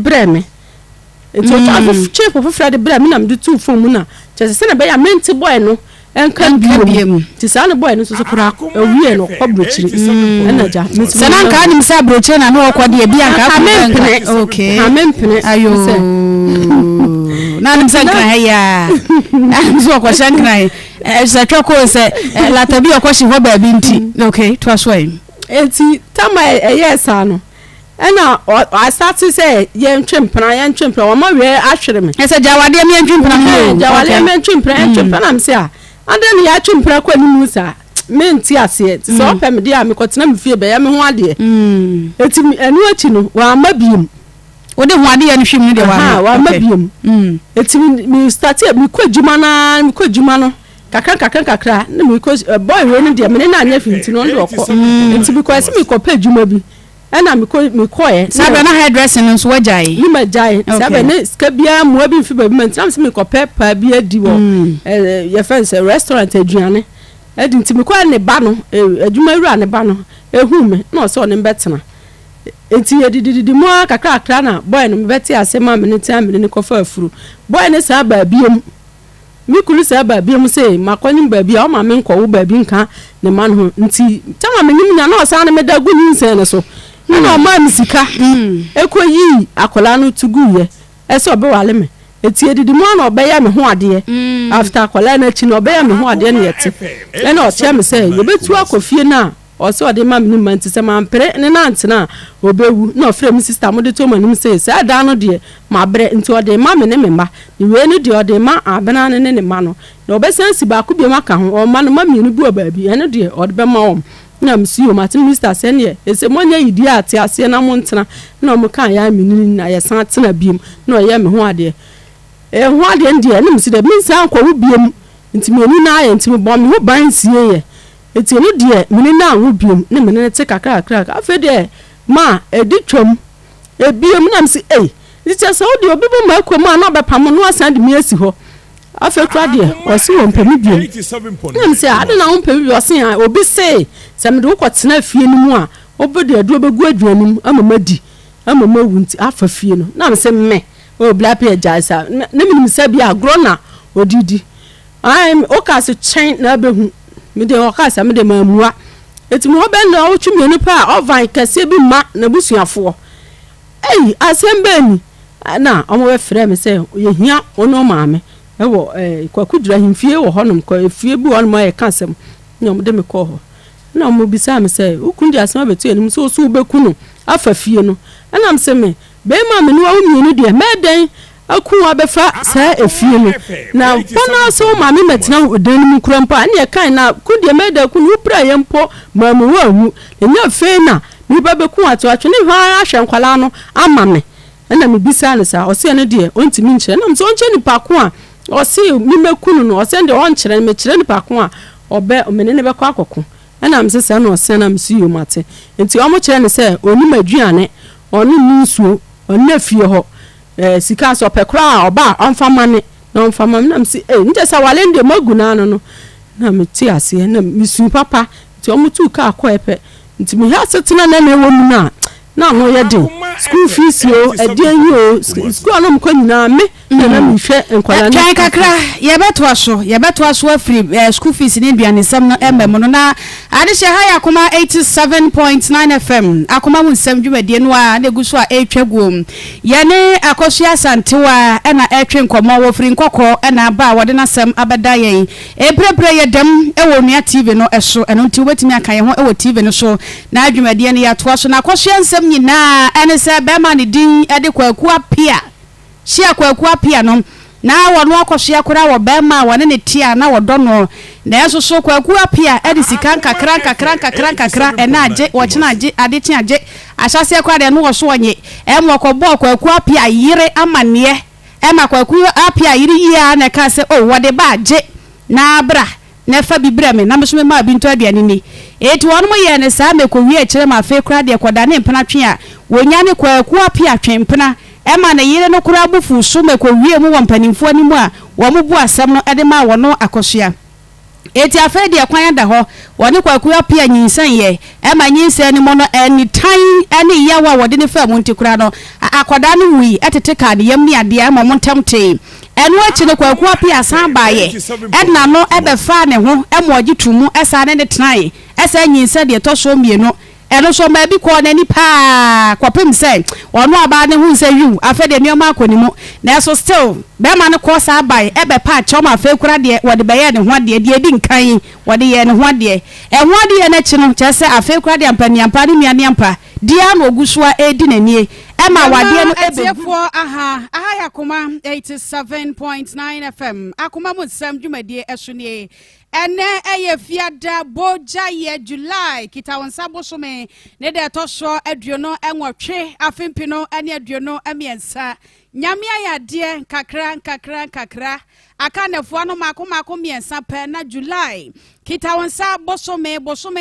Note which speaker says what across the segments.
Speaker 1: breme eto afu chief of Fred breme na mde tu fom na chese se na be ya menti boy no enka biem ti sa na boy no so kura awie no kwabrochiri enaja
Speaker 2: sana nka anim sa brochiri na no kwade bia nka okay
Speaker 1: amempene
Speaker 2: ayo na anim sa nka ya nzo kwa shankrai sa twako se latabi okwashi ho ba bi nti okay to aswai
Speaker 1: enti tama yesa no ena I start to say ye ntwempena wo ma we ahwere me
Speaker 2: ese jawade me ntwempena
Speaker 1: jawade me ntwempena am say ande ne ya twempena kwa nimu sa me nti ase so opem de a me kotena me fie be ya me ho ade eti enu achi no wa ma biem
Speaker 2: ode ho ade ya no hwem ni de
Speaker 1: wa ma biem eti me start me kwa juma no kakra na me ko boy we no de me na anya finti no ndo okọ eti because me ko pa juma bi ena me ko e
Speaker 2: sabe na hairdressing nso wajai
Speaker 1: ni majai sabe ne ska bia mo bi mfi ba bi man am se me ko pa bi adi wo ye fancy restaurant aduane edi nti me ko ne ba no adwuma wura ne ba no ehu me na so ne betena enti edididi mo kakra na boy no me beti asema me ne tia me ne ko fa afuru boy ne sa ba biem mi kulu sa ba biem se makonyi ba bia o ma me nko wo ba bi nka ne man ho nti tama me nyim nya na o sa ne me da gu nyin ne so na ma misika ekoyi akola no tuguye ese obe wale me eti edidi mo na obeya me ho ade after akola na chi na obeya me ho ade na yete e na o tia me se ye betu akofie na o se ode ma me nim nti se ma mpere ne na ntena obewu na ofre me sister mo de to manim se se da no de ma bre nti ode ma me ne me ma iwe ne de ode ma abena ne ma no na obesan si ba ku bi maka ho o ma no ma mi no bi oba bi ene de ode be ma om na msiyo Martin Mr. Senior ese monya idi ate ase na mo ntena na mo kan ya minini na ye san tena biem na o ye me ho ade ho ade ndie na msi de minsa anko wo biem nti me ni na aye nti me bo me ho ban sie ye eti no de mini na ho biem na me ne te kakra afa de ma edi twom ebiem na msi nti se o de obi bo ma akwa na obepam no asan de me asi ho afa kwa de o si wo mpemi biem na msi ade na wo mpemi bi o si ha obi se sem do kwotena fie no mu a obodi adu obegu aduanum amamadi amamawunti afa fie no na mse me o blape ajaisa na minim se bia agrona odidi I'm okase chen na behu me de okase me de mamua etimi ho be na o twumi pa ovan kase bi ma na busuafo asembe ni na omo we frɛ me se ye hia ono maame ewo kwakudura himfie wo honom kwa fie bi wonom aye kasem nyom de me kɔ ho na mo bisa me se ukundi asema betu enim so beku no afa fie no na me se me be ma me no wa mienu de meden aku abefa sa efie no na pona so ma me metina odan mu kurampa na ye kan na kudie meda ku no pra ye mpo ma me wa hu enya fe na me ba beku atwe ne hwa ahwe nkwala no ama me na me bisa ne sa o se ne de ontimi nkyere na me so onche ni pa ko a o se mi meku no o se de on kyere me kyere ni pa ko a obe omenene be kwa akoko na me se na o se na me si yo mate enti o mo kyere ne se oni maduane oni nsuo oni afie ho sika so pekra oba onfamane na onfamane na me se nje sa wale nde maguna no na me ti ase na me su papa ti o mo tu ka akọ epe nti me ha setena na na ewo mu na no ye de school fees yo edian yo school no mko nyina me na me hwe enkwala na
Speaker 2: kan kakra ye beto aso afri school fees ni duane sam no emem no na ade hye ha Akoma 87.9 FM Akoma mu nsem dwumadie no a na guso a etwagum ye ne akosua santewa na etwe nkomo wo fri nkokọ na ba wode na sam abeda yen ebrepre ye dem ewo nua TV no eso eno nti wetimi aka ye ho ewo TV no so na adwumadie ne ya to aso na akosua nsem nyina ene se be ma ne din ede kwaku apia hia kwaku apia no na wono akosua kora wo be ma wone ne tia na wodo no na eso so kwaku apia ede sikan kakra ena age wo chena age ade tia age asase kwa de no wo so onye mo kobo kwaku apia yire amane ma kwaku apia yire ya na ka se o wode ba age na bra na fa bibra me na mso ma bi nto aduane ni eti wono mo ye ne sa me ko wi akire ma fe kra de koda ne mpena twe a wonya ne kwaku apia twempena ema na yire no kura bufu so me ko wie mu wampanimfo ani mu a wo mu bu asem no ede ma wono akosua eti afa de kwan da ho woni kwaku apia nyinsan ye e ma nyinsan ni mo no anytime ene yawa wode ne fa mu ntikura no akoda no wi etete ka ne yam ni ade ma mo ntamte enu achi ne kwaku apia san baaye edna no ebe fa ne ho e mo ogi tumu esa ne tran esa nyinsan de to so mienu eno so ma bi ko na ni pa kwapem se ono aba ne hu se yu afa de nioma akonimu na so still be ma ne ko sa bai ebe pa choma afa kura de wode be ye ne ho de di nkan wode ye ne ho de na chi no che se afa kura de ampa ni miampa dia no ogusua edi nanie ema wade no ebefo aha yakoma 87.9 FM akoma mu nsem dwumadie esune ene eye fiada boja ye July kita wonsa bosome ne de toso aduono enwotwe afempino ene aduono emiensa nyame ayade kakra aka nefo no mako miensa pe na July kita wonsa bosome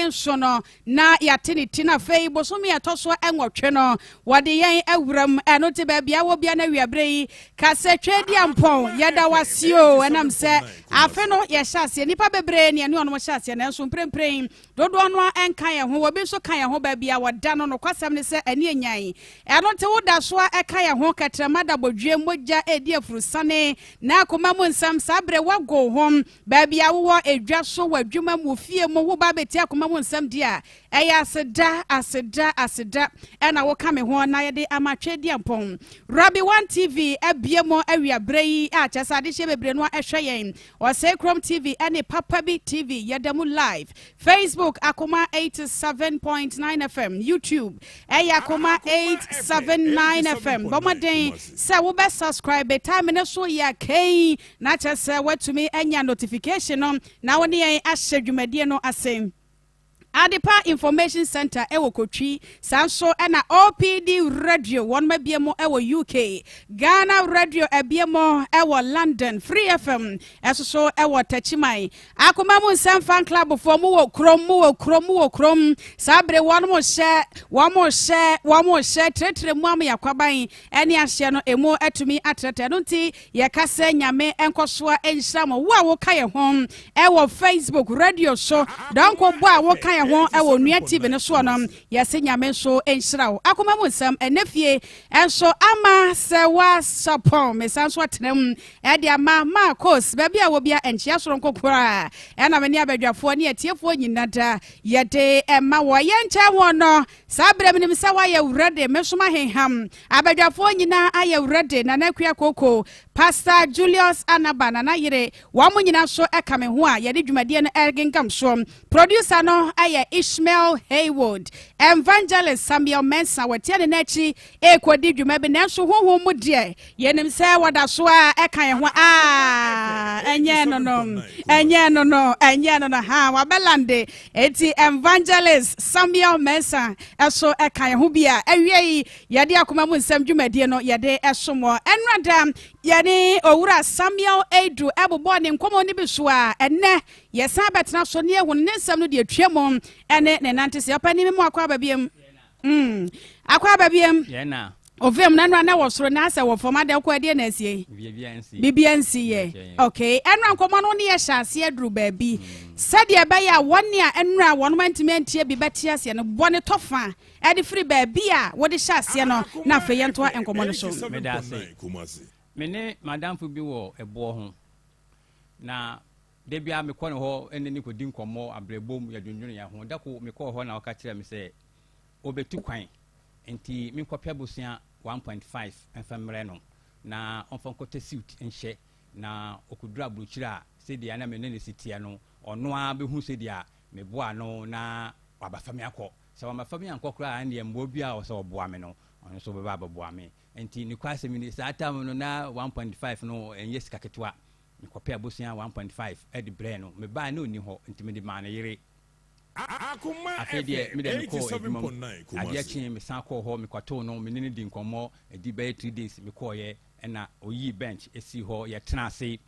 Speaker 2: nso no na yatini tina fei bosome atoso enwotwe no wode yen awuram eno te ba bia wo bia na wiabrei ka se twedi ampon yeda wasio enam se afe no ye hyase nipa bebre ne ono mo hyase na nso mprempren dodo no enkan ye ho wobi so kan ye ho ba bia woda no kwasam ne se ene enyan eno te woda so ekan ye ho katrama da bodwe moja edi afurusane na akoma mu nsam sabre wago hom ba bia wo edwa so wadwuma mu fie mo wo ba beti akoma mu nsam dia eya aseda ena wo kame ho na ye de amatwe di ampon Rabi 1 TV ebiemo awiabrei a chesa de hye bebre no ehwe yen o se Chrome TV ene Papa Big TV yadamu live Facebook Akoma 87.9 FM YouTube Akoma 879 FM bomaden se wo be subscribe time ne so ya kai na chesa watumi enya notification no na woni yen ahye dwumadie no asem Adepa Information Center ewo Kotwi sanso ena OPD Radio won mabiemo ewo UK Ghana Radio ebiemo ewo London Free FM esoso ewo Tachimai akoma mu nsam fan club fo mu wo krom sabre won mo she tretre mu am yakwaban ene ahye no emu atumi atrete no nti ye kase nyame enkosoa enhyram wo kaye hom ewo Facebook radio show danko bo a wo kaye hon ewo nua TV ne so no yese nyame so enhyirawo akoma mu nsam enefie enso ama Serwaa Sarpong mesanso atenam ede ama Marcos baby a wo bia enchia soro nkokora ena meni abadwafo ne atiefo nyinada yede ema wo yencha ho no sabre menim se wa ye urede mesoma henham abadwafo nyina aye urede na nakua koko Pastor Julius Anabana na yire wa mo nyina so ekame ho a yede dwumadie no ergenkam so producer no aye Ishmael Haywood Evangelist Samuel Mensa watiane nachi ekodi dwuma bi nanso hoho mu de yenim se wada so a ekan ho enye no ha wabelande eti Evangelist Samuel Mensa eso ekan ho bia awie yade akoma mu nsam dwumadie no yade esomo enrada yade owura Samuel Edu ebobo ne nkomo ni bi so a enne yesa betena so ne ehun ne nsam no de atwam ene ne nante se opani me mu akwa babiem akwa babiem ye na ovem na na wosoro na asa wo foma de kwa de na asie bibiansi ye okay enra nkomo no ne ye hyase aduru baabi sade be ya wone a enra wono mantime antie bi betia se no bone tofa ede free baabi a wo de hyase no na fe ye nto enkomo no so
Speaker 3: mene madam fu bi wo ebo ho na debia me kɔ ne ho ene ni kodi nkomo abrebom ya dwundwun ya ho dako me kɔ ho na waka kire me se obetu kwan enti me kɔpɛ bosia 1.5 enfamre no na onfon kɔte suit enhye na okudura bruchira se dia na me ne sitia no ɔno a behu se dia me boa no na wabafami akɔ se wabafami ankɔkora an de mbo bia o se oboa me no ɔno so beba boa me enti ni kwase mi sa atam no na 1.5 no enye sika ketwa me kopia bosia 1.5 edi bre no me ba na oni ho ntimi de ma na yire akoma afede me de ko edwuma ade achi me san ko ho me kwato no me ni di nkomo edi by 3 days me ko ye na oyi bench esi ho ye tena ase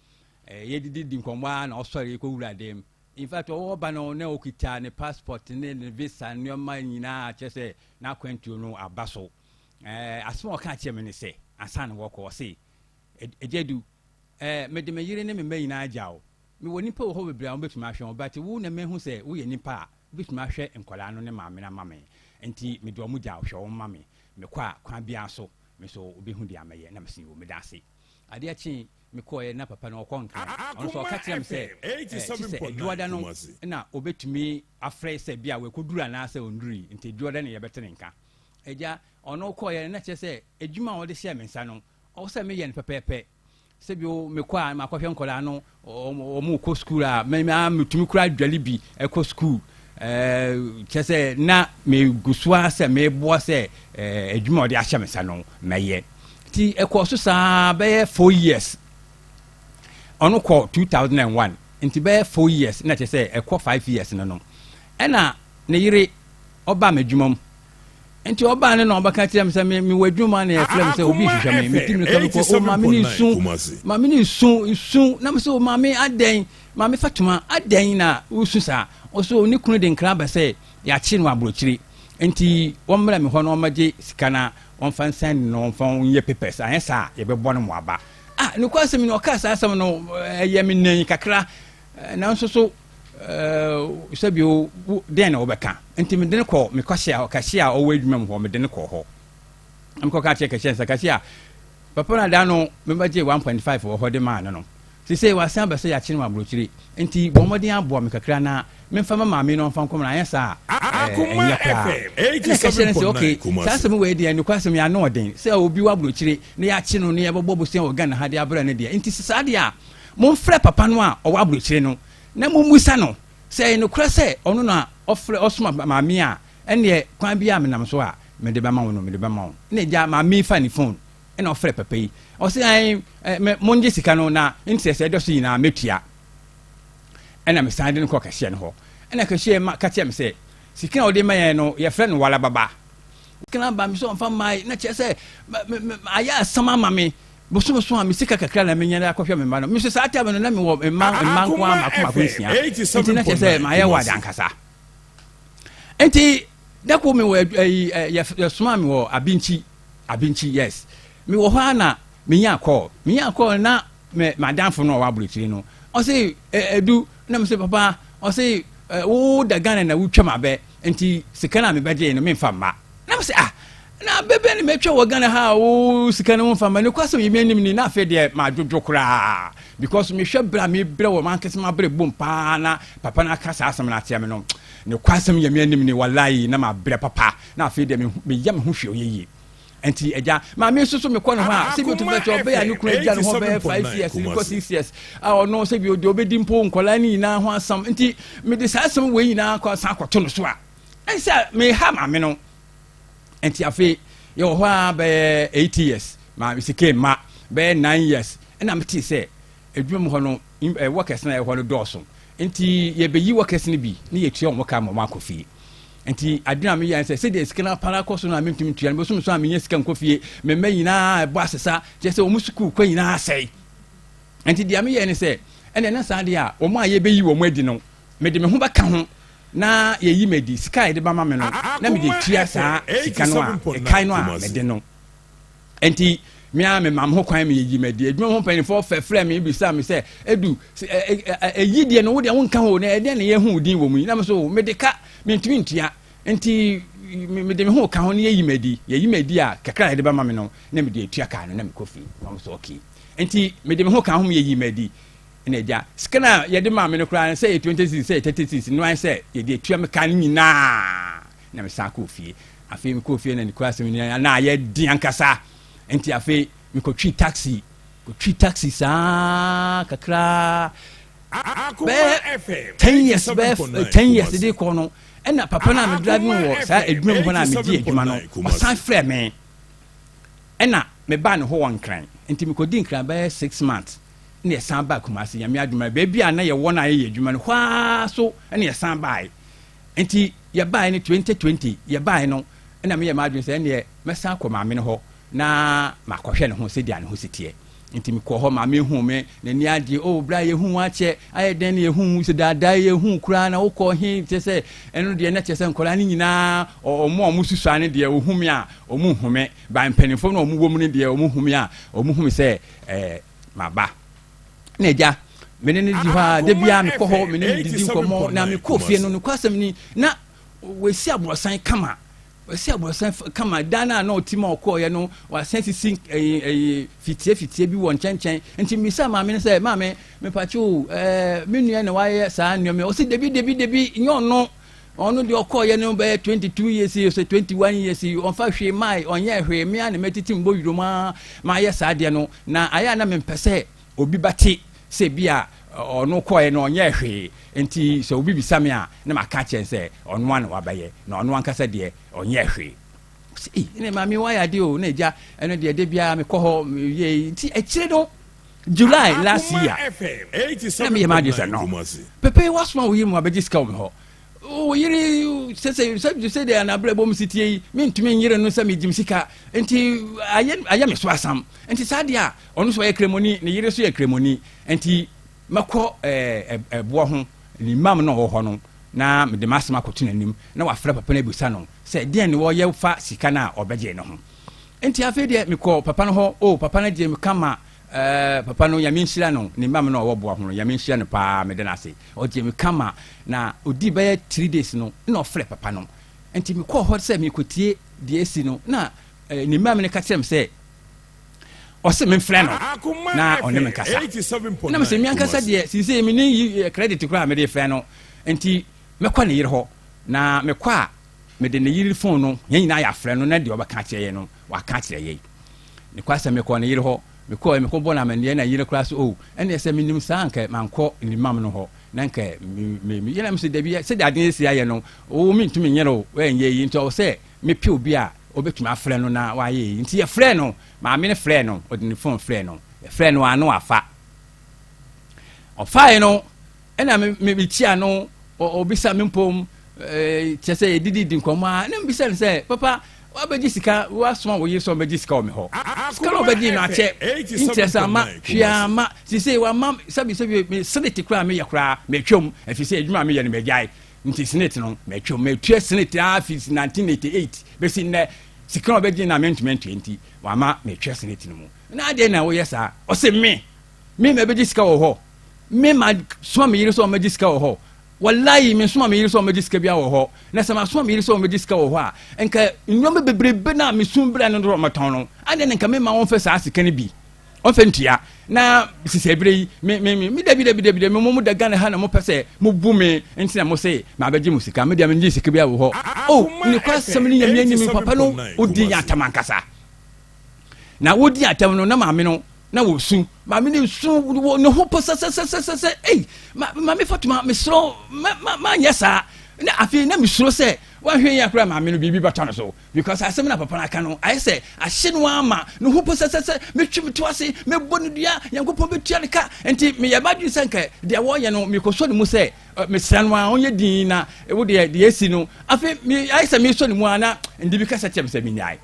Speaker 3: ye di nkomo na osori ko wura dem in fact o ba no na okita ne passport ne visa ne ma nyina chese na kwantu no abaso asmo ka che me ne se asan wo ko se ejedu me de me yire ne me nyina agyawo me woni pa wo ho bebre a wo betuma hwe but wo na me hu se wo ye nipa a betuma hwe nkola no ne maame na mame enti me do mu ja hwe wo mame me kwa bia so me so obehu dia meye na me sin wo me dase ade achi me ko ye na papa no konka on so ka tiem se duoda no na obetumi afre se bia we kodura na se onduri enti duoda ne ye betene nka eja ono ko ye na che se ejuma wo de hye me nsa no o se me ye ne pepepe se bio me kwa ma kwahwe nkola no o mu ko school a me tumi kura dwale bi e ko school chese na me gusua se me bo se ejuma de ahye me nsa no meye ti e ko so sa be 4 years ono ko 2001 nti be 4 years na chese e ko 5 years no ena ne yire oba medwumam enti oba ne no obaka tire me se me wadwuma na e flem se obi hwehwe me timi ko o ma me ni sun na me se o ma me aden ma me fatuma aden na ususa o so ni kunu de nkra ba se ya chi no abrochiri enti wo mra me ho no maje sika na won fan send no fan ye papers ayensa ye be bɔ no mo aba ne kwasem no ka sa asem no ye me nan kakra na nso so sabio den na obeka enti me den ko me kwahia okahia o wadwuma mo me den ko ho am ko ka che kahia sa kahia papa na da no me baje 1.5 wo ho de man no si say wasan ba se ya chi no abrochiri enti bo modin abo me kakra na me mfa mama me no mfa nkom na ayensa
Speaker 4: Akoma FM 87.9
Speaker 3: okay sa asem we de ne kwasem ya no den se obi wa abrochiri ne ya chi no ne ya bobo bosen o Ghana ha de abra ne de enti sa de a mo mfre papa no a o wa abrochiri no na mumusa no se no kura se ono na ofre osuma maami a ene kwan bia menam so a me de ba ma wono me de ba ma wo na ja maami fa ni phone ene ofre papa yi o se ai monje sika no na interest edo so yina metua ene me sande no ko kahye no ho ene kahye ma ka tie me se sika o de maye no ye frɛ no wala baba kana ba mi so mfa mai na che se aya sama mame boso so a mi sika kakra na menya na akɔhwɛ me ma no mi so sa ata me no na me wo ma nko akoma konsia enti na kyerɛ sɛ ma yɛ wada nkasa enti da ko me wo ya soma me wo abinchi yes me wo ha na menya call na me madamfo no wa abrochiri no o se edu na me se papa o se wo da Ghana na wutwa mabe enti sika na me bɛgye no me mfa ma na me se na bebe ni metwa wo Ghana ha o sika no mfa ma ne kwaso yemi anim ni na afa de ma dwodwo kura because me hwe bra me bre wo man kesema bre bom pa na papa na kasa asem na atia me no ne kwaso yemi anim ni wallahi na ma bre papa na afa de me yam ho hwe oyeye enti eja ma me so me kɔ no ha se bi to beto obe ya ne kura eja no ho be 5 years ni ko 6 years a no se bi o de obedi mpo nkola ni na ho asam enti me de sa asem we nyina ko sa akɔto no so a ensa me ha ma me no enti afi ye ho a be 8 years ma mi sike ma be 9 years na me ti se edwum ho no workers na ye ho no dɔso enti ye be yi workers ni bi ni ye tua mo ka mo akɔfie enti aduna me yan se de skina para koso na mentimi tua me so a me sika nkɔfie me nyina bo asesa je se o musuku kwa nyina asɛe enti dia me ye ne se ene na sa de a o mo a ye be yi wo mo adi no me de me ho ba ka ho na ye yi medi sky de ba ma me no na me de tua sa sika no a kai no a me de no enti me a me mam ho kwan me ye yi medi edwuma ho pani for frɛ me bi sa me se edu yi de no wo de won ka ho na e de na ye hu din wo mu na me so me de ka me ntumi ntua enti me de me ho ka ho na ye yi medi a kakra de ba ma me no na me de tua ka no na me kofi na me so okay enti me de me ho ka ho me ye yi medi na ja skana ye de ma me no kra say 26 say 36 no an say ye de tua me ka nyina na me sa ko fie afi me ko fie na ni kra se me na ye di ankasa enti afi me ko twi taxi sa kakra
Speaker 4: Akoma FM
Speaker 3: 10 years de ko no na papa na me driving wo sa edwuma ho na me di edwuma no san frɛ me na me ba ne ho won kran enti me ko di nkran ba 6 months na san ba kumase ya me adwuma ba bia na ye won na ye edwuma no hwa so na ye san ba enti ye ba ne 2020 ye ba no na me ye ma adwuma se ne me san ko ma me ne ho na makɔhwɛ ne ho se dia ne ho sitie enti me kɔ hɔ ma me hu me na ni ade o bra ye hu akyɛ aye den ye hu se dada ye hu kura na wokɔ he te se eno de na te se nkɔla ne nyina ɔmo susua ne de o hu me a ɔmo hu me ba mpanifo na ɔmo wɔ mu ne de ɔmo hu me a ɔmo hu me se ma ba na ja mene ne di ha de bia me kɔ mene ne di nkɔmɔ na me kɔ fie no kwasɛm ni na wesi abrosan kama dana na otima ɔkɔ ye no wa sensisi fitie bi wɔ nkyɛnkyɛn nti misa maame ne sɛ maame me pacho me nua na wayɛ saa nua me o si debi nyɔ no de ɔkɔ ye no be 22 years so 21 years on fa hwe mai ɔnyɛ hwe me ana metiti mbo yuroma ma yɛ saa de no na aya na me mpɛsɛ obi bate sɛ bia ɔno kɔɛ no ɔnyɛ hwee nti sɛ obi bisa me a na maka kyɛn sɛ ɔno ana wabɛyɛ na ɔno ankasa deɛ ɔnyɛ hwee ne maame wayɛ ade o na agya ɛno deɛ de biara mekɔ hɔ yɛ nti akyire no July last year na meyɛ maade sɛ no pepe wasoma wo yiri mu abɛgye sika wo me hɔ o yiri sɛ de anabrɛ bɔ mu sitie yi mentumi nyere no sɛ megyim sika nti ayɛ me so asam nti saa deɛ a ɔno so yɛ kremoni ne yere so yɛ kremoni nti mɛkɔ ɛboɔ ho ne mam no wɔ hɔ no na mede masɛm akɔto n'anim na wafrɛ papa no abusa no sɛ deɛ ne wɔyɛ fa sika no a ɔbɛgye no ho nti afei deɛ mekɔ papa no hɔ papa no gye meka ma papa no yame nhyira no ne mam no ɔwɔ boa ho no yame nhyira no paa mede no ase ɔgye meka ma na ɔdi bɛyɛ 3 days no na ɔfrɛ papa no nti mekɔɔ hɔ sɛ mekɔtie deɛ asi no na ne mam no ka kyerɛ m sɛ ɔsɛ memfrɛ no na ɔne me nkasa na mesɛ meankasa deɛ sisɛ mene credit koraa mede frɛ no nti mɛkɔ ne yere hɔ na mekɔ a mede ne yere phone no yɛn nyinaa yɛ afrɛ no na deɛ ɔbɛka kyerɛ yɛ no waka kyerɛ yɛ ne kɔ asɛ mekɔ ne yere hɔ mekɔ na amanneɛ na yere koraa so ɛne sɛ menim saa nkɛ mankɔ ne mam no hɔ na nkɛ yɛnam sɛ dabi sɛdeɛ adeɛ si ayɛ no mentumi nyere wo ɛnyɛ yi nti ɔwɔ sɛ mepɛ obi a obetumi afrɛ no na wayɛ yi nti yɛfrɛ no maame ne frɛ no ɔde ne phone frɛ no yɛfrɛ no ano afa ɔfae no ɛna mekyia no ɔbisa me mpom kyɛ sɛ yɛdidi nkɔmmɔ a na mbisa no sɛ papa wabɛgye sika wasoma wo yere sɛ ɔbɛgye sika wɔ me hɔ sika no ɔbɛgye no akyɛ interest ama hweama sisei wama sɛbi senate koraa meyɛ koraa matwam ɛfiri sɛ adwuma a meyɛ no magyae nti senate no matwam matua senate afis 1988 bɛsi nnɛ sika no ɔbɛgye na mentumi ntua nti wama matwa senate no mu na adeɛ na woyɛ saa ɔsɛ me mabɛgye sika wɔ hɔ me ma soma me yere sɛ ɔmɛgye sika wɔ hɔ wallahi me soma me yere sɛ ɔmɛgye sika bia wɔ hɔ na sɛ masoma me yere sɛ ɔmɛgye sika wɔ hɔ a ɛnka nneɔma bebrebe na mesum berɛ no dɔ ɔmɛtɔn no adeɛ ne nka mema wɔmfɛ saa sika no bi ɔmfɛ ntua na sisɛ berɛ yi me dabi mo da Ghana ha na mopɛ sɛ mobu me nti na mo sɛ mabɛgye mo sika medeɛ megye sika bia wɔ hɔ ne kwa sɛm no nyame anim papa no wodi yɛ atam ankasa na wodi atam no na maame no na wo su maame ne su ne ho po sɛ maame Fatuma mesro ma nyɛ saa na afei na mesro sɛ wahwe ya kura maame no bibi bata no so because asɛm na papa na aka no ayɛ sɛ ahye no ama ne ho po sɛ metwi meto ase mebɔ no dua Nyankopɔn betua ne ka nti meyɛ badwe sɛ nka deɛ wɔyɛ no mekɔsɔ ne mu sɛ mesra no a ɔnyɛ din na wo deɛ esi no afei ayɛ sɛ mesɔ ne mu a na ndi bi kasa kyɛm sɛ menyae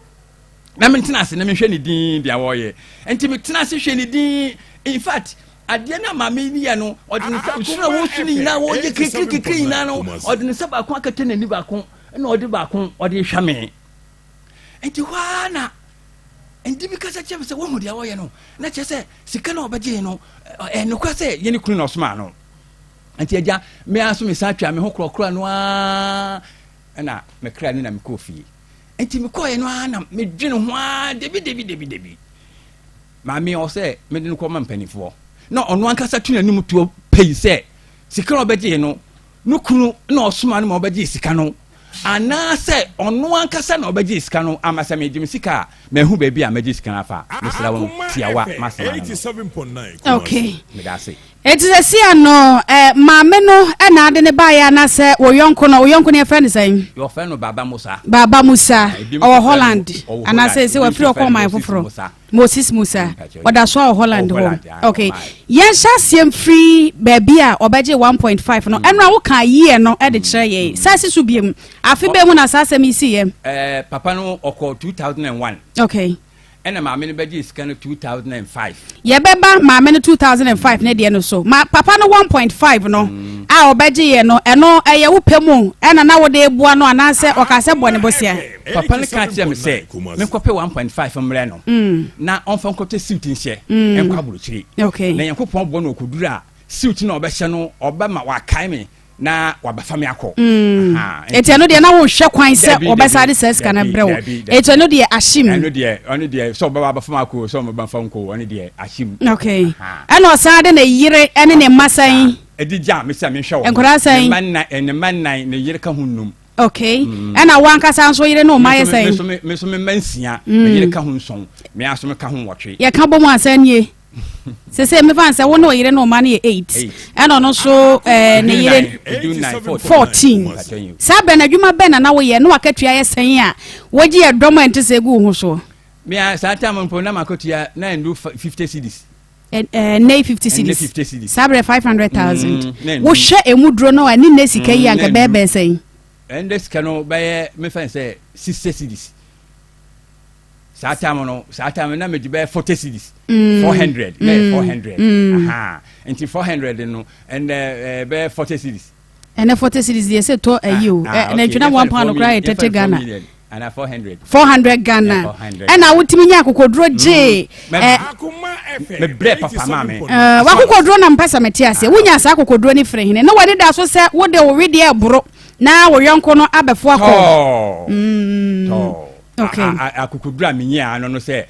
Speaker 3: na mentena ase na mehwɛ ne din deɛ wɔyɛ nti metena ase hwɛ ne din in fact adeɛ na maame ni yɛ no ɔde ne sa sura wo su ne nyinaa wɔyɛ kekekeke nyinaa no ɔde ne sa baako akata n'ani baako na ɔde baako ɔde hwɛ me nti hɔ na ndi bi kasa kyɛm sɛ wɔhu deɛ wɔyɛ no na kyɛ sɛ sika na ɔbɛgye no ɛnokwa sɛ yɛne kunu na ɔsoma no nti agya me aso me sa atwa me ho korɔkorɔ no a ɛna mekra ne na mekɔ fie nti mekɔɛ no a na medwene ho a debi maame ɔsɛ mede no kɔma mpanimfoɔ na ɔno ankasa tu n'anim tuo pɛyi sɛ sika na ɔbɛgye no no kunu na ɔsoma no ma ɔbɛgye sika no anaasɛ ɔno ankasa na ɔbɛgye sika no ama sɛ megye me sika a mahu baabi a magye sika no afa mesra wɔn tiawa masɛm
Speaker 2: okay
Speaker 3: medase
Speaker 2: eti sɛ sia no maame no ɛna ade ne baayɛ anasɛ wo yɔnko no yɛfrɛ ne sɛn
Speaker 3: yɛfrɛ no Baba Musa
Speaker 2: ɔwɔ Holland anasɛ sɛ wafiri ɔkɔ ɔman foforɔ Moses Musa ɔda so wɔ Holland hɔ okay yɛnhyɛ aseɛm firi baabi a ɔbɛgye 1.5 no ɛno a woka yie no ɛde kyerɛ yɛ sɛ si so biem afe bɛ mu na saa asɛm yi si yɛ
Speaker 3: papa no ɔkɔ 2001
Speaker 2: okay
Speaker 3: ɛna maame no bɛgye sika no 2005
Speaker 2: yɛbɛba maame no 2005 ne deɛ no so ma papa no 1.5 no a ɔbɛgye yɛ no ɛno ɛyɛ wo pɛ mu ɛna na wode bua no anaasɛ ɔka sɛ bɔ ne bosia
Speaker 3: papa no ka kyerɛ me sɛ menkɔpɛ 1.5 mmerɛ no na ɔmfa nkɔtɔ suit nhyɛ ɛnkɔ aburokyiri
Speaker 2: okay
Speaker 3: na Nyankopɔn bɔ no ɔkɔduru a suit no obehye no obema wakai me na wabafa me akọ
Speaker 2: eti no de na wo hwe kwan se obesade ses kana brew eti no de ashim
Speaker 3: ono de so babafa me akọ so babafa nko ono de ashim
Speaker 2: okay ana osade na yire ene ne masan
Speaker 3: edija me se me hwe wo
Speaker 2: enkorasan
Speaker 3: ne man ne yire ka hunnum
Speaker 2: okay ana wankasa nso yire no maye san
Speaker 3: me so me mansia me yire ka hunson me aso me ka hu wotwe
Speaker 2: ye ka bom asanie se me fan se wo no yire no ma ne 8 ana no so ne yire 14 sabe na dwuma be na wo ye no akatua ye san a wogi ye domo ente se gu hu so
Speaker 3: me a sa time mpo na makotua na ndu 50 cedis
Speaker 2: nay 50 cedis sabe 500,000 wo hwe emudro no ani na sika yi anka bebe san
Speaker 3: and this cano by me fan say 60 cedis Satam na me be 40 cedis 400 400 into 400 no and be 40 cedis
Speaker 2: and 40 cedis dey say to ayo na twina 1 pound cry tete Ghana
Speaker 3: and
Speaker 2: 400 Ghana and na wutimi nya akokodro je
Speaker 3: me bre papa mama
Speaker 2: wakokodro na mpesa metiase wunya sa akokodro ni frɛ hine na wade da so sɛ wode wo wede ebro na wo yonko no abefo akọ okay
Speaker 3: akokodro amenyia no sɛ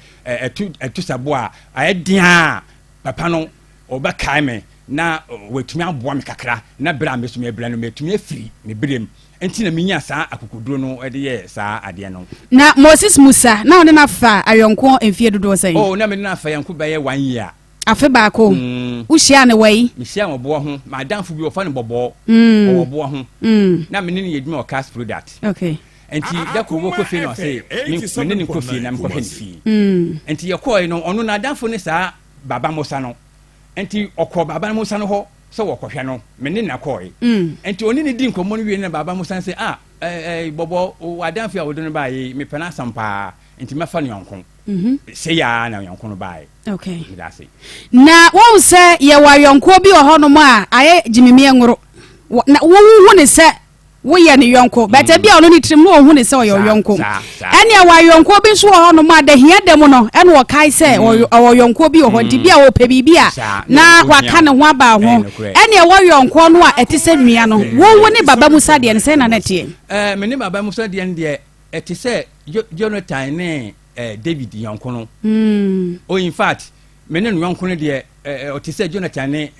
Speaker 3: etu sabo a ayedia papa no obakai me na wetumi aboa me kakra na bra me so me bra no metumi afiri me brem enti na menya saa akokodro no ede ye saa ade no
Speaker 2: na Moses Musa na one na fa ayonko emfie dodo sɛn
Speaker 3: na me na fa yanko baye 1 year
Speaker 2: afe baako uhyia ne wai
Speaker 3: mehia obo ho madamfo bi ofa ne bobo obo ho na me ne yedwuma o cast product
Speaker 2: okay
Speaker 3: enti da ko wo kofi no say me ne kofi na me kofi ne fi enti yakoi no ono na adamfo ne saa baba Musa no enti okọ baba Musa no ho so wokohwe no me ne na koi enti oni ne di nkomo no wie na baba Musa say bobo adamfo a wodo no bae me pena sampa enti mefa ne yonkon say ya na yonkon no bae
Speaker 2: okay na wo se ye wa yonko bi ohono mo a aye jimimi enworo na wo hu ne se wo ye ne yonko beta bia ono ni trim no hu ne se wo yonko ene wa yonko bi so ohono mo da hia dem no ene wo kai se wo yonko bi oho di bia wo pe bibia na wa ka ne ho aba ho ene wo yonko no a etise nua no wo ne baba Musa de ne se na netie
Speaker 3: me ne baba Musa de ne de etise Jonathan ne David yonko no in fact me ne yonko no de otise Jonathan ne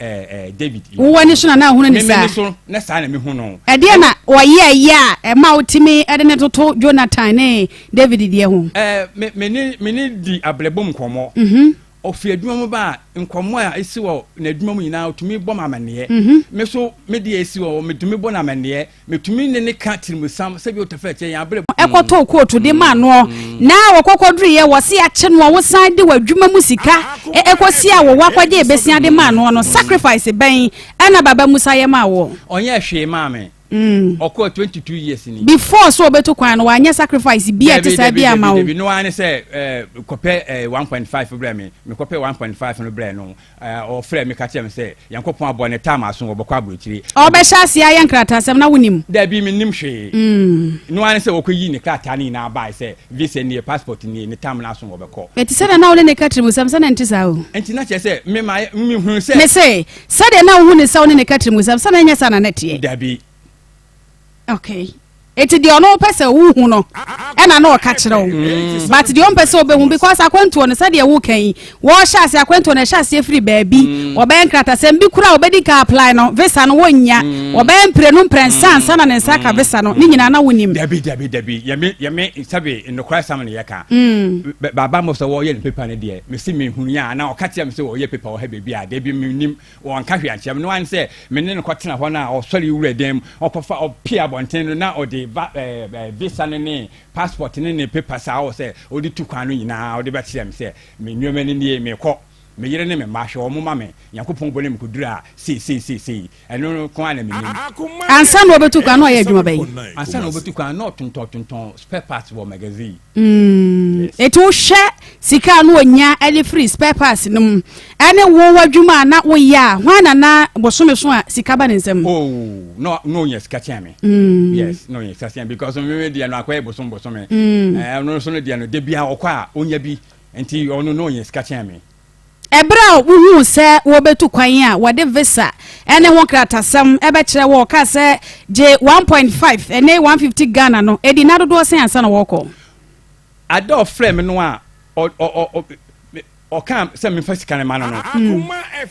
Speaker 3: David
Speaker 2: wo ne so na hu ne sa
Speaker 3: me so na sa na me hu no
Speaker 2: e de na wo ye ya e ma otimi e de ne toto Jonathan ne David de hu
Speaker 3: me ne di ablebom komo ofi adwuma mu ba nkomo a esi wo na adwuma mu nyina otumi bɔ mamane me so me de esi wo me tumi bɔ namane me tumi ne ka tirimusam se bi otafa che ya abre
Speaker 2: ekoto kootu de ma no na wo kokodru ye wo se a che no wo san de wadwuma mu sika ekosi a wo wakwaje ebesia de ma no sacrifice ben ana baba Musa ye ma wo
Speaker 3: onye hwe ma me okọ 22 years ni
Speaker 2: before so obeto kwan no wanya sacrifice bi etisa bi ama wo
Speaker 3: no ane se kope 1.5 bra me kope 1.5 no bra no o frɛ me ka kyem se yankopon abo ne time aso obekọ aburokyiri
Speaker 2: obehya se ayan kratasem na wonim
Speaker 3: da bi me nim hwe no ane se okoyi ne krata ni na bai se visa ni passport ni ne time na aso obekọ
Speaker 2: etisa na wo ne katrimu sam sa na ntisa o
Speaker 3: enti na kyerɛ se me hu se
Speaker 2: me se de na wo ne sa wo ne katrimu sam sa na nya sa na netie
Speaker 3: da bi
Speaker 2: okay eti di ono pese wu hu no ena na o ka kire wo but di on pese obehu because akwantu no se de wu kan wo sha se akwantu no sha se free baabi wo ben krata se mbi kura obedi ka apply no visa no wonya wo ben pre no prensan sana ne nsa ka visa no ni nyina na wonim
Speaker 3: dabi ye me sabe no kwa sam ne yeka baba mo so wo ye paper ne de me si me hunu ya na o ka kire me se wo ye paper wo ha baabi a dabi me nim wo anka hwe akyem no an se me ne no kwatena ho na o sori wura dem o kofa o pia bonten no na o de visa ne passport ne paper sa o se o di tukwan no nyina o de ba kire me se me nnuoma ne nie me kɔ me yere ne me ma hwe o mo ma me yakopon bɔ ne me kodura si eno ko ana me nim
Speaker 2: ansa no obetu kwan no ya adwuma bai
Speaker 3: ansa no obetu kwan no tonton spare parts wo magazine
Speaker 2: etu hwe sika no onya ali free spare parts num ene wo wadwuma na wo ya hwana na bosome so a sika ba ne nsem
Speaker 3: no yes ka chame yes no yes ka chame because me dia no akwa bosome no so no dia no de bia okwa onya bi enti ono no yes ka chame
Speaker 2: ebra wo hu se wo betu kwan a wode visa ene ho kratasam ebe kire wo ka se je 1.5 ene 150 Ghana no edi na dodo sen ansa na woko
Speaker 3: ado frame no a o kam se me first kan man no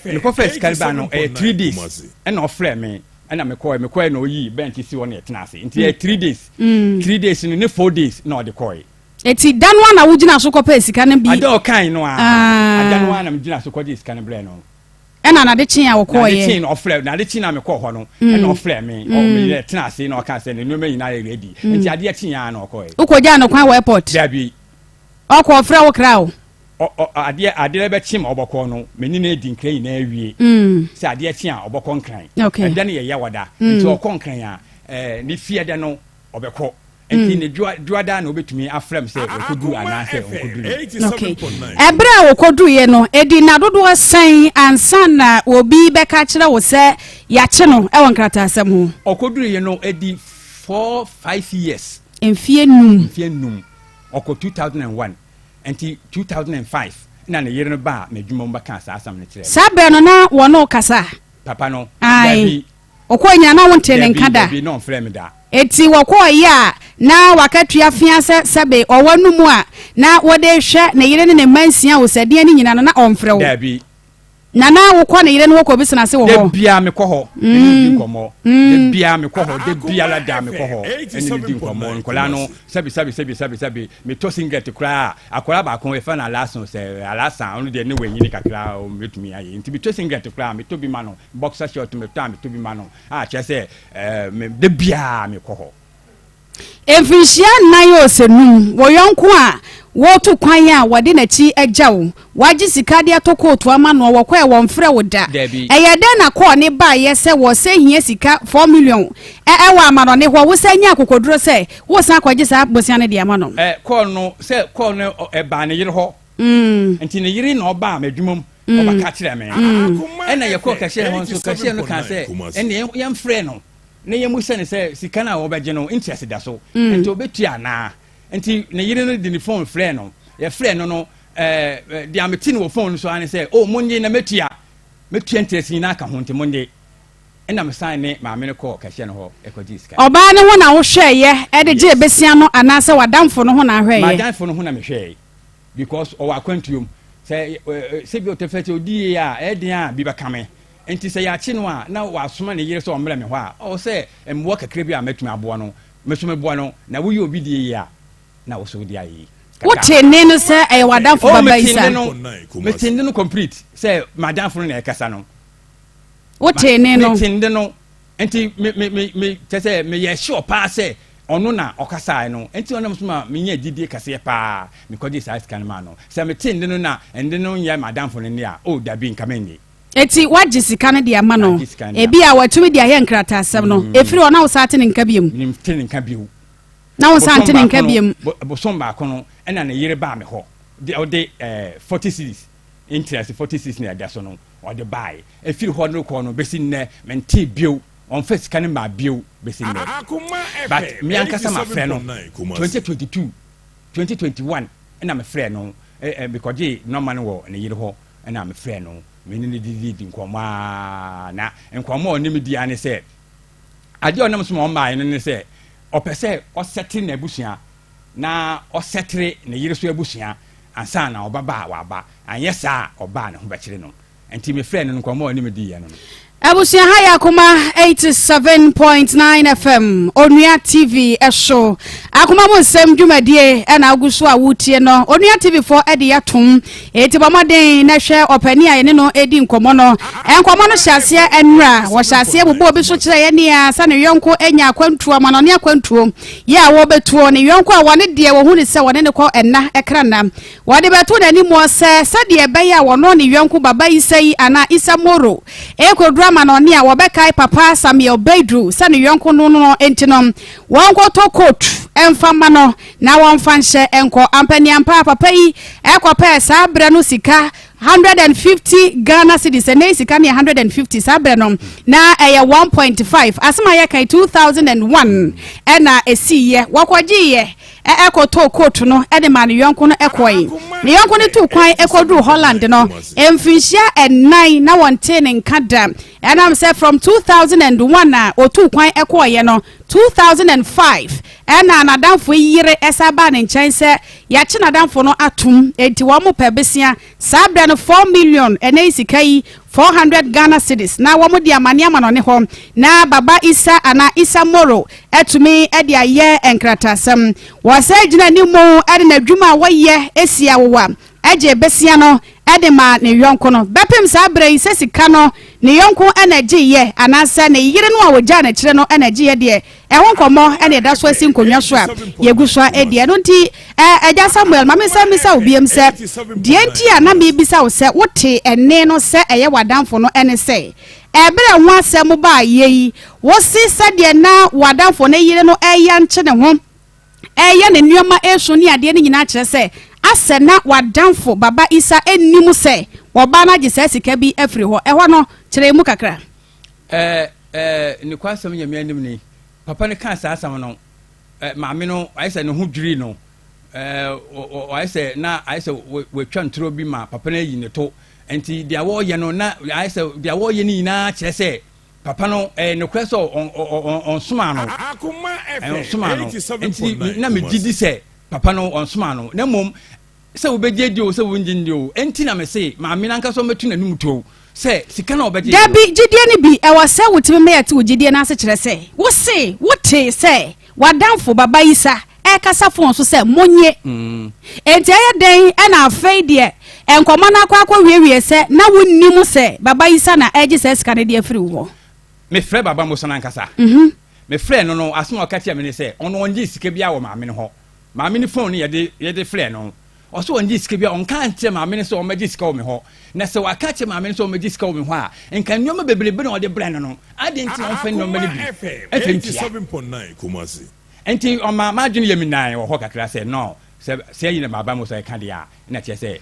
Speaker 3: me ko first kan ba no 3 days ene o frame me ena me ko na oyi bench si won e tena ase nti 3 days 3 days ni 4 days na o de koi
Speaker 2: eti danwa na wugina so kopa esika ne bi
Speaker 3: ado kan no a danwa na me gina so kodi esika ne ble no
Speaker 2: ena na de chin a wo ko ye
Speaker 3: na de chin ofre na de chin na me ko ho no ena ofre me o me tena ase na o kan se ne no me nyina ready nti ade chin ya na o ko ye
Speaker 2: ukoja no kwan airport
Speaker 3: dabi
Speaker 2: o ko ofre wo krawo ade be chin oboko no me ni na edi nkran yi na awie se ade chin a oboko nkran ede ne ye yawada nti o ko nkran a ni fie de no obeko enti ne duada na obetumi afrem se okodu anase okodu okay ebra okodu ye no edi na dodo san ansa na obi beka kire wo se ya che no e won krata asem ho
Speaker 3: okodu ye no edi 4-5 years
Speaker 2: enfie num
Speaker 3: oko 2001 enti 2005 na ne yere no ba na dwuma mba kan sa asam ne kire
Speaker 2: sabe no na wono kasa
Speaker 3: papa no
Speaker 2: ai okonya na wonte ne nkada
Speaker 3: bi no frem da
Speaker 2: eti wakoya na wakatua fiase sebe owanumu a na wode hwe na yire ne mansia wo sade ani nyina na omfrewo
Speaker 3: dabi
Speaker 2: na wokọ na yire no wokọ bisina se wo ho
Speaker 3: de bia me kọ ho eni di komo de bia me kọ ho de bia la da me kọ ho eni di komo nkola no sabi me to singlet kra akola ba kon e fa na lason se alasan onu de ne wenyini kakra o metumi aye nti me to singlet kra me to bi ma no boxer short me to bi ma no che se de bia me kọ ho
Speaker 2: Efishia na yo senu wo yonko a wo to kwan a wode na chi agyawo waji sikade atoko to ama no wo kwa wo mfre wo da eye de na ko ne ba ye se wo se hia sika 4 million wa ama no ne ho wo se nya akokoduro se wo san kwaji sa bosia ne de ama no
Speaker 3: ko no se ko no e ba ne yire ho enti ne yire na oba madwumam oba ka kire me na ye ko ka hye ho so ka hye no kan se ene ye mfre no ne ye musa ne se sika na wo beje no interest da so enti obetua na enti ne yire no di ni phone frɛ no ye frɛ no no di ameti no phone so ane se monye na metua interest ni na ka ho enti monye ena me sign ne ma me ne call ka hye no ho ekoji sika
Speaker 2: oba ne ho na wo hwɛ ye e de je besia no anase wadamfo no ho na hwɛ ye
Speaker 3: madamfo no ho na me hwɛ because o akwantuom se bi o tefete odi ya e den a bi ba kame enti se ya chi no a na wa soma ne yire so o mra me ho a o se emwo kakra bi a metumi aboa no mesome boa no na wo yi obi die ya na wo so di ayi
Speaker 2: what no se e wadamfo baba isa
Speaker 3: metinde no complete se madamfo no na ekasa no
Speaker 2: what no
Speaker 3: metinde no enti me tese me ye sure pa se ono na okasa no enti onam so ma me nya didie kase pa me kodi size kan ma no se metinde no na ende no nya madamfo no ne a o dabi nkamenye
Speaker 2: eti waji sika ne de ama no ebi a watumi de aye nkrata asem no efiri ona wo saate ne nka biem
Speaker 3: nim tene nka biu
Speaker 2: na wo saate ne nka biem
Speaker 3: bosom ba kono ena na yire ba me ho de o de 46 interest 46 na da so no o de buy efiri ho no ko no besi ne mente biu on first kan ma biu besi ne but me ankasa ma frɛ no 2022 2021 ena me frɛ no because no man wo ne yire ho ena me frɛ no me ni di nkoma na nkoma oni me dia ne se ade onam so mo mai ne se opese o settle na abusua na o settle ne yire so abusua ansa na obaba wa ba anyesa oba ne ho be kire no enti me frɛ no nkoma oni me di ye no
Speaker 2: Abusia haya Akoma 87.9 FM Onua TV esho Akoma mo nsem dwumadie na aguso a wutie no Onua TV for edi yatom eti bomoden na hwe opani aye ne no edi nkomo no enkomo no hyase enra wo hyase bubo obi so kire ye ne a sa ne yonko enya akwantuo amano ne akwantuo ye a wo betuo ne yonko a wone de wo hu ne se wone ne ko enna ekrana wode betu na ni mo se de be ya wono ne yonko baba isai ana isamoro ekodru manoni a wobekai papa Samuel Bedru sane yonko no entinom wonko to coat emfama no na wonfa nhye enko ampani ampa papa yi ekope sa bra no sika 150 Ghana cedis and sika ne 150 sabreno na 1.5 asema ya kai 2001 na esiye wakwagiye ekoto coat no de ma ne yonko no ekoi ne yonko ne tu kwan ekodu Holland no emfinhia ennan na wonte ne nkada and am say from 2001 na otu kwan ekoye no 2005 ena nadamfo yire esaba ne nchen se ya chi nadamfo no atum enti wo mo pebesia sabra no 4 million ena isika yi 400 Ghana cedis na wo mo di amane amano ne ho na baba Isa ana Isa Moro etumi e dia ye enkratasem wo se gina ni mo e na dwuma wo ye esia wowa eje besia no ede ma ne yonko no bepem sabra yi se sika no ne yonko energy ye anasa ne yire no a woja na kire no energy ye de ehon komo ene da so asi nkonwa so a yeguswa ede no nti eja Samuel mame se mi se obiem se de nti a na me bisa wo se wote ene no se eye wadamfo no ene se ebere ho asem ba yeyi wo si se de na wadamfo ne yire no eya nche ne ho eye ne nneoma eso ni ade ne nyina kire se ase na wadamfo baba Isa ennimu se oba na gise sika bi afri ho ehwo no kire mu kakra
Speaker 3: ni kwasam nyame anim ni papa ne kan sa asam no maame no ayese ne ho dwiri no ayese na ayese wetwa ntro bi ma papa na yi ne to enti dia wo ye no na ayese dia wo ye ni na kire se papa no ne kwaso on soma no
Speaker 4: Akoma
Speaker 3: on soma no
Speaker 4: 87.9
Speaker 3: enti na me gidi se papa no on soma no na mom se wo beje dio se wo njindi o enti na me se maame na nka so metu nanum to se sika na obeje
Speaker 2: Dabi gidie ni bi e wase wotime me yate ogidie na ase kire se wo se wote se wadamfo baba Isa e kasa fon so se monye enti aye den e na afei de enkoma na akwa wiewie se na wonnim se baba Isa na eje se sika ne de afiri wo
Speaker 3: me frɛ baba mo so na nkasa me frɛ no aso ɔka tia me ne sɛ ɔno ɔnje sika bia wɔ maame ne ho maame ne phone yɛde frɛ no ɔso ɔnje sika bia ɔnka ante maame ne sɛ ɔmagye sika wɔ me ho na sɛ waka tia maame ne sɛ ɔmagye sika wɔ me ho a nka nneɔma bebrebe na ɔde brɛ no ade nti na ɔmfa nneɔma no bi
Speaker 4: 87.9 Kumasi
Speaker 3: enti ɔma madwene yɛ me nan wɔ hɔ kakra sɛ no sɛ yi na baba mo sɛ ɛka deɛ a na kyerɛ sɛ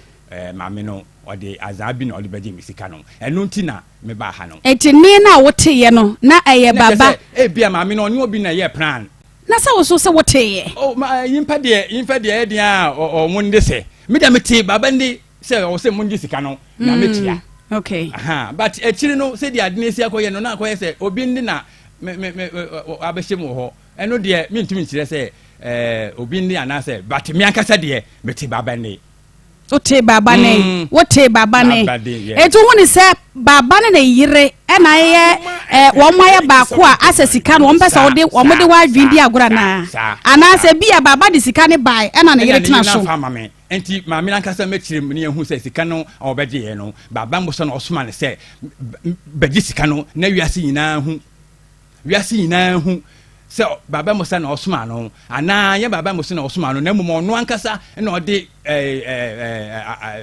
Speaker 3: maame no ɔde azabi na ɔde bɛgye me sika no ɛno nti na me ba ha no
Speaker 2: enti ni na wote ye no na eye baba
Speaker 3: bia maame no ɔne obi na yɛ plan
Speaker 2: na sa wo so se wote ye
Speaker 3: yimpa deɛ ɛdeɛ a ɔmo nde sɛ me da mete baba ndi sɛ ɔsɛ mo ngye sika no na metia
Speaker 2: okay
Speaker 3: but akyiri no sɛ deɛ ade ne si akɔyɛ no na akɔyɛ sɛ obi ndi na me abɛhyɛ mu hɔ ɛno deɛ mentumi nkyerɛ sɛ obi ndi anaasɛ but me ankasa deɛ mete baba ndi
Speaker 2: wote baba ne wote baba ne etu huni se baba ne yire na ye wo moya ba ko a asesika no won pesa wo de wa dwindi agora na ana se bia baba de sika ne bai na yire tena so
Speaker 3: enti maame nankasa mekire mu ne ehu se sika no obegye ye no baba mo so na osoma ne se begye sika no na wiase nyina hu se baba mo sa na osoma no ana ye baba mo so na osoma no na mumo no ankasa na ode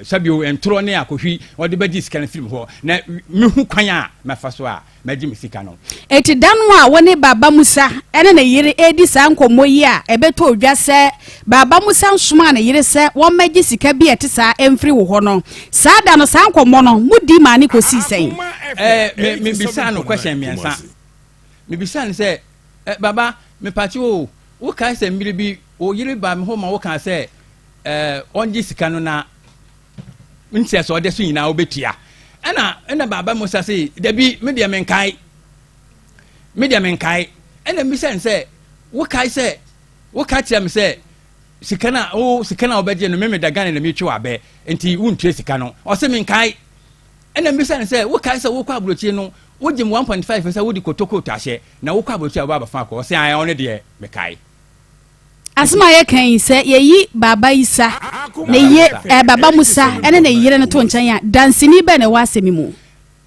Speaker 3: sabio entro ne akohwi ode bagye sika na film ho na mehu kwan a mafa so a magye me sika no
Speaker 2: eti danu a woni baba musa ene na yire edi sa nkomo yi a ebeto odwa se baba musa nsoma na yire se won magye sika bi ete sa emfiri wo ho no sa da no sa nkomo no mudi ma ne kosi sen
Speaker 3: me bisa no question me ansa me bisa ne se baba me pati wo kai se mmiri bi o yire ba me ho ma wo kan se onji sika no na ntia so de so nyina obetua ana baba mo sa se da bi me de menkai ana mi se wo kai tia me se sika na obegye no me daga na me twa abe enti wontua sika no o se menkai ana mi se wo kai se wo kwa abrochi no wojim 1.5 sa wodi kotoko tashe na wo kwa abotu aba fa ko se ayi one de me kai
Speaker 2: asma ye kan se yeyi baba Isa na ye baba Musa ene na yire no to nchen ya dansini be na wasemi mu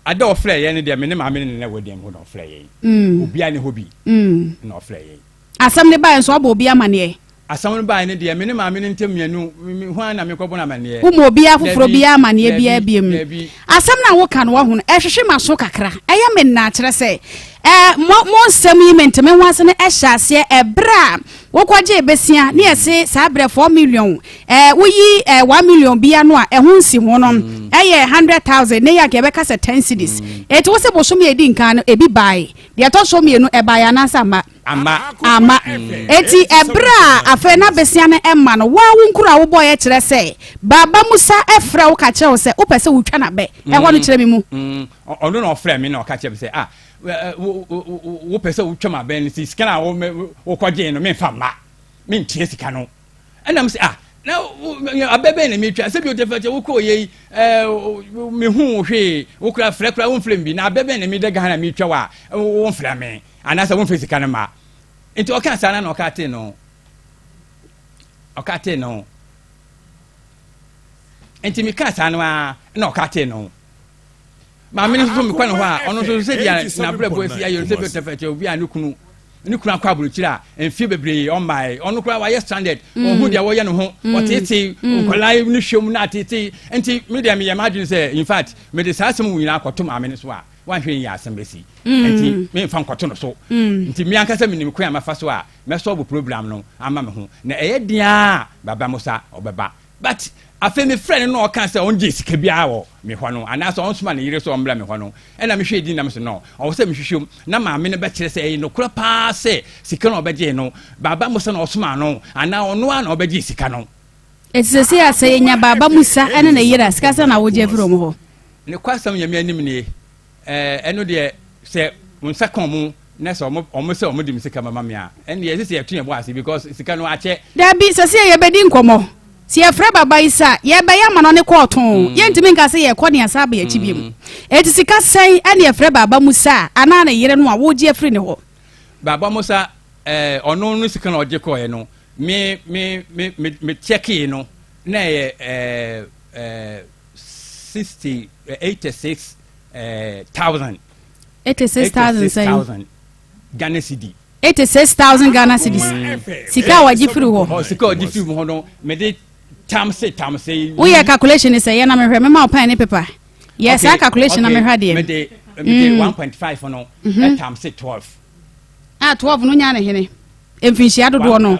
Speaker 3: ada ofre ye ne de me ne maame ne na wodi mu na ofre ye obia ne hobi na ofre ye
Speaker 2: asam ne ba enso aba obi amane
Speaker 3: asam ne ba ne de me ne maame ne ntamianu hu ana me kobo na amane
Speaker 2: wo mo obi afoforo bi amane bia biem asam na wo kan wo hu ehwehwe maso kakra eya me na kire se mo nsem yi menteme ho ase ne ehya ebra wokwaje besia ne yese sa bre 4 million woyi 1 million bia no a ehun si ho no 100,000 ne ya ke be ka se 10 cedis eti wo se bosom ye di nkan no ebi bai de to so mienu ebaya na sama ama eti ebra afa na besia ne emma no wa wunkura wo boy kire se baba musa efra wo ka kire wo se wo pese wo twa na be ho no kire mi mu
Speaker 3: ono no ofra mi na o ka kire se wo pese wo twa ma be ni sika na wo kwaje no me fa ma me ntie sika no enam se na abebe na me twa se bi o tefa wo ko ye me hu hwe wo kura fra wo mflem bi na abebe na me de ga na me twa wa wo mfla me anasa wo mfle sika no ma enti o kan sana na o ka te no enti mi kan sana na o ka te no ma me nso mi kwa no ho a ono so se dia na brabo esi ayo se bi tefa obi a ni kuna kwa buruchira enfie bebre on my ono kwa wa standard ohu dia wo ye no ho otete nkolai ni hwem na atete enti media me imagine say in fact me de sasem wina akoto ma me so a wan hwe ya asem besi enti me mfa nkoto no so enti me ankasa me nim kwa ma fa so a me solve problem no ama me ho na eye dia baba musa obeba but afa me friend no kan say on sika bia wo me ho no anasa on suma ne yire so ombla me ho no ena me hwe di na me so no o say me hwehwem na ma me ne be kire say no kura pa say sika no obeje no baba musa na osuma no ana ono a na obeje sika no
Speaker 2: etise ya say nya baba musa ena na yire sika sa na wo je from ho
Speaker 3: ne kwasam nya me anim ne eno de say unsa kon mu na so omo say omo di me sika mama me a ene ye say etu ye bo ase because sika no ache
Speaker 2: da bi sese ye bedi nkomo si efra baba isa ye be ya mano ne koton ye ntimi nka se ye kɔ ne asaba ya kibiem eti sika sɛn ane efra baba musa ana na yere no a wo je efri ne ho
Speaker 3: baba musa ɔno no sika na ɔje kɔ ye no me check no na ye 86,000 Ghana cedi
Speaker 2: 86,000 Ghana cedis sika wa jifiri ho
Speaker 3: sika wa jifiri ho no me de tamse
Speaker 2: we ya calculation is say na me hwe me ma pen ne paper yes okay, calculation na me hwe de
Speaker 3: me de 1.5 no tamse 12
Speaker 2: 12 no nya na hene emfinhia dodo no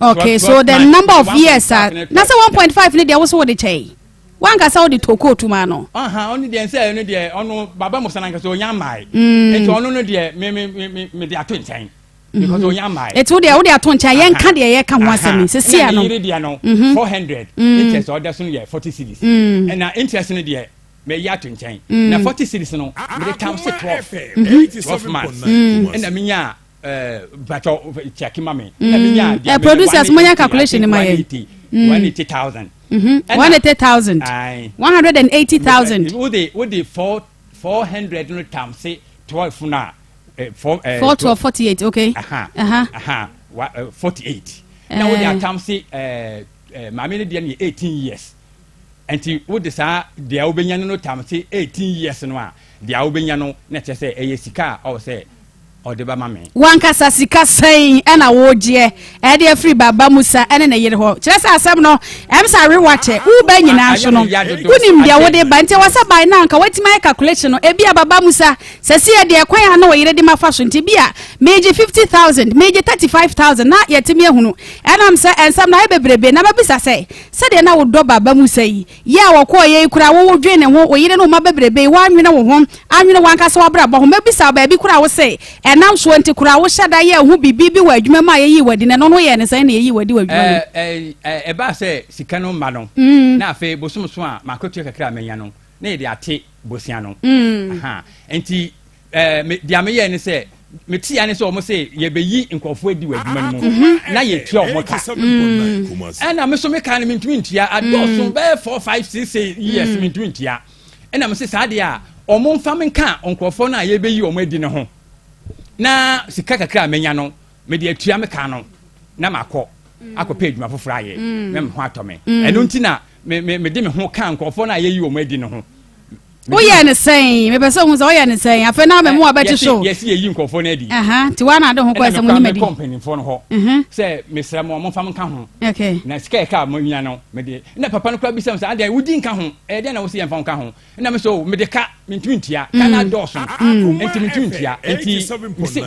Speaker 2: okay
Speaker 3: 12,
Speaker 2: so the number of years na say 1.5 ne de wo so wo de chei wan ka sa wo de toko tuma no
Speaker 3: oni de say no de ono baba musa na nka so onya mai enti ono no de me de ato nchen because onya mai
Speaker 2: etu de wo de ato nchen ye nka de ye ka ho asemi se sia no
Speaker 3: 400 interest order so ye 40 cedis and na interest no de me ya ato nchen na 40 cedis no me de tam se 12 months and na minya bacho check mame na minya
Speaker 2: producers monya calculation ni mai
Speaker 3: 180,000
Speaker 2: 180,000 180,000
Speaker 3: would the 400 no times say 12 na
Speaker 2: 412 48 okay
Speaker 3: 48 now would the times say mama ne dey 18 years and would the sa dey obenya no times say 18 years no a dey obenya no na che say sika or say or the mame
Speaker 2: wankasa sika sai ena woje e de free baba musa ene na yire ho kire sa asem no emsa rewache u ba nyina so no kunim dia wode ba nti wasa bai na nka watima calculation no e bia baba musa sese e de kwan ha na wo yire de mafa so nti bia meje 50,000 meje 35,000 na yetimi ehunu enam se ensam na ebebrebe na babisa se de na wo do baba musa yi ya wo ko ye kura wo dwe ne ho wo yire no ma bebrebe wa anwene wo ho anwene wankasa wa bra bo ho mabisa ba bi kura wo se enam so nti kura wo hyada ye hu bibi wa adwuma ma ye yi wadi ne no no ye ne sai na ye yi wadi wa adwuma
Speaker 3: ba se sika no ma no na afi bosomso a makotu kakra menya no na ye de ate bosia no enti dia me ye ne se meti ya ne se o mo se ye beyi nkofo adi wa adwuma no mu na ye tua o mo ka na me so me ka ne mentumi ntia adoso be 4 5 6 years mentumi ntia na me se sa de a o mo mfa me ka nkofo na ye beyi o mo adi ne ho na sika kakra menya no me de atua me ka no na makọ akọpa adwuma foforo aye na me ho atome eno nti na me de me ho ka nkofo na ye yi o mo adi ne ho
Speaker 2: we are the same me person who say the same afa na me mo abeti show
Speaker 3: yes ye yin kofo na di
Speaker 2: ti wa na do ho ko ese mo nyima di
Speaker 3: company fo no ho say mesra mo fam ka ho
Speaker 2: okay
Speaker 3: na sika ka mo nya no me de na papa no kra bi sam say ade wudi nka ho e de na wo se yem fam ka ho na me so me de ka mintuntia ka na do so enti mintuntia enti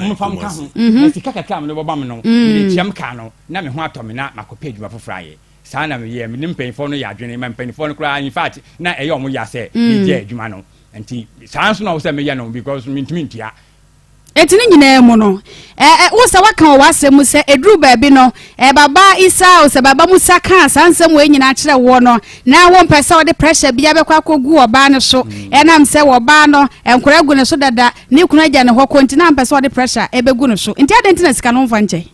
Speaker 3: mo fam ka ho na sika ka me no boba me no me de chiam ka no na me ho atomi na makopa adwuma fofra ye sana me ye me nimpenfo no ya adwene me mpenfo no kra in fact na e ye omo ya se me je adwuma no enti sanso na wo se me ye no because mintuntia
Speaker 2: etini nyina mu no wo se waka wo asem se eduru ba bi no baba isa o se baba musa kan sansem we nyina kire wo no na wo mpese wo de pressure bia be kwa kogu oba ne so enam se wo ba no enkora gu ne so dada ni kunu agya ne ho konti na mpese wo de pressure ebegu ne so enti adentina sika no mfa nche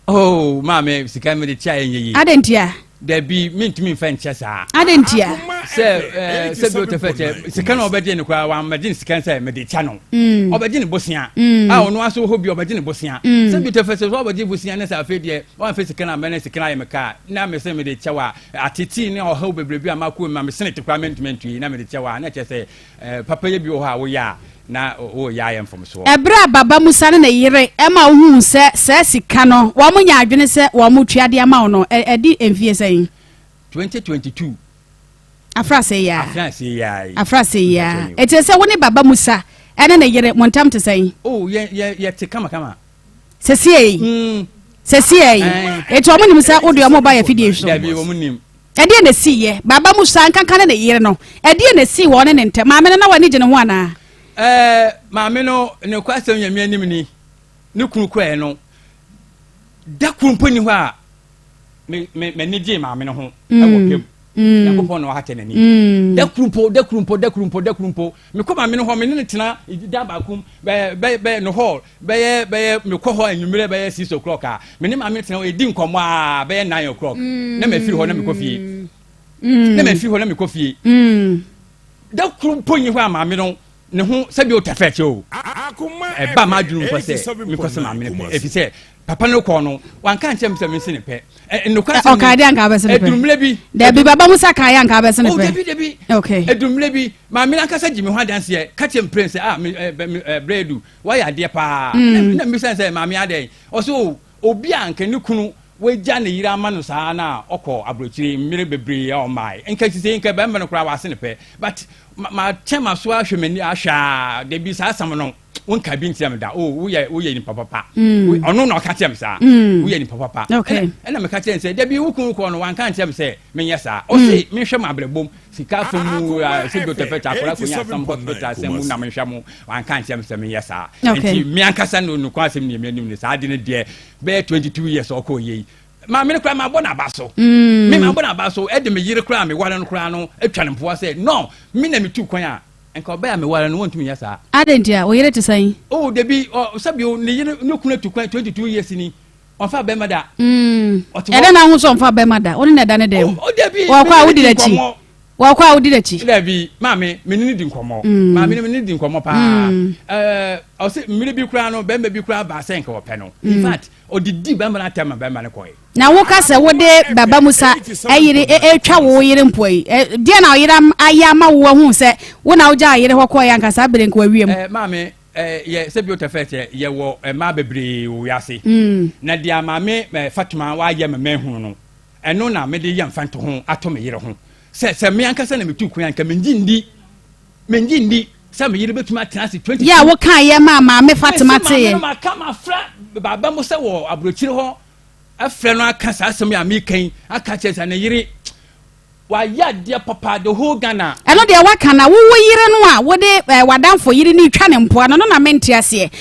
Speaker 3: oh mama sika me de chia yenyi
Speaker 2: adentia
Speaker 3: there be mint fan chesa
Speaker 2: adentia
Speaker 3: se bi o te fete sika na obedi ne kwa wa magin sika say me de cha no obedi ne bosia ono aso ho bi obedi ne bosia se bi o te fete so obedi bosia na sa fe de wa fe sika na me na sika na ye me ka na me se me de cha wa atiti ne o ha bebre bi amaku ma me sene te kwa mentment na me de cha wa na che se papa ye bi o ha wo ya na o ya yem from so
Speaker 2: ebra baba musa na yire e ma hu se sika no wo mo nya adwene se wo mo tuade ama no edi emfie sen
Speaker 3: 2022
Speaker 2: afra se ya ete se woni baba musa ene na yire montam te sen
Speaker 3: oh ye te kama
Speaker 2: sesie eto mo nim se wo de mo ba ya fidie so
Speaker 3: ya bi wo mo nim
Speaker 2: edi na si ye baba musa nkankan na yire no edi na si wo ne ntem ma me na wani gye ne ho ana
Speaker 3: maame no ne kwasem nyame anim ni ne kunu kwae no da kurumpo ni ho a me ne gye maame no ho ewo pem na kopɔ no ha tene ni da kurumpo me ko maame no ho me ne tena da ba kum be no hall be me ko ho anwumere be 6 o'clock a me ne maame tena edi nkomo a be 9 o'clock na me firi ho na me ko fie da kurumpo ni ho a maame no ne ho sabi o tafeche o ba ma dunu ko se mi ko se ma me pe efise papa no ko no wan kan chem se me se ne pe no kwa se
Speaker 2: o ka dia nka ba se ne pe
Speaker 3: edumle bi
Speaker 2: da bi baba musa ka ya nka ba se ne pe
Speaker 3: o debi
Speaker 2: okay
Speaker 3: edumle bi ma me nka sa jimi ho adanse e ka chem prince breadu wa ya de pa na mi sense ma me adan o so obi anka ne kunu we ja ne yira ma no saa na okọ abrochiri mmire bebre o mai nka sise nka ba no kura wa se ne pe but ma chema so ahwemani ahwa de bi saa sam no wonka bi ntia me da wo ye ni papa ono na ka tem saa wo ye ni papa ena me ka tem se de bi wukun ko no wan ka tem se me yesa o se me hwe ma ablebom sika fomu se do tefeta akora ko nya sam hospital se mu na me hwe mu wan ka tem se me yesa enti me ankasa no kwa asem ni me anim ni saa de ne de be 22 years o ko ye ma me kra ma bona baso me ma bona baso e de me yire kra me wale no kra no atwa ne mpoa se no me na me tu kwan a enka oba ya me wale no wontumi ya saa
Speaker 2: adentia wo yire te san
Speaker 3: oh debi sabi o ne yire no kuna tu kwan 22 years ni onfa be mada
Speaker 2: ede na hu so onfa be mada oni na da ne dem
Speaker 3: o debi
Speaker 2: wo kwa wudi da chi wo kwa wudi da chi
Speaker 3: debi ma me ni di nkomo ma me ni di nkomo pa o se mmiri bi kra no be bi kra ba se enka wo pe no in fact o didi be na tema be ma ne koy
Speaker 2: na wo ka se wo de baba musa ayire etwa wo yire mpoi de na yire aya ma wo hu se wo na wo ja yire ho koy anka sa bere nka wawiem
Speaker 3: ma me ye se bi o tefete ye wo ma bebre wo yase na dia ma me Fatuma wa ye me hu no eno na me de ye mfanto ho ato me yire ho se me anka se na me tu kun anka me ngindi se me yire betuma tenase 20
Speaker 2: ya wo kan ye ma me Fatuma te ye
Speaker 3: ma kama fra baba mo se wo abrochire ho afre no aka sa asem ya me kan aka chesa na yire wa ya dia papa the whole Ghana
Speaker 2: eno de waka na wo yire no a wo de wadanfo yire ni twa ne mpoa no na mente ase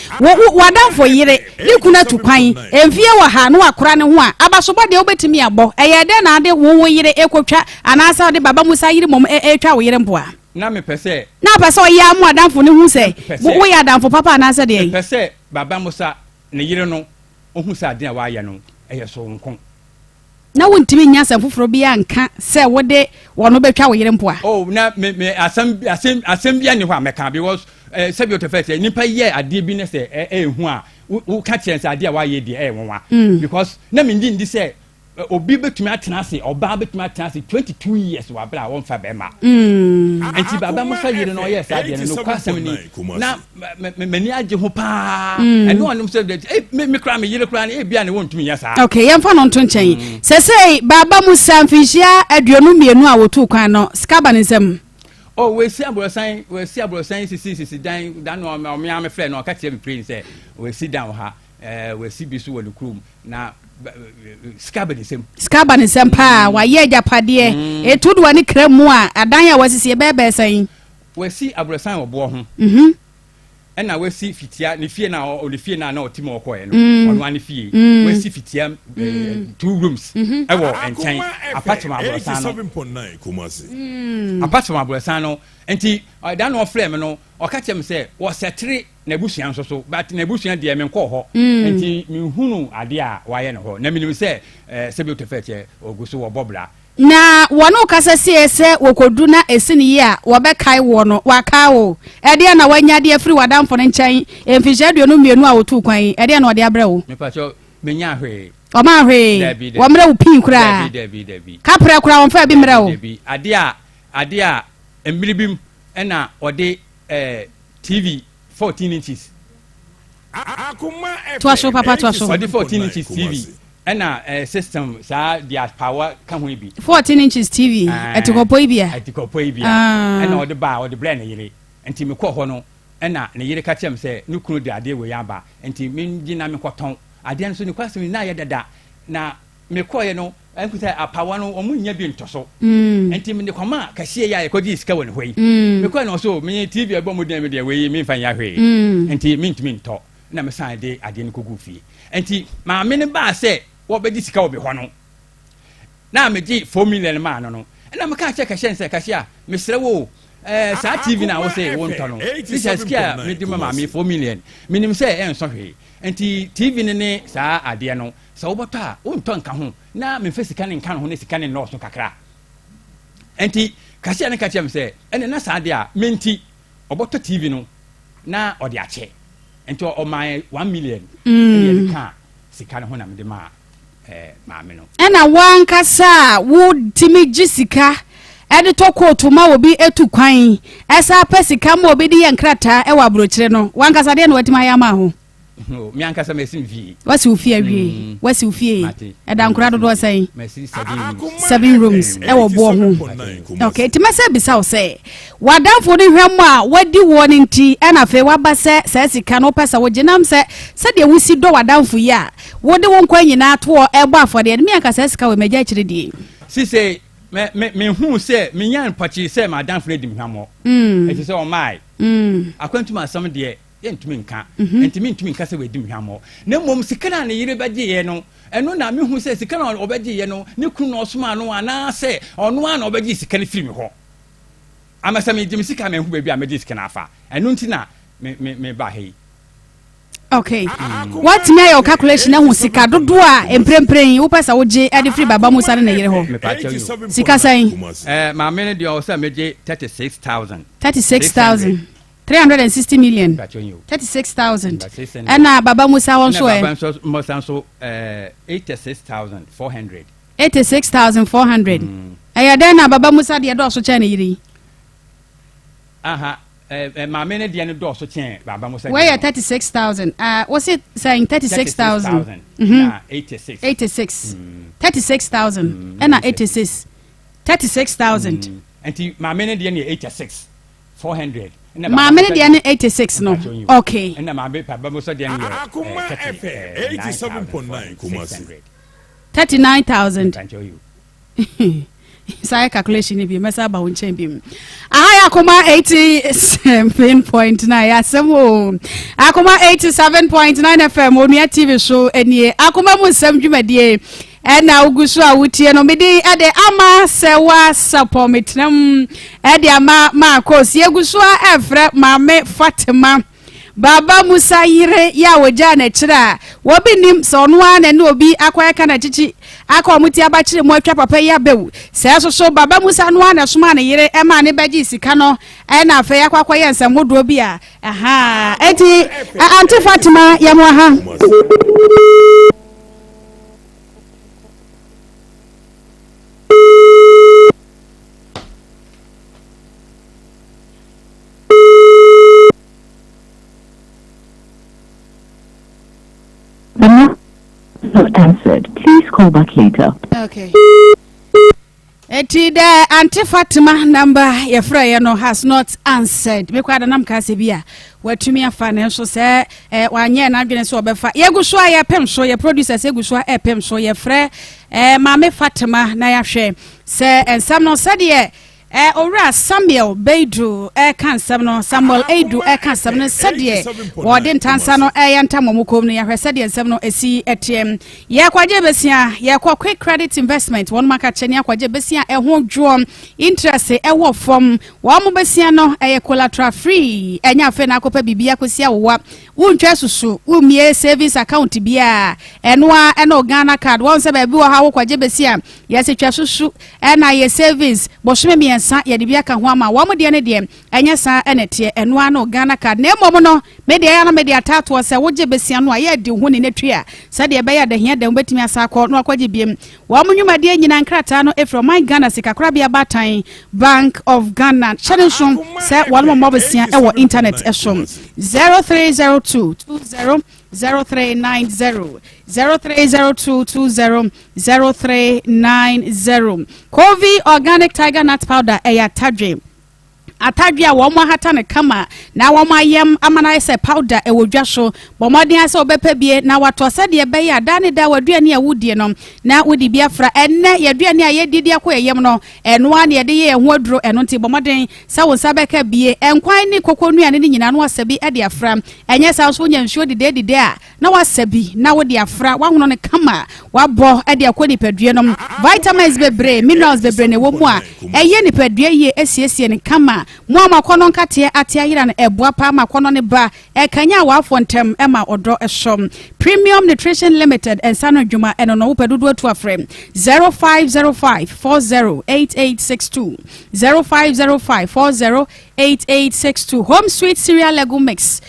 Speaker 2: wadanfo yire ni kuna tukwan emfie wa ha no akora ne ho a abasobo de obetimi abo eye de na de wo yire ekotwa anasa de baba musa yire mom etwa wo yire mpoa
Speaker 3: na me pese
Speaker 2: ya mu adanfo ne hu se wo ya adanfo papa anasa de
Speaker 3: pese baba musa ne yire no ohu sa de wa ya no eye so nkon
Speaker 2: na wontimi nya sanfoforo bia nka se wode wono betwa wo yire mpoa
Speaker 3: oh na me asem bia ni ho ameka because sabi otefete nipa ye ade bi ne se ehu a wo ka chance ade a wa ye de wonwa because na me ndi se obi betumi atena ase oba betumi atena ase 22 years wa bra won fa be ma enti baba mo fa yire no yes ade no kwasem ni na mani age ho pa eno onim se me kra me yire kra na bia ne wontumi yesa
Speaker 2: okay yemfa no nto nchen se baba mo samfihia aduonu mienu a wotu kwan no skaba ne nsem
Speaker 3: oh we see abrosan sisi dan no me am frɛ no ka tie me pray say we see down ha we see bisu wo krum na skaba ne sem
Speaker 2: pa wa ye japade etudu ani kramu a adan ya wasisi bebe san
Speaker 3: we see abrosan obo ho na we see fitia ne fie na o le fie na otimo okoye no ono ani fie we see fitia 2 rooms ewo enchen apartment abrosan no
Speaker 4: 7.9 Kumasi
Speaker 3: apartment abrosan no enti dan no frame no o ka chem say wo setre na busuan so but na busuan de me nko ho enti me hunu ade a wa ye no ho na minim say sebi otefeche oguso wo bobla
Speaker 2: na wono kasase ese wokodu na esini ye a wobekai wo no waka wo ede na wanya de afiri wadamfo ne nchen emfihye duonu mienu a wotu kwan ede na ode abre wo
Speaker 3: me pacho menya hwe
Speaker 2: o ma hwe wo mre wo pin kura
Speaker 3: debi
Speaker 2: kapra kura won fa bi mre wo
Speaker 3: ade a emribim na ode TV 14 inches
Speaker 4: Akoma
Speaker 2: Tuasho papa tuasho
Speaker 3: ode 14 inches TV na system sa dia power ka ho bi
Speaker 2: 14 inches TV etikopo ibia
Speaker 3: na ode ba ode blend na yire enti me kɔ hɔ no na ne yire ka kyem sɛ ne kunu de ade we yaba enti me gina me kɔtɔn ade nso ne kwasem na yɛ dada na me kɔ ye no enku sɛ apawa no omu nya bi ntoso enti me ne kɔma ka hie ya ekɔdi sika wɔ ne hɔ yi me kɔ no so me TV ebo mu de me de we me mfa ya hwe enti me ntumi ntɔ na me san de ade ne kogu fie enti ma me ne ba sɛ wo be di sika wo be hɔ no na me gi 4 million ma no na me ka check sɛ kashia me srɛ wo sa TV na wo sɛ wo ntɔ no this is skia me di ma me 4 million minim sɛ enso hwe enti TV ne sa ade no sɛ wo bɔtɔ a wo ntɔ nka ho na me fa sika ne nka ho ne sika ne no so kakra enti kashia ne ka kyem sɛ ene na sa ade a menti obɔtɔ TV no na ɔde akyɛ enti o my 1 million ne ka sika ne ho na me de ma maame no
Speaker 2: ena wankasa wo timi gisika ede to koto ma obi etu kwan esa pesika ma obi di yenkrata e wa brochire no wankasa de no watima ya ma ho
Speaker 3: mi ankasa mesim vi
Speaker 2: wasi ufie awie wasi ufie eda nkura dodo sai
Speaker 3: mesi
Speaker 2: 7 rooms e wo bo ho okay timase bisa wo say wadamfo de hwam a wadi woni nti ena fe waba se sika no pesa wo ginam se de wusi do wadamfo yi a wode won kwa nyina to ebo afode mi ankasa sika we meja kire die
Speaker 3: si say me hu se me nyan pachi se madamfo de hwam eti se o mai akwantuma asam de yentumi nka entimi ntumi nka se we dim hwamo na mom sika na ne yire beje ye no eno na me hu se sika na obeje ye no ne kunu no osoma no ana se ono ana obeje sika ne firi me ho amasa me dim sika me hu ba bi a me sika na afa eno nti na me ba hei
Speaker 2: okay what me your calculation na hu sika dodo a emprempren wo pesa wo je ade firi baba musa na yire ho sika san
Speaker 3: ma me ne de o se meje
Speaker 2: 36000 360 million 36,000 and baba musa won so
Speaker 3: baba musa so 86,400
Speaker 2: aya den na baba musa de do so chen yiri
Speaker 3: aha ma me ne de ne do so chen baba musa
Speaker 2: where 36,000 was it saying 36,000
Speaker 3: na 86
Speaker 2: 36,000 and 86 36,000
Speaker 3: anti ma me ne de ne 86,400
Speaker 2: ma me de 86 no okay
Speaker 3: and ma be baba musa de ne
Speaker 4: 87.9 Kumasi
Speaker 2: 39,000 sai calculation bi mesa ba won chen bi aha Akoma 87.9 asemo Akoma 87.9 FM Onua TV show enie Akoma mu nsem dwumadie ena ugusu a wutie no mede ade ama Serwaa Sarpong metnam ade ama ma kosi egusu a efre maame Fatima baba musa yire ya woja na kira wo binim so no ana ne obi akwaya kana chichi akọ muti abachire mo atwa papa ya bewu se so baba musa no ana soma na yire e ma ne baji sika no e na afa ya kwakwa ye nsem hodo bi a aha enti anti Fatima ya mo ha
Speaker 5: Not answered. Please call back later.
Speaker 2: Okay. Eti the Auntie Fatima number your friend no has not answered. Me kwada nam kase bia. Watumi financial say wanye na adwene so obefa. Ye gu so ya pem so ye producer say gu so pem so ye frɛ Mame Fatima na ya hwɛ say ensam no sɛ Ora Samuel Beidru kan sam no Samuel Edu kan sam no sɛdeɛ wɔde ntansa no yɛnta momukom no yɛhwɛ sɛdeɛ nsɛm no esi etiem yɛkwaje besia yɛkɔ quick credit investment wɔn maka kyɛ ne yɛkwaje besia ɛho dwoɔ interest ɛwɔ fam wɔn mo besia no collateral free ɛnya afɛ na akɔpa bibia kɔsia wowa wontwa susu womie savings account bia ɛnoa ɛna Ghana card wɔn sɛ baabi wɔ ha wokwaje besia yɛsetwa susu ɛna yɛ savings bɔhweme sa ye de bia ka ho ama wo mo de ne de enya sa enete enoa no Ghana card na emom no media ya no media tato se wo je besia no ye de ho ne netwa sa de be ya de hia de betimi asa akọ no akwaje biem wo mo nwuma de nyina nkrata no from my Ghana sikakra bia batan Bank of Ghana challenge se wo mo besia e wo internet esom 0302 20 0390 0302200390 Kovi organic tiger nut powder tadwe atadwe a wo mo hata ne kama na wo mayem amana se powder wodwa so bo modin ase obepa bie na wato sade be ya da ne da waduane a wudie no na wudi bia fra enne yaduane a yedidi akọ yem no eno a ne yede ye ho aduro eno nti bo modin sa wo sabeka bie enkwan ni kokonuane ni nyina no wasabi de afra enye sa so nya nsuo dide a na wasabi na wodi afra wahono ne kama wabo de akọ nipadue no vitamins bebre minerals bebre ne wo mu a eye nipadue ye esiesie ne kama mo amakono nkate ate ayira na eboa pa amakono ne ba kanya wa afontem ema odo esom Premium Nutrition Limited and Sano Juma and no pedudu to a frame 0505 408862 0505 408862 Home Sweet Cereal Lego Mix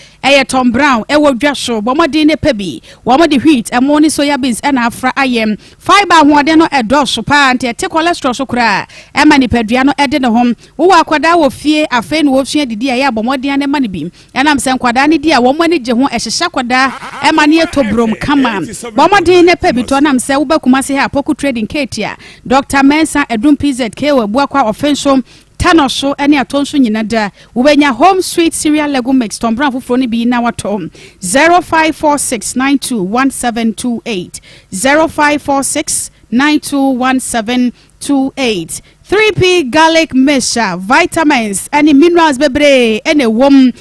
Speaker 2: Tom Brown ewo dwasho bomodi ne pebi womodi wheat amoni soya beans and afra ayem fiber hoade no edoso pa ante te cholesterol so kura ema ni pedua no ede ne hom wo akwada wo fie afen wo fie didi ya bomodi ane mane bi enam se nkwada ne di a wo mani je ho ehhehya kwada ema ne etobrom kama bomodi ne pebi to nam se wo bakuma se ha poku trading ketia Dr. Mensa Edum PZK we buakwa offensive Tanoso any atonso nyinada ubenya Home Sweet Cereal Lego Mix Tom Brown fufro ni bi na watom 0546921728 0546921728 3P garlic mixture vitamins and minerals bebre ene wom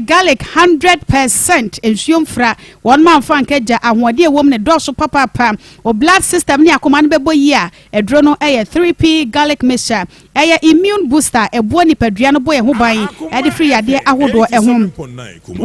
Speaker 2: garlic 100% ensuom fra one man fan keja ahwode wom ne doso papa o blood system ni akoma ne bebo yi a edro no 3P garlic mixture immune booster ebo ni padua no boye ho ban e free yade ahodo ehom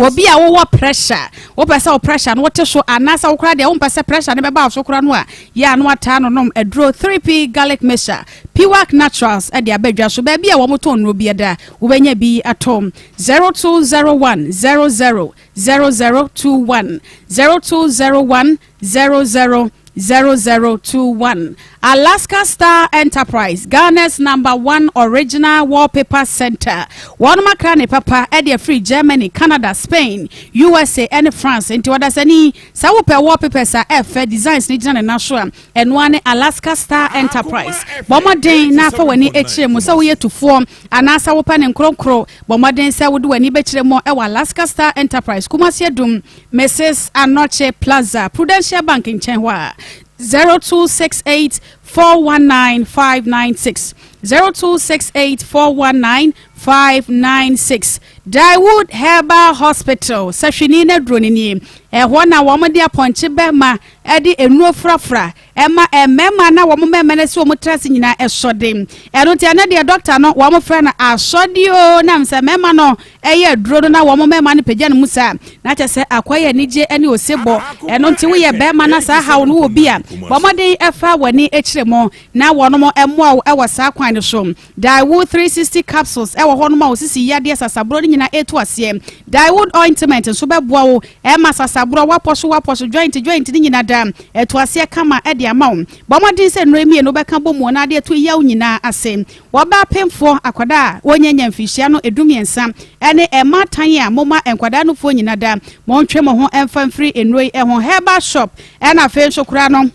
Speaker 2: obi a wo pressure wo pesa o pressure no wote so anasa wo kra de wo pesa pressure ne beba so kra no a ya no ata no nom edro 3P garlic mixture Piwak Naturals at the Abedja so baby a womoton no be da ubenya bi atom 0201 00 0021 0201 00 0021 Alaska Star Enterprise Ghana's #1 original wallpaper center one makrane papa e free Germany Canada Spain USA and France into others any sawope wallpapers are designs ni jana national and one Alaska Star Enterprise bomoden na fa wani echire mu sa wo to form anasa wo pa ne nkronkro bomoden sa wo do wani bechire mo e Alaska Star Enterprise Kumasi Adum Mrs. Anoche Plaza Prudential Bank in Chenwa 0268 419 596 0268 419 596 Dawood Herbal Hospital Sashini Dronini ehona womde aponche bema edi enuo frafra ema emema na womemene se womutrase nyina esodem eno ti ana de doctor no womfra na asodio na mse mema no eye duro na womemema ne pagya ne musa na kyese akwaya nije ene osebo eno ti wo ye bema na sa hawo no obi a womde efa wani echiremo na wono emo ewo sa kwan ne so Dawood 360 capsules ewo hono ma osisi yade sasabro nyina etu ase Dawood ointment so beboa wo ema sasa sabro waposo joint ni nyina da eto ase kama e de ama wo bomodin se nremi no beka bomu na de to yaw nyina ase wo ba pemfo akwada wonyanya mfihia no edumiensa ene ematan a moma enkwada no fo nyina da montwe mo ho emfamfiri enroi ho herbal shop ena fe nso kura no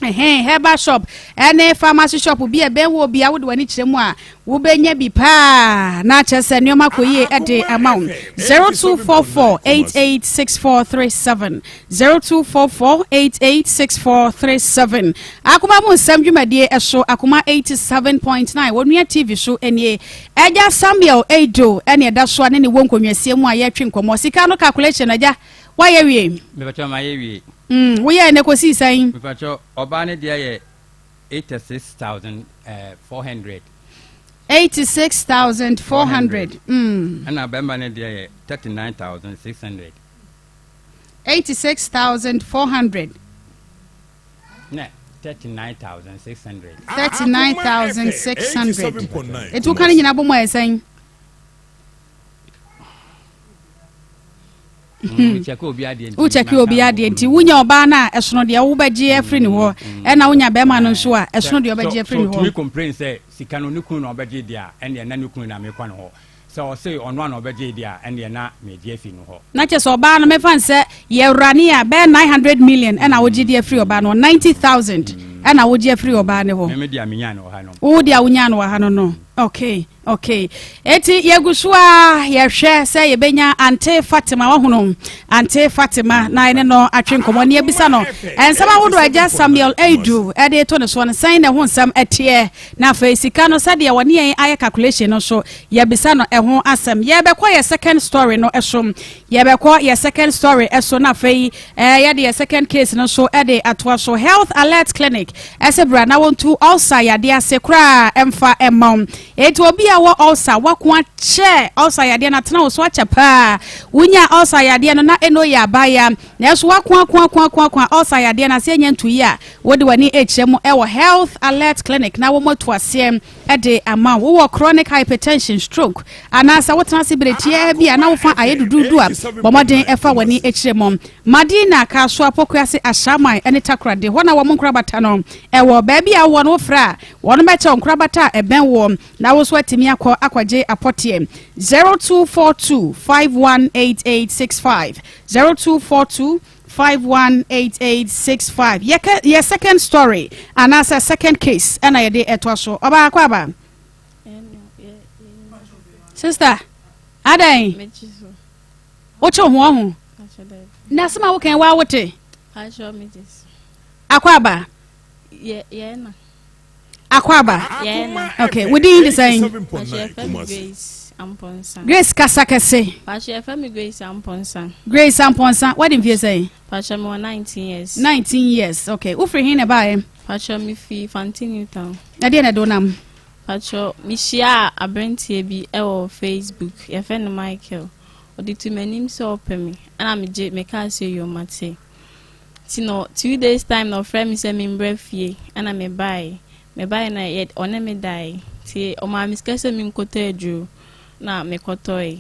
Speaker 2: herbal shop ene pharmacy shop bi e ben wo bia wo de wani kiremu a wo benya bi pa na chese nioma koye e de amount 0244886437 0244886437 akoma mu nsem dwumadie eso akoma 87.9 wonua tv show enie eja Samuel Edo ene eda so ane ne wonkonwasie mu a ye twe nkomo sika no calculation aja wa ye wie
Speaker 3: me bacho ma ye wie
Speaker 2: wo ye ne kosi san
Speaker 3: me bacho oba ne dia ye 86400
Speaker 2: 86,400
Speaker 3: ana bemba ne dia ye 39600
Speaker 2: 86,400
Speaker 3: ne 39600
Speaker 2: 39,600 etu kan nyina bomo esan ucheki obi ade nti wunya oba na esono de wo bagie afri ni ho e na wunya be ma no nso a esono de obagie afri ni ho
Speaker 3: so to complain say sika no nikunu na obagie dia ene na nikunu na me kwa no ho so say ono na obagie dia ene na me die afi no ho
Speaker 2: na che so oba no me fan say ye wrani a be 900 million e na wo gie dia afri oba no 90,000 e na wo gie afri oba ne ho
Speaker 3: me dia menya no ha no
Speaker 2: wo dia wunya no ha no okay eti yegusua yehwe se yebenya ante Fatima wahuno ante Fatima na ene no atwenkomo ne ebisa no ensama wodo aja Samuel Edu ede to ne so ne san ne ho nsam etie na fa sika no sade ye wone yen aye calculation no so yebisa no ho asem yebekwa ye second story no esom yebekwa ye second story eso na fa ye de ye second case no so ede atwa so health alert clinic esebra na wontu ulcer yade asekra emfa emam eti obi wo ulcer wakwa che ulcer yade na tena wo so achapa wunya ulcer yade no na eno ya baya na so wakwa ulcer yade na se nya ntuyi a wodi wani HM ewo health alert clinic na wo moto asem ede ama wo chronic hypertension stroke anasa wo tena sibireti e bia na wo fa ayedududu a bomodin efa wani HM Madina ka so apokuase ashaman ene takrade ho na wo monkrabata no ewo ba bia wo no fra wo no meche onkrabata eben wo na wo so atimi akwaje apotie 0242518865 0242518865 ye second story and as a second case and I dey etwaso oba akwaba sister adan ocho ho na sama wo kan wa wote akwaba
Speaker 6: na
Speaker 2: akwaba okay we did the same Grace Kasakese
Speaker 6: Pasha FM Grace Amponsan
Speaker 2: what did you say
Speaker 6: Pasha me 19
Speaker 2: years okay who free hin about him
Speaker 6: Pasha me fi Fantini town
Speaker 2: na dey na do nam
Speaker 6: Pasha me share abrentie bi e wo Facebook ye friend Michael odi to manim so opemi ana me ka say you mate tino 2 days time no friend me say me mbrefie ana me buy na yet one me die ti o ma miskase mi nkoto eju na me kotoi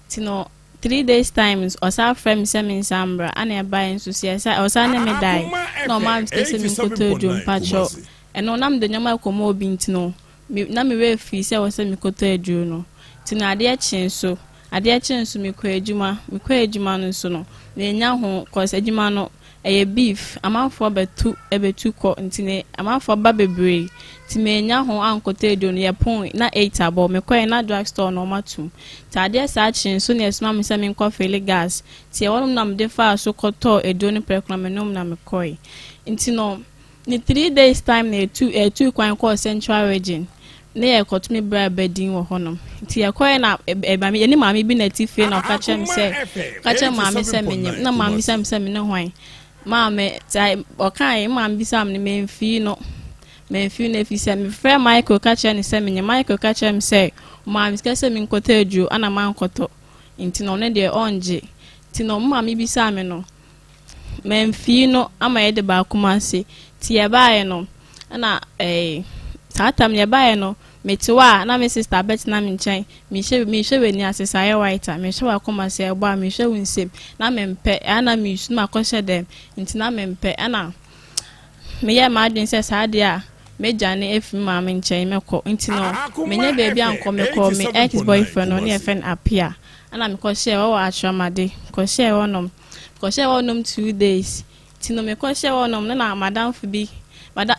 Speaker 6: tino 3 days times o sa frame se mi sambra ana e buy nso si o sa na me die na o ma miskase mi nkoto eju mpacho eno na me de nyama komo obi ntino na me we fi se o se mi koto eju no tino ade chenso mi kɔ ejuma no nso no na enya ho cause ejuma no eye beef amanfo ebetu kɔ ntine amanfo ba bebree ti me enya ho ankoto edo no ye pon na 8 abo me kɔ na drug store no matum ta ade sa chin so na esma me se me nkɔ fele gas ti e wonum na me de fa so kɔtɔ edo no prekona me nom na me kɔ ntino ni 3 days time na etu kwan kɔ central region na ye kɔtumi bra bedin wo honom ti ye kɔ na eba me ni maami bi na tife na ka chem se maami se menyem na maami se me ne hwan maame tai okan maami bi sam ne memfi no na fi se me frɛ Michael ka chem ne se menyem Michael ka chem se maami ska se me nkɔtɔ adwo ana man kɔtɔ nti no ne de onje ti no maami bi sam no memfi no ama ye de ba kuma se ti ye baaye no ana satam ye baaye no metewa na me sister bet na me nkyɛn me hwɛ we ni asesa ye white me hwɛ Akoma se ebo me hwɛ Nsem na me mpɛ ana me su ma kɔhyɛ dem nti na me mpɛ ana me ye ma adwen sɛ saa de a me jane efi ma me nkyɛn mekɔ nti no me nye baby ankɔ mekɔ me ex boyfriend no ne efen apia ana me kɔhyɛ wo atramade kɔhyɛ wonom 2 days ti no me kɔhyɛ wonom na madam fi bi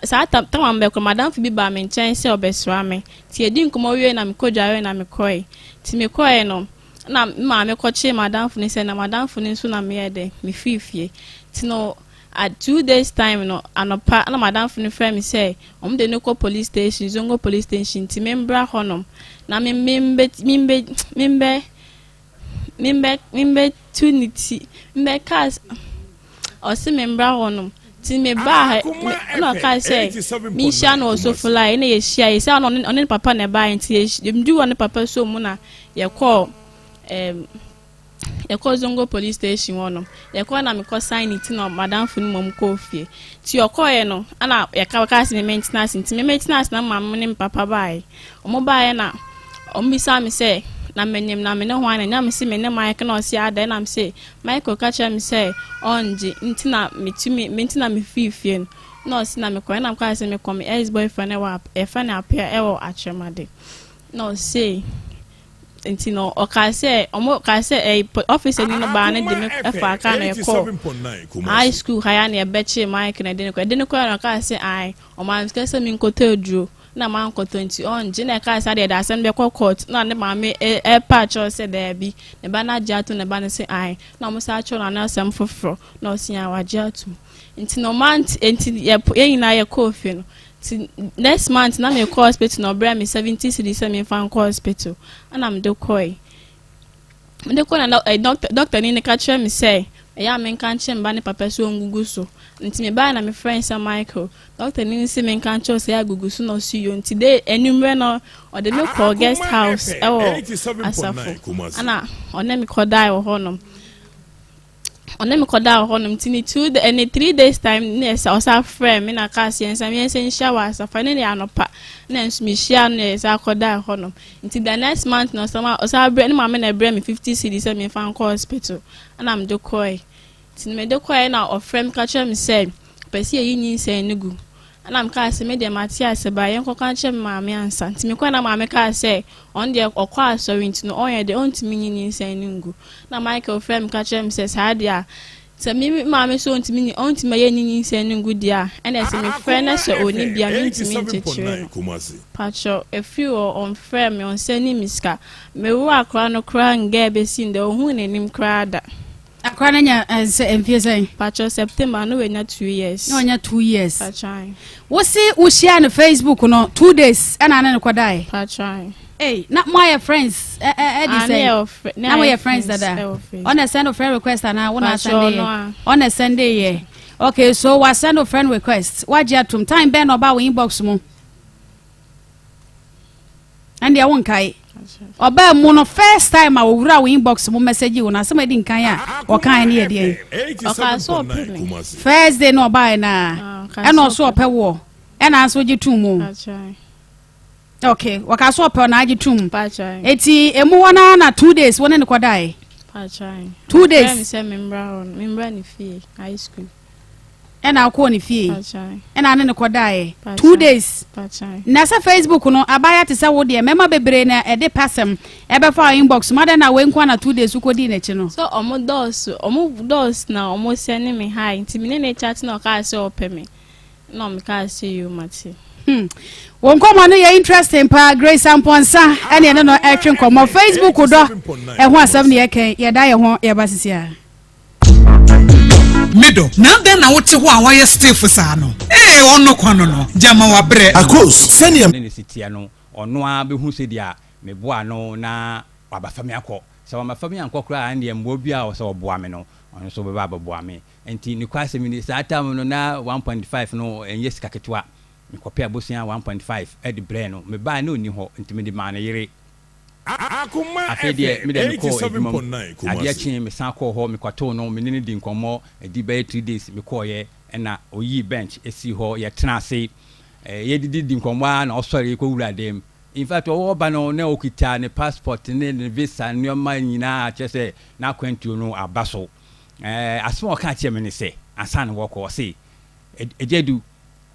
Speaker 6: saa tam ambekɔ madam fi bi ba me nkyɛn sɛ obɛsra me ti edi nkɔmɔ wie na me kɔdware na me kɔe ti me kɔe no na ma me kɔkye madam fi ne sɛ na madam fi ne nso na me yɛ de me fifie ti no at 2 days time no anopa na madam fi ne frɛ me sɛ de no kɔ police station zongo police station ti me mbra hɔnom na mimbe tunity mbe cars ɔsi me mbra hɔnom ti me ba na ka sɛ mi hia no so fly na ye hia ye sɛ ɔne papa na ba nti ye mdu ɔne papa so mu na ye kɔ zongo police station hɔnom ye kɔ na me kɔ sign it na madam funu mom kɔ fie ti ɔkɔ ye no ana ye ka sɛ me maintenance nti me maintenance na mam ne papa bae ɔmo bae na ɔmo bisa me sɛ na menyem na me ne ho ana nya me se me ne Mike na osi ada na me se Michael ka cha me se onje ntina me fifie no osi na me ko na ka se me ko me ex boyfriend e fa na apia e wo achemade no say ntino o ka se office ni no ba na de me e fa ka na e ko high school high na e beche Mike na de ne ko na ka se ai o ma se se me nkoto oduro na man ko 20 on jina ka sa de da san be court na ne ma me e patch o se there bi ne ba na jato ne ba ne se ai na mo sa cho na asem foforo na o sia wa jato nti no month nti ye na ye coffee no next month na me call hospital no bra me 70 cedis me fan call hospital ana me de koi na doctor ni ne ka chere me say ya me kan che mba ne papa so ngugu so nti me ba na me friend sa Michael doctor ni se me kan che so ya gugu so no so yo nti de enumre no o de me call guest house e wo asafo ana one me call die wo honom nti ni 2 and 3 days time ne sa osa friend me na ka se ensam yensen shower asafa ne anopa na nso me share ne sa call die honom nti the next month no sama osa bre ne ma me na bre me 50 cedis me fan call hospital ana me de koi nti me de koi na o friend ka chere me say pesi e yin nsen nugu ana me ka se me de Matias ba yen ko kan chere ma me ansa nti me kwa na ma me ka se on de okwa sorry nti no on ye de on ti me yin nsen nugu na Michael friend ka chere me say sa dia se me ma me so on ti me yin nsen nugu dia ene se me friend na so oni bia me nti me chechere pacho a few on friend me on send me ska me wo akra no kra nga be sin de ohun ne nim kra da
Speaker 2: akra na nya enfie say
Speaker 6: pacho September no we nya 2 years
Speaker 2: no nya 2 years
Speaker 6: pacho
Speaker 2: wo si wo share no Facebook no 2 days ana na ko dai
Speaker 6: pacho
Speaker 2: hey na my friends Eddie say na my friends dada on a send a friend request and one Sunday on a Sunday yeah okay so we send a friend request what you atum time ben oba we inbox mu and ya won kai oba mu no first time I wura we inbox mu message you na some din kan ya o kan na ye de
Speaker 6: okay so
Speaker 2: first day no oba na e no so ope wo e na so gi tum mu okay waka so ope na gi tum eti emu wona na 2 days wona ne kodai 2 days
Speaker 6: me say membra ni fie high school
Speaker 2: ena akọ ni fie ena ne kodai 2 days na sa Facebook no abaya te sa wo de mema bebre na e de passem e be fa inbox ma de na we nkwa na 2 days uko di na chi no
Speaker 6: so omo dos na omo send me hi nti me ne chat na ka se ope me no me ka se you mate
Speaker 2: won komo no ye interesting pa Grace Amponsa ene ne no etwen komo Facebook do e ho asem ne ye ken ye da ye ho ye basisia
Speaker 7: mido na den na wote ho a waye stiff sa no ono kwano no jama wa bre
Speaker 4: akos senior
Speaker 3: ne sitia no ono a be hu se dia me boa no na wabafami akọ se wa mafami akọ kra an de mbo bia o se oboa me no ono so be ba boa me enti ni kwase mi sa atam no na 1.5 no enye sika ketwa me kopia bosia 1.5 e de bre no me ba na oni ho enti me de ma na yire
Speaker 4: Akoma
Speaker 3: afede me de ko adia chi me san ko ho me kwato no me ne di nkomo edi be 3 days me ko ye na oyi bench esi ho ye tena ase ye didi nkomo na osori ko wura dem in fact owo ba no na okita ne passport ne visa ne ma nyina che se na kwantu no abaso asmo ka che me ne se asa ne woko se ejedu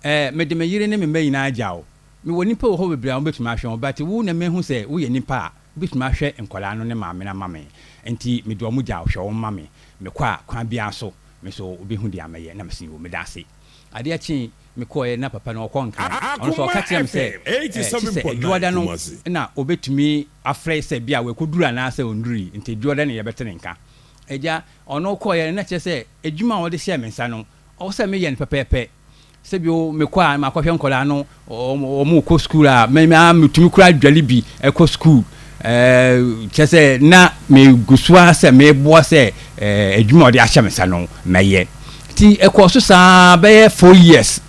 Speaker 3: me de me yire ne me nyina agyawo me woni pa wo ho bebre a betuma hwe but wo na me hu se wo ye nipa a betuma hwe enkola no ne maame na mame enti me do mu gya hwe wo mame me kwa bia so me so obi hu dia meye na me sin wo me dase ade achi me koye na papa no konka on so ka tiem se 87.9 no na obetumi afre se bia we kodura na se onduri enti duoda ne ye betene nka eja ono koye na che se ejuma wo de hye me nsa no o se me ye ne pepepe se bio me kwa ma kwahwe nkola no o mu ko school a me mutumi kura dwale bi e ko school che se na me gusua se me bo se ejuma wo de ahye me nsa no meye ti e ko so sa be 4 years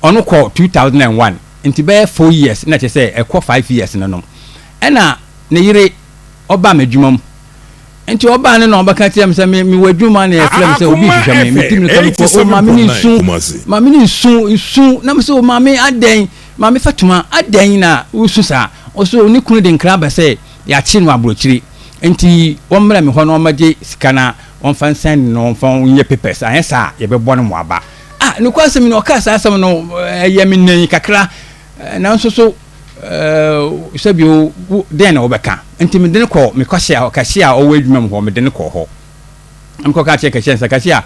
Speaker 3: ono ko 2001 nti be 4 years na che se e ko 5 years no ena ne yire oba medwumam nti oba ne no obaka tiam se me wadwuma na e flem se obi hwehwe me tim ne ko o ma me ni su na me se o ma me aden ma me fatuma aden na usu sa o so ni kunu de nkra ba se ya chi no abrochiri nti wo mra me ho no maje sikana on fan send no fan ye papers ayesa ye be bɔ no mo aba no kwasem no ka sa asem no ye me nan kakra na nso so sabio den na obeka nti me den ko me kwahia ka hia o wadwuma ho me den ko ho am ko ka che ka hia sa ka hia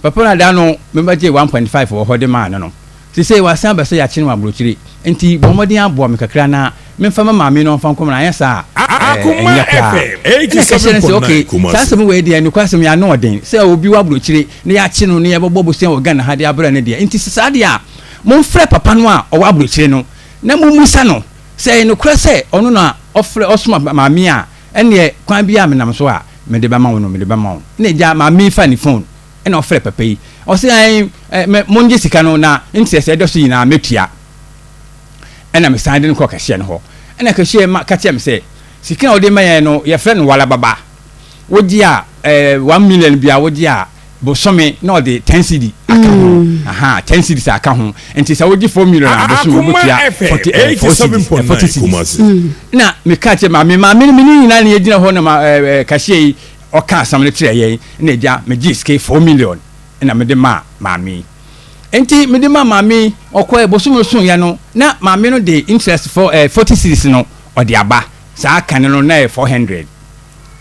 Speaker 3: papa na da no me baje 1.5 wo ho de ma no ti say wasan ba se ya chi no abrochiri nti bomodin abo me kakra na me fama maame no fan kom na ayesa
Speaker 4: Akoma FM 87.9
Speaker 3: sa some we dey no kwasem ya no den se obi wa abrochiri ne ya chi no ne ya bobo bosia o Ghana ha de abra ne de nti sa de a mo frɛ papa no a o wa abrochiri no na mo musa no se no kra se ono na ofre osoma maame a ene kwan bia me nam so a me de ba ma wo no me de ba ma wo ne ja maame fa ni phone ene ofre papa yi o se ai mo nje sika no na nti se do so yina metua ena me sande no ko kahye no ho ena kahye ma ka tia me se sika o de maye no ye frɛ no wala baba woji a 1 million bia woji a bosome na de 10 cedi aka ho 10 cedi sa aka ho enti sa woji 4 million a bosome wotia 47.9 na me ka tia ma me ni nyina ne yegina ho na kahye yi o ka asam ne tire ye na eja me gi sk 4 million na me de ma mi enti me de ma mi okwa bosome so ya no na maame no de interest for 40 cedis no o de aba sa kan no na 400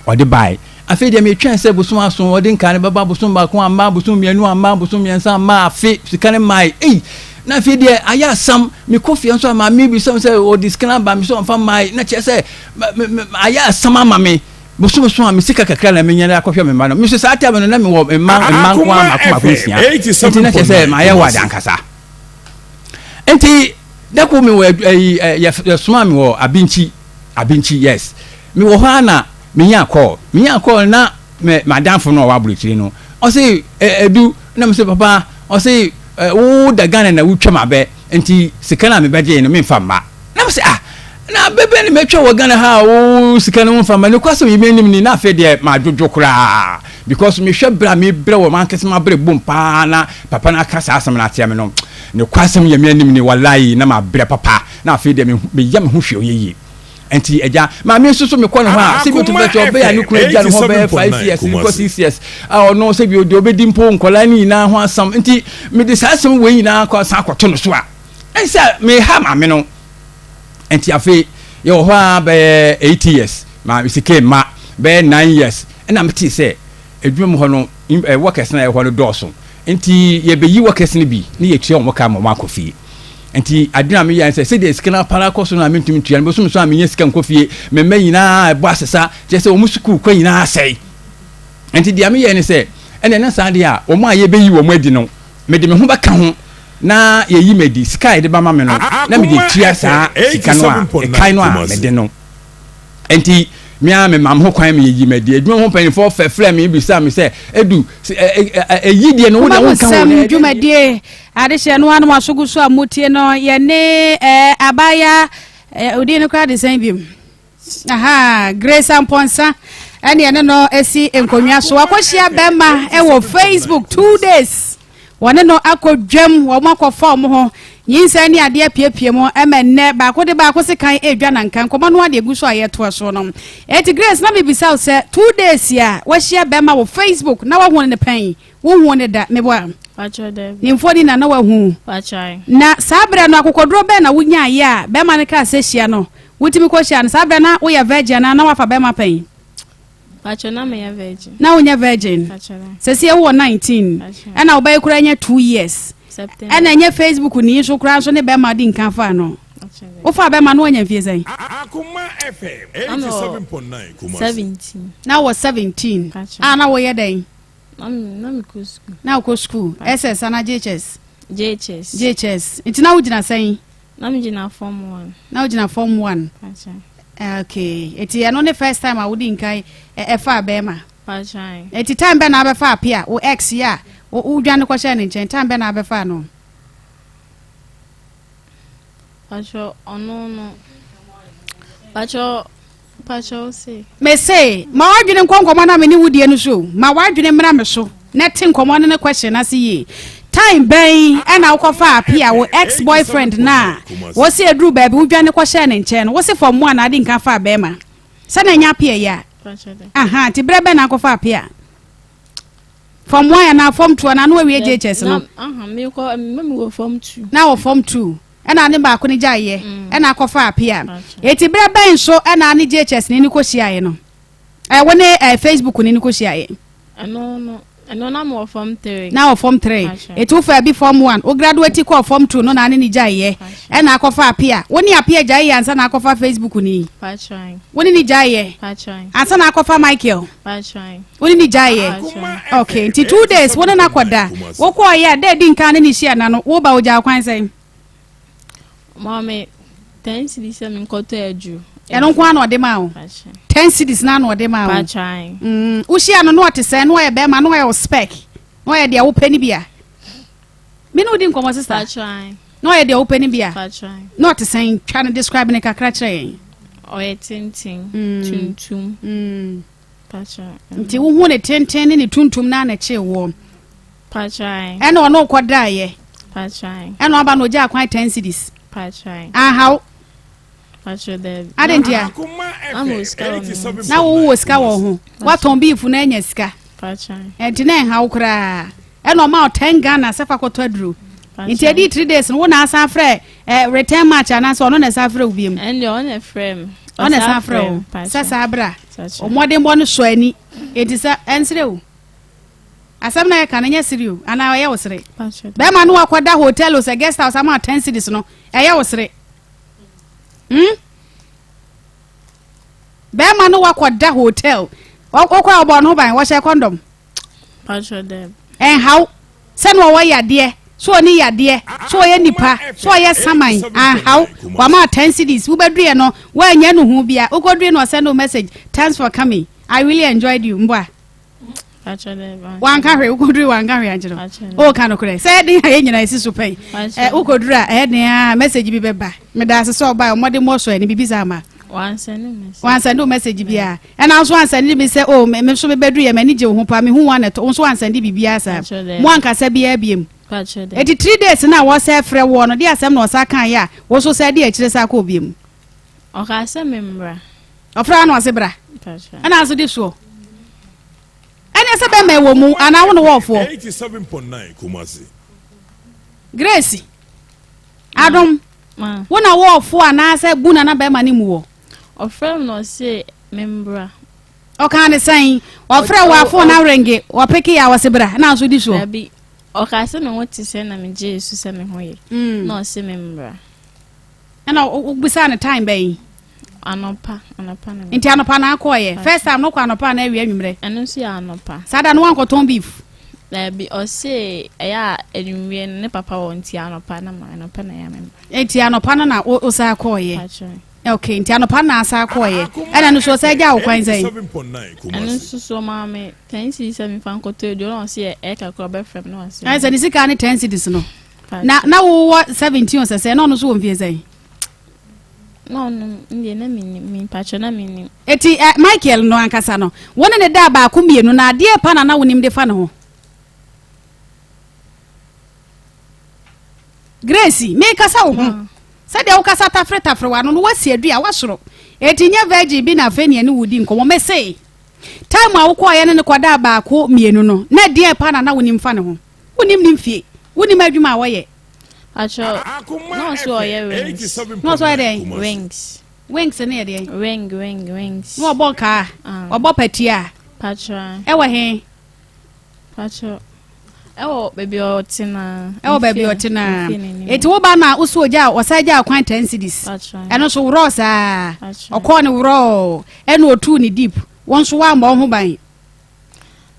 Speaker 3: o de buy afi de me twan se bosome aso o de kan ne baba bosome ba ko amma bosome mienu amma bosome miensa amma afi sikane mai na afi de aya sam me kofi anso maame bi so se o diskana ba me so fa mai na che se aya sam ama me bosome so am sika kakra na menya na akofia me ma no me so sa ata me no na me wo ma ko akoma kunsia enti na che se ma ya wa dankasa enti dako me wo ya suma me wo abinchi yes me wo ha na me nya call na me madamfo no wa abrochiri no o say edu na me say papa o say wo da Ghana na wutwa mabe enti sika na me beje no me mfa ma na me say na bebe ni metwa wo Ghana ha wo sika no mfa ma ne kwaso me menim ni na afa de ma dwodwo kura because me hwe bra me bre wo man kesema bre bom pa na papa na kasa asem na atia me no ne kwasem ye me anim ni wallahi na ma bre papa na afa de me yam ho hwe oyeyi enti eja ma me so me ko no ha se bi to beto obe ya ne kura eja no ho be 5 years ni ko 6 years no se bi o de obedi mpo nkola ni na ho asam enti me de sa asem we nyina ko sa akoto no so a ensa me ha ma me no enti afi ye ho ha be 8 years ma misike ma be 9 years na me ti se edwum ho no workers na ye ho no doso enti ye be yi workers ni bi ni ye tua o ka mo makofi enti aduna me yan se de skina para koso na mentumi tua no so am nya sika nkofie me nyina bo asesa je se o musuku kwa nyina asai enti dia me ye ni se ene na sa de a o ma ye be yi wo mo adi no me de me ho baka ho na ye yi medi sky de ba ma me no na me de tua sa sika no a kai no a me de no enti me mam ho kwan me yi medi edwuma ho pan for frɛ me bi sa me se edu yi de no wo da wo kan wo
Speaker 2: ne edwuma de ade hye no anu asogu so amotie no ye ne abaya odi no kwa de san bi Grace Amponsa ene ene no esi enkonwa so akohia bema e wo Facebook 2 days wane no akodwam wo makofa mo ho yinsa ni ade piepie mo emenne ba ko de ba ko se kan edwa na nkan komo no ade gu so ayeto so no eti Grace na me bisa se 2 days ya wa share be ma wo Facebook na wa hu ne pan wo hu ne da me bo
Speaker 6: pacho de
Speaker 2: ni mfoni na wa hu
Speaker 6: pacho
Speaker 2: na sabra no akokodro be na wunya ya be ma ne ka se hia no wutimi ko hia no sabra na wo ya virgin na wa fa be ma pan
Speaker 6: pacho na me ya virgin
Speaker 2: na wo nya virgin
Speaker 6: pacho
Speaker 2: se se wo 19 na wo ba kura nya 2 years ena nye Facebook ni so kura so ne be ma di nkan fa no o fa be ma no nya fie sai
Speaker 4: Akoma FM 87.9 Kumasi
Speaker 6: 17
Speaker 2: na wo 17 na wo ye den
Speaker 6: na me ko school
Speaker 2: na ko school SS na
Speaker 6: JHS
Speaker 2: enti na wo gina sai
Speaker 6: na me gina form 1
Speaker 2: na wo gina form 1 okay eti ano ne first time a wo di nkan e fa be ma eti time be na be fa apia o ex ya o dwane ko hye ne nchen time be na be fa no
Speaker 6: pacho ono no pacho say
Speaker 2: me say ma wadwene nkonkomo na me ni wudie no so ma wadwene mra me so na tin nkomo ne question na see time ben na ukofa apia wo ex boyfriend na wo se edru baby wudwane ko hye ne nchen wo se form 1 na adi nka fa be ma se na nya apia ya aha ti brebe na ukofa apia form 1 na form 2 na no we JHS no
Speaker 6: aha me ko me wo form 2
Speaker 2: na wo form 2 ena ne ba ko ni jaye ena akofa apia eti brebe nso ena ne JHS ni ko hia no wone Facebook ni ko hia
Speaker 6: no na mo form 3
Speaker 2: na form 3 etu fa bi form 1 o graduate ko form 2 no na ne jaye ena akofa apia woni apia jaye ansa na akofa Facebook ni woni ni jaye ansa na akofa Michael woni ni jaye okay nti 2 days woni na koda wo ko ya de di nkan ne ni hia na no wo ba o ja kwan sai
Speaker 6: Mommy, 10 cities I'm in Koteju.
Speaker 2: I don't want to demo 10 cities now or demo. Ushia no what to say, no a bear man, no I spec. No idea open beer. Me no didn't come as a no idea open beer. Not to say, trying to describe in a cacratray.
Speaker 6: Or a tinting, tum. Pacha.
Speaker 2: Until we want a 10 in a tum nan a chill warm.
Speaker 6: Pacha.
Speaker 2: And no quadra.
Speaker 6: Pacha.
Speaker 2: And no about no jack quite 10 cities.
Speaker 6: Pacha.
Speaker 2: How?
Speaker 6: Pacha there.
Speaker 2: I didn't hear. Now who was cow? What on beef for any ska?
Speaker 6: Pacha.
Speaker 2: And today how cry. And no more 10 Ghana Safako Twadru. It did 3 days and 1 hour after return match and answer on a safra with him.
Speaker 6: And you're on a frame.
Speaker 2: On a safra. Sasabra. Or more than one swanny. It is a answer. Asam na ka na nya siriu ana ya wosre be ma no akwada hotel o se guest house ama 10 cities no ya wosre be ma no akwada hotel okwa obo no ban wo she condom
Speaker 6: pacho dem
Speaker 2: how se no wo yade so ni yade so ye nipa so ye saman how wa ma 10 cities wo bedue no wa nya no hu bia ukodue no send no message thanks for coming I really enjoyed you mbwa one carry ukodru one carry anjiro o kan okure say dey ha nyina isi so pen ukodru a dey message bi beba me da se so ba omode mo so ni bibi sama one send message bia and also one send me say oh me so be bedu ye mani je ho pa me hu one to so one send bibia sa mo anka sa bia biem eti 3 days na wo say frɛ wo no dey asem na osa kan ya wo so say dey akire sa ko biem
Speaker 6: o ka say membra
Speaker 2: ofra na osebra ana so dey so ana se be me wo mu ana wo no wo fo
Speaker 4: 87.9 Kumasi
Speaker 2: Grace Adam wo na wo fo ana se bu na be ma ni mu wo
Speaker 6: ofra no say membra
Speaker 2: o kan de san ofra wo afo na renge o peke ya wasebra na so di so
Speaker 6: abi o ka se me woti se na me je su se me hoye no say membra
Speaker 2: ana o gbisa na time be
Speaker 6: anopa na
Speaker 2: inti anopa na akoye first time no kwa anopa na awie anwumre
Speaker 6: eno so ya anopa
Speaker 2: sada no wanko ton beef
Speaker 6: bi o say eya anwumre ne papa wo nti anopa na ma anopa na ya member
Speaker 2: inti anopa na o sa akoye okay inti anopa na sa akoye ana no so sa ja wo kwan sai
Speaker 6: eno so ma me 10 cities mi fan ko to do no say e ka ko be frem no say
Speaker 2: ai say ni sika ni 10 cities no na wo 17 o say no so wo mfie sai
Speaker 6: no ndi na mi pacho na mi
Speaker 2: eti Michael no ankasa no wona ne da ba ko mienu na ade pa na wonim de fa ne ho Grace me kasa wo ho said ya wo kasa tafre wa no wasi adua wasoro etinye veggie bi na fani ne wudi nkomo me say time a wo ko ye ne kwada ba ko mienu no na die pa na wonim fa ne ho wonim nim fie wonim adwuma wo ye
Speaker 6: acho no so ye wings
Speaker 2: no so ye wings ne ye
Speaker 6: wings
Speaker 2: no oboka obopatia
Speaker 6: patra
Speaker 2: ewa he
Speaker 6: patra ewo baby otina eti wo ba na uso oja osaja kwan 10 cities eno so wro sa okọ ne wro eno otu ni deep won so wa mo ho ban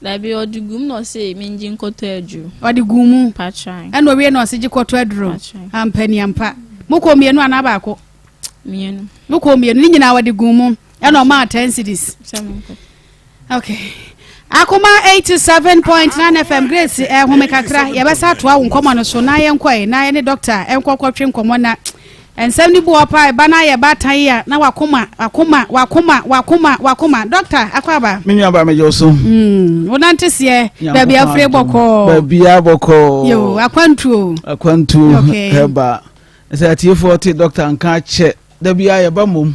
Speaker 6: da bi odugum no say minji nkoto adu
Speaker 2: odigumu
Speaker 6: patra
Speaker 2: eno we no se gikoto aduro ampani ampa muko mienu ana ba ko
Speaker 6: mienu
Speaker 2: muko mienu ni nyina odigumu eno ma 10 cities okay Akoma 87.9 FM Grace home kakra yebesa toa wo nkomo no so na ye nkoi na ye ne doctor enkokotwe nkomo na ensem ni bu opa ba na ye batan ya na wakoma doctor akwaba
Speaker 8: minwa ba meje so
Speaker 2: wonantese da bia free boko
Speaker 8: ba bia boko
Speaker 2: yo akwantu
Speaker 8: heba ese atifo ti doctor nka che da bia ye ba mom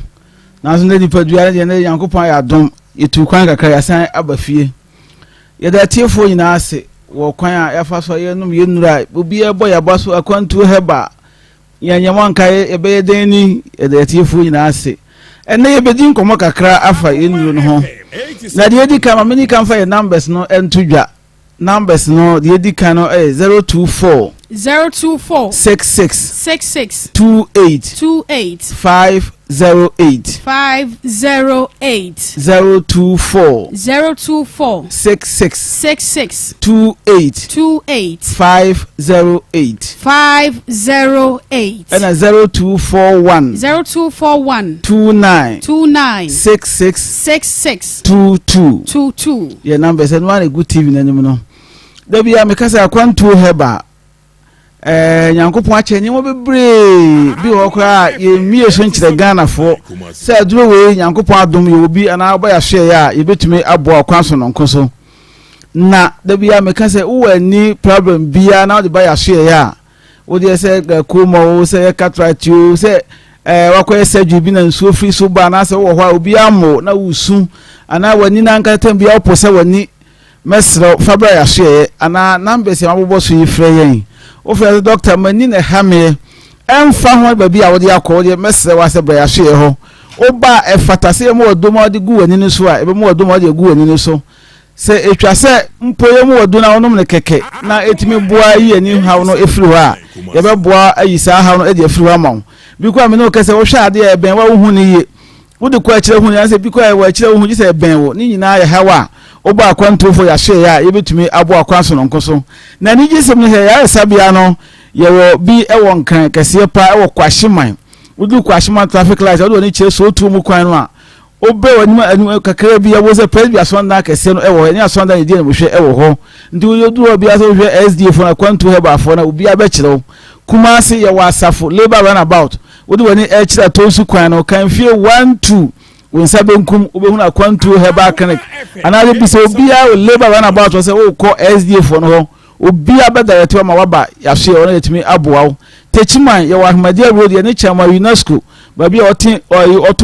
Speaker 8: na so ne dipadua ye ne yankopon ya dom itu kwan kakra ya san abafie yeda tiefo nyina ase wo kwan a yafa so yenum yenura obi ebo ya baso akwantu heba yanyama nkae ebe deni yeda tiefo nyina ase ene yebedi nkomo kakra afa yenuru no ho na de edi kama mini kan fa numbers no entudwa numbers no de edi kan no 024 66 28 508 024 66 28 508 and 0241 29 66 22 your numbers and one a good TV no there be a mekasa akwantu heba nyankopon ache nyi wo bebre bi ho kra ye mie so nkyere Ghana fo se aduro we nyankopon adom ye obi ana aba ya hwe ya ye betumi abo akwan so no nkoso na da bia meka se wo ani problem bia na wo de ba ya hwe ya wo de se Akoma wo se cataract wo se wakoye surgery bi na nsuo free so ba na se wo ho obi amo na wusu ana wani na nkata bia opose wani mesro fabra ya hwe ana numbers ya mabobo so yifre yen o fe doctor mani na hame emfa ho ba bia wo de akọ de mesro wa se bra ya hwe ho o ba e fatase mo odom ode gu wani ni so a e be mo odom ode gu wani ni so se etwa se mpoye mo odo na wonom ne keke na etimi boa yi ani hawo no efiri ho a ye be boa ayi sa hawo no e de efiri ho amawo bi kwa me no kese wo hwa ade e ben wa wo hu ni ye wo de kwa kire hu ni se bi kwa wa kire wo hu ji se ben wo ni nyina ya hawa oba akwantofo ya hwe ya ye betumi abo akwanso no nkoso na ni gisem no ya sabia no ye wo bi e wo nkan kese pa e wo kwahyeman wo du kwahyeman traffic light wo ni kire so tu mu kwan no a obe wani kakra bi ya wo se president asonda kese no e wo ni asonda ni die no hwe e wo ho ndi wo du obi aso hwe SD fo na kwantu heba afo na obi abekire kuma se ye wa asafo labor runabout wo du wani e kira tonsu kwan no kan fie 12 wonsa benkum obehun akwantu heba clinic anade bi se obi a labor runabout wo se wo ko SD fo no ho obi abedare ma waba ya hwe wo na yetimi aboawo techiman ye wa ahmadia road ye ne chama UNESCO babi otin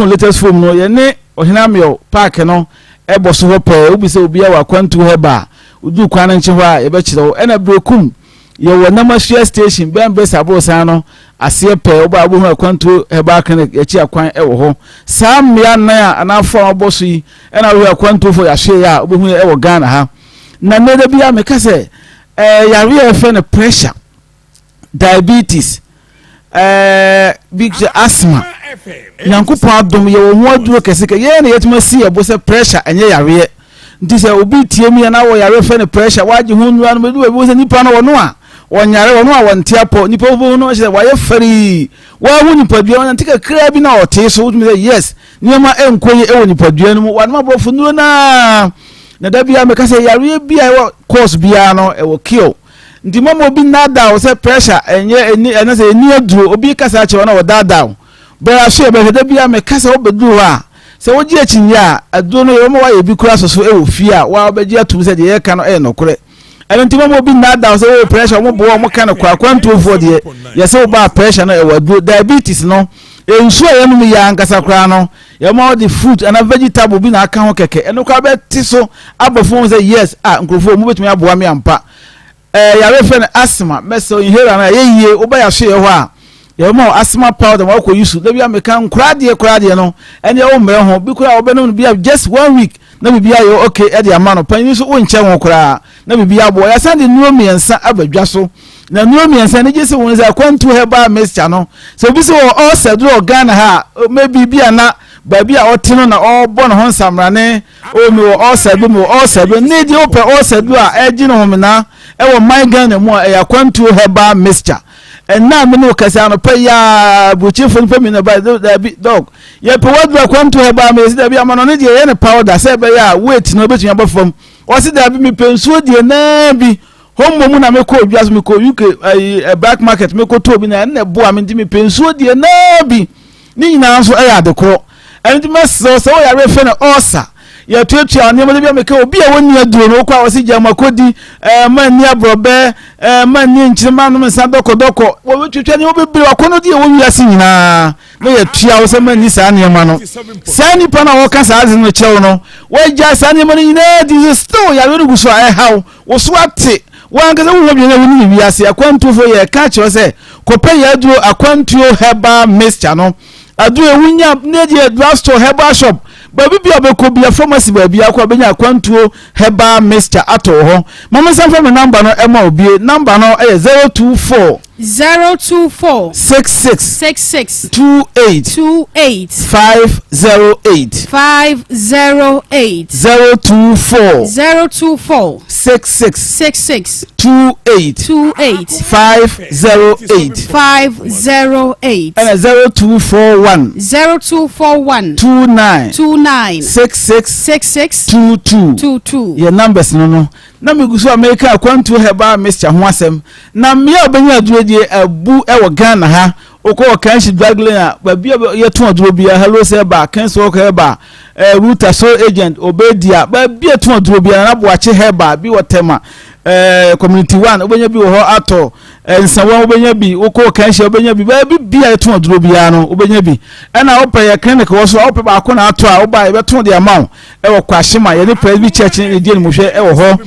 Speaker 8: latest form no ye ne ohinamio park no ebo so hope obi se obi a wa kwantu heba udu kwan nche ho a ye be kire wo ena brekum ye wo na mashia station bembe sabo san no ase pe oba abu hu kwantu heba clinic ye chi akwan e wo ho sam mia na anafo oboso yi ena wo kwantu fo ya hwe ya obi hu e wo Ghana ha na nede bia me kase yare e fe ne pressure diabetes big asthma nyankopon adom ye wo ho aduro keseke ye na yetuma si ebo se pressure enye yare nti se obi tie mi na wo yare fe ne pressure waje hu nura no medu ebo se nipa no wono a wonyare wono a wontiapo nipa obo no se waye fari wa hu nipa dua na tika kra bi na ote so wutumi say yes niema enkoye ewo nipa dua no wa na brofo nuro na da bia me kase yare bia e course bia no e wo kill ndi momo bi nada o se pressure enye ene se eni aduro obi kasa ache wona wo dada bra so be da bia me kasa obeduru a se woji achinya aduro no yo mo wa ye bi kura so e wo fie a wa obeji atum se de ye ka no e nokore ɛno nti mo bi na da so pressure mo bo mo ka no kwa kwanto fo de ye se ba pressure no e waduro diabetes no ensu a yenu ya ankasa kra no ye mo the fruit and vegetable bi na aka ho keke eno kwa beti so abofo say yes nkrofo mo betumi aboa me ampa ya refer no asthma meso inhaler na ye oba ya hwe ye ho a ye mo asthma powder mo ko use da bia me kan krade no ene o mre ho bi kura obe no bia just 1 week na bibia yo okay e de ama no pan so wonche ho kura na bibia abo ya sande nuo miensa abadwa so na nuo miensa ne gese won za kwantu heba mixture no so bi so all said Ghana ha maybe bia na ba bia otino na obo no ho samrane o mi all said ne di ope all said a egi no homina e wo my Ghana mu e ya kwantu heba mixture na me no kasa no pa ya buchifo nfa mi na ba dog ye pe wadra kwanto he ba me da bia no ne de ye ne powder se be ya weight no betu aba fam o se da bi me pensuo de na bi hommo mu na me ko odwa so me ko UK black market me ko to bi na ne bo a me di me pensuo de na bi ni nyina so e ya de kro en di meso so ya refe na osa ya tuatua oni mo bia me ka obi a woni aduro no kwa wasi jama kodi man ni abrobe man ni nchirima no msa doko wo betwetwa ni wo bebere wakono di wo wiase nyina no ya tua wo se man ni sa ne ma no sa ni pa na wo ka sa azin no chewo no wo ja sa ne ma ni nyina di still ya no guso ai hawo wo so ate wanga ze wo bi na woni wiase akwantufo ye ka che se kope ya aduro akwantuo heba mixture no aduro ewunya na di drugstore herbal shop baby bia bekobia pharmacy baby akwa benya kwantuo heba mixture ato ho mama sanfa me number no ema obie number no 024 66 28 508 024 66 28 508 and 0241 29 66 22 your numbers no na me guso America kwantu heba mixture ho asem na me obenya aduro die abu e wo Ghana ha okọ kan shi draglina ba bia ye ton aduro bia hello say ba kan so ko heba router so agent obedia ba bia ton aduro bia na bo ache heba bi wotema community 1 obenya bi wo ho ato Nsem obenya bi okọ kan shi obenya bi ba bia ton aduro bia no obenya bi na opa ye clinic wo so opa ba ko na ato a oba ye beton de amount e wo kwashima ye ni presby church ni die ni mo hwe e wo ho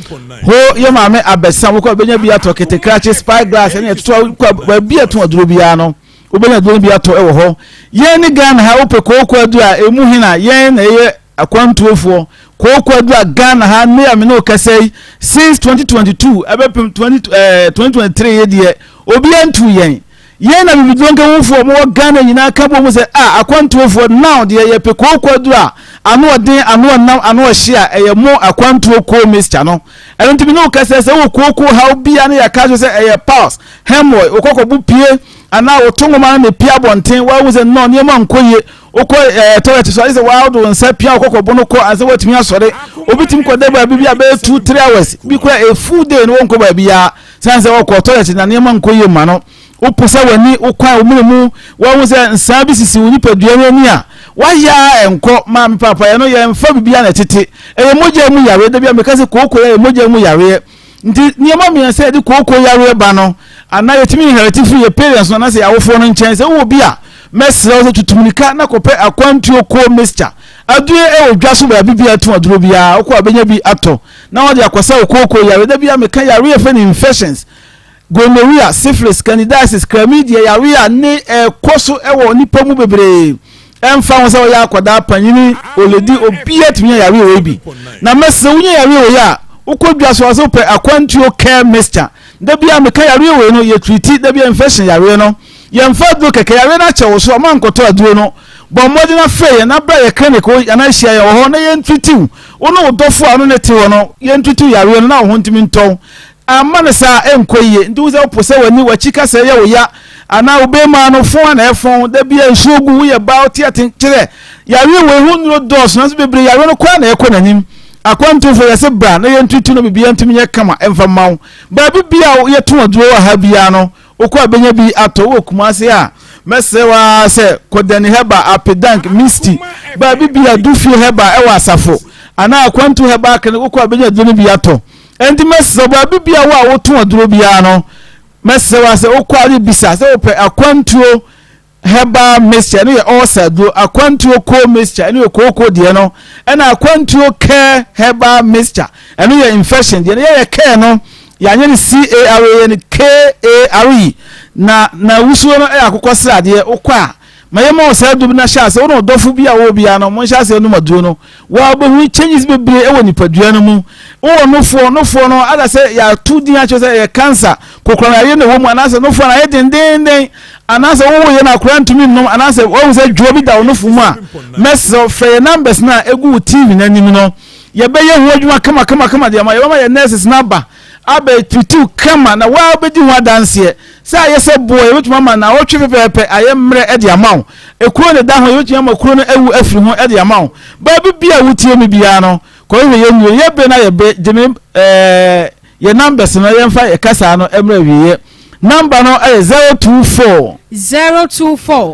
Speaker 8: ye maame abesa wo ko obenya bi ato ketekrache spy glass ni eto ba bia ton aduro bia no obenya aduro bia ato e wo ho ye ni Ghana ha opa ko adu a emu hina ye na ye akwantuofo ko adu a Ghana ha me am no kasai since 2022 abepem 2023 ye de obi antu yen ye na bi donga wofo mo Ghana nyina ka bo mo se akwantuofo now de ye pe ko adu a ano odin ano nam ano hia eye mo akwantuo ko mixture no enti bi no kasai se wo ko ha bia na ya ka so se eye pulse hemorrhoid okoko bu pie ana otongo ma na pia bonten wa wo se no ne ma nkoye oko toilet so is wa do nsa pia okoko bono ko anse watimi asore obitim ko da ba bia be 2-3 hours bi ko a full day no wonko ba bia sanse okko toilet na ne ma nkoye ma no oposa wani okwa omunu wa wo se nsa bi sisi woni padua ni a wa ya enko ma mi papa ye no ye mfa bibia na tete e moja mu yare da bia me kase kokko ye moja mu yare nti niema mi se de kokko yare ba no ana yetimi inheritive ye parents no na se awofo no nchen se wo bia mesra wo tutumnika na kope akwantuo ko mixture adue e odwa so ba bibia to aduro bia okwa benya bi ato na wo de akwasa okoko yare da bia me kan yare ye fe infections gonorrhea syphilis candidiasis chlamydia yare ne koso e wo nipa mu bebre emfa wo se wo ya akwada panyini oledi obia timi yare we bi na mesra wo yare wo ya ukodwa so aso pe akwantuo care mixture da bia me kan yare we no ye treat da bia infection yare no yemfa do keke yare na che wo so ma nkoto aduro no bo modi na fe na bra ye clinic o na hia ye ho na ye ntwitiu ono odofo anu ne te wo no ye ntwitiu yare no na ho ntimi nton amma ne sa enkoye ndu ze opose wani wachika se ye wo ya ana obema no fon na efon da bia nsuogu wo ye ba oti atenkire yare we hu no dos na so bebre yare no kwa na ekonanim akwantu fo yese bra na ye ntwitiu no bibia ntimi ye kama emfa mawo ba bibia ye to aduro wa ha bia no okwa benya bi ato wo kumase a mesewa se kodani heba apedank misty ba bibia dufi heba ewa asafo ana akwantu heba kan okwa benya dunu bi ato enti message ba bibia wo a woto aduro bia no message wa se okwari bisa se ope akwantuo heba mixture no ye osa do akwantuo ko mixture no ye koko de no na akwantuo ke heba mixture eno ye infection de ye ke no ya nya ni CARE ni KARE na wusuo no akokɔ srade okwa mayema osa do na sha se wo no dofo bia wo bia no mo sha se no maduo no wa bo hu changes bebre e woni padua no mu wo nofo no ada se ya tudi a cho se ye cancer kokora ye ne wo mu anase nofo na ye denden anase wo ye na akora ntumi no anase wo se dwo bi da nofo mu a message for numbers na egu TV na nim no ye be ye hu adwuma kama de ma ye ma ye nurses na ba abe tutu kama na wa obedi ho adanse sa ye se boy wetuma ma na otwe pepepe aye mre e de amaw ekuro ne da ho ye wetuma ma kuro no ewu afiri ho e de amaw ba bibia wutie mi bia no ko ye nyu ye be na ye be jemi ye numbers no ye mfa ye kasa no emre wiye number no 024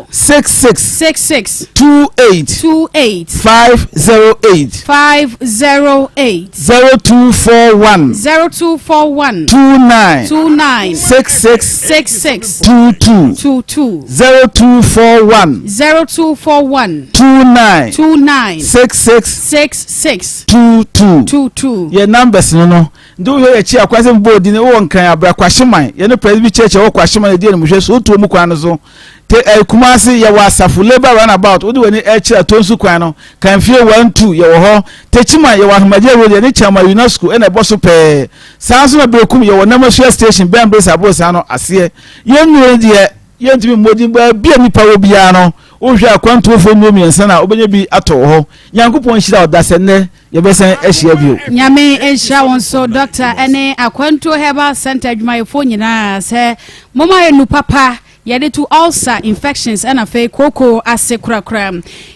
Speaker 8: 66 28 508 0241 29 66 22 0241 29 66 22 ye numbers no do ye chi akwase mbodi ne wo nkan abra kwahyeman ye no presby church wo kwahyeman de no hwe so to mu kwan no so te kumasi ye wasafu labor runabout odi woni e chi atonsu kwan no kan fie 12 ye wo ho te chima ye wa hamaje road ne chama UNESCO na boso pe sanso na bekum ye wo namasua station bembe sabo sa no ase ye nwe de ye ntimi modi ba bia nipa wo bia no o hwe akwanto fo no miensa na obenya bi ato ho yankopon hira odasenne ye besen ehia bio
Speaker 2: nyame ehia won so doctor ene akwanto herbal center adwumayefo nyina se moma enu papa yede to ulcer infections and afa koko asekrakra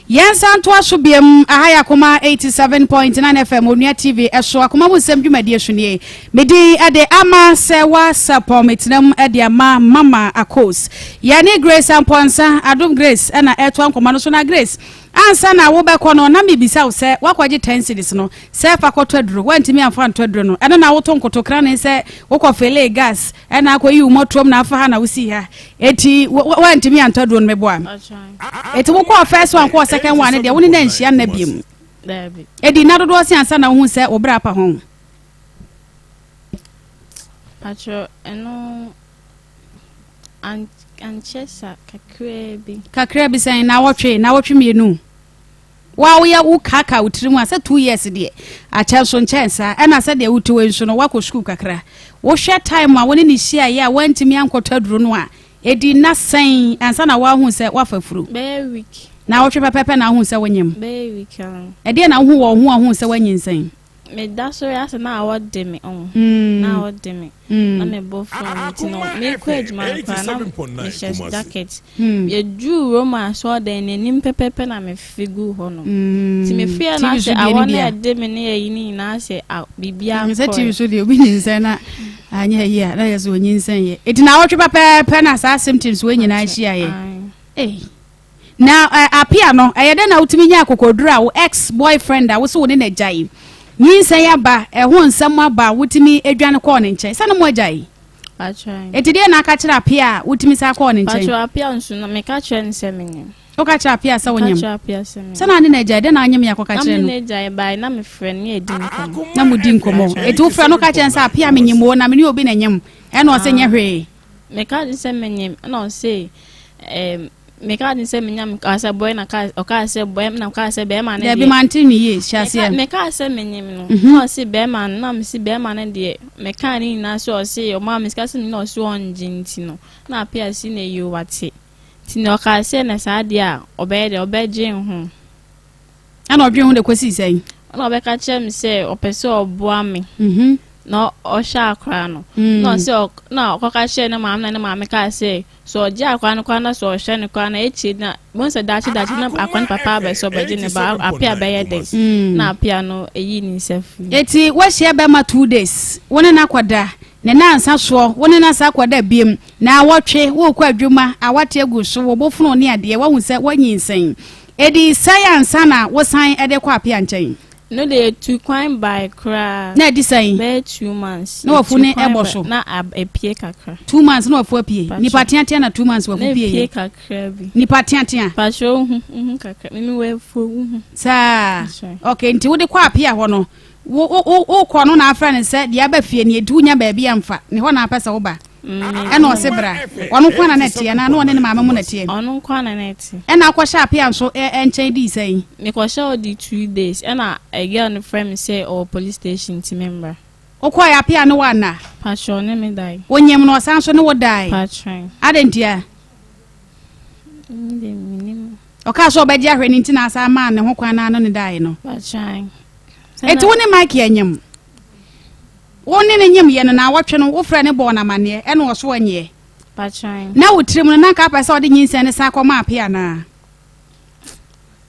Speaker 2: yensa nto asobiem ahaya koma 87.9 FM onua TV eso akoma musem dwumadi ahwene medi ade ama Serwaa Sarpong metinam ade ama mama akos yani Grace amponsa adom Grace na eto ankoma no so na Grace ansa na wo be kono na mebisa wo se wakwaje 10 cities no se fa kwoto aduro wantimi amfa nto aduro no ena na wo to nkotokra ne se wokofele gas ena akoyi umotrom na afa ha na wosi ha eti wantimi anto aduro no meboa eti wo ko first one ko second one de woni na nhia na biem dabi edi na dodo si ansa na wo se obra pa ho
Speaker 6: acho eno anchesa kakra bi
Speaker 2: sen na wotwe mienu wa wo ya wo kaka utirimu asa 2 years de acha so nchensa ena asa de wutuwe nso no wako school kakra wo hwe time a woni ni hia ya wantimi ankotwa duro no a edi na sen ansa na wa hu se wafafuru
Speaker 6: be week
Speaker 2: na wotwe pepepe na hu se wonyem
Speaker 6: be week
Speaker 2: edi na hu se wanyinsen
Speaker 6: me da so ya se na awode me on na awode me na me bo from it no me ko adwuma kwa na me chest jacket ye ju roma so de nim pepepe na me figu ho no ti me fia na se awone ade me ne yini na se bibia
Speaker 2: ko se ti so de obi nyinsen na anya ye na ye so nyinsen ye eti na wotwe pepepe na sa symptoms we nyina hia ye na apia no ayede na utimi nya akokoduru a wo ex boyfriend a wo so ne na jai nyinsa ya ba ho nsam aba wutimi edwane ko ne nche sana mo agyae
Speaker 6: atrai
Speaker 2: etide na aka kira apia wutimi sa ko ne nche
Speaker 6: atrai apia nsu no me ka kira Nsem nyem
Speaker 2: o ka kira apia sa wonyem
Speaker 6: ka apia Nsem
Speaker 2: sana ne na agyae de na anyem ya ko ka kira no
Speaker 6: na agyae ba na me friend ne edi nkomo
Speaker 2: na mudi nkomo etu fra no ka kira sa apia me nyem wo na me ni obi na nyem e na o se nye hwe
Speaker 6: me ka Nsem nyem na o se me ka Nsem nyam ka se boy na ka o ka se boy na ka se be man
Speaker 2: de bi man tin ye shasia
Speaker 6: me ka se nyem no o se be man na me se be man de me ka ni na so o se o ma me ska se ni no so onjinti no na apia si na yi wate ti no ka se na sa de a obedje ho
Speaker 2: ana odwe ho de kwesi sei
Speaker 6: na obeka chem se opese oboa me no o sha akra no no se na okoka she na ma ka se so ja akwa no kwa na so she ne kwa na echi na bon se dachi na akwa papa ba so ba je ne ba apia ba ye de na apia no eyi ni sefu
Speaker 2: eti wa she be ma 2 days woni na kwada ne na ansa so woni na sa kwada biem na wotwe wo kwa adwuma awate agu so wo bofunu ne ade wa hu se wanyinsen edi science na wo san ede kwa apia nchen
Speaker 6: No, they two coin by cry.
Speaker 2: Na di saying.
Speaker 6: Be 2 months.
Speaker 2: No fune ebosho.
Speaker 6: Na a pie kakra.
Speaker 2: 2 months no afo pie. Ni patiantia na 2 months wa pie.
Speaker 6: Pie kakra bi.
Speaker 2: Ni patiantia.
Speaker 6: Pa show kakra. Me we fo.
Speaker 2: Sa. Okay, nti wo de kwa pie ho no. Wo kwa no na afra ne se de aba fie ne edu nya ba bia amfa. Ne ho na apesa wo ba. Ena o sebra. Ono kwa na netie na no ne mama mu netie.
Speaker 6: Ono kwa na netie.
Speaker 2: Ena akwa sha pie anso enchen di saying.
Speaker 6: Me kwa sha di 2 days. Ena a girl no friend say or police station team member.
Speaker 2: Okwa ya pia no wana.
Speaker 6: Pa show ne me die.
Speaker 2: Wonyem no san so ne wo die.
Speaker 6: Pa train.
Speaker 2: Adentia. Oka so obeji ahwe ni ntina asa ma ne ho kwan na no ne die no.
Speaker 6: Pa train.
Speaker 2: Eti woni Mike enyem. Woni ne nyem ye na awotwe no wo fra ne bo na mane e no so anye.
Speaker 6: Pa train.
Speaker 2: Na wotrim no na ka pese odi nyinse ne sa kwama apia na.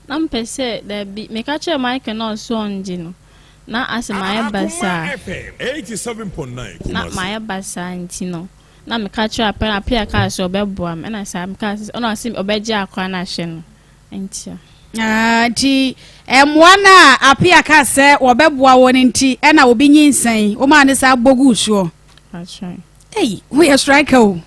Speaker 6: Na mpese da bi me ka che Mike no so onje no. Na asema basa
Speaker 4: 87.9
Speaker 6: na my basa ntino na me ka che apia ka so obeboa me na sa me ka ono asim obeje akwa na hye no ntia
Speaker 2: ti emwana apia ka se obeboa woni nti e na obi nyinsan o ma ne sa bogu suo
Speaker 6: achai
Speaker 2: we are striker o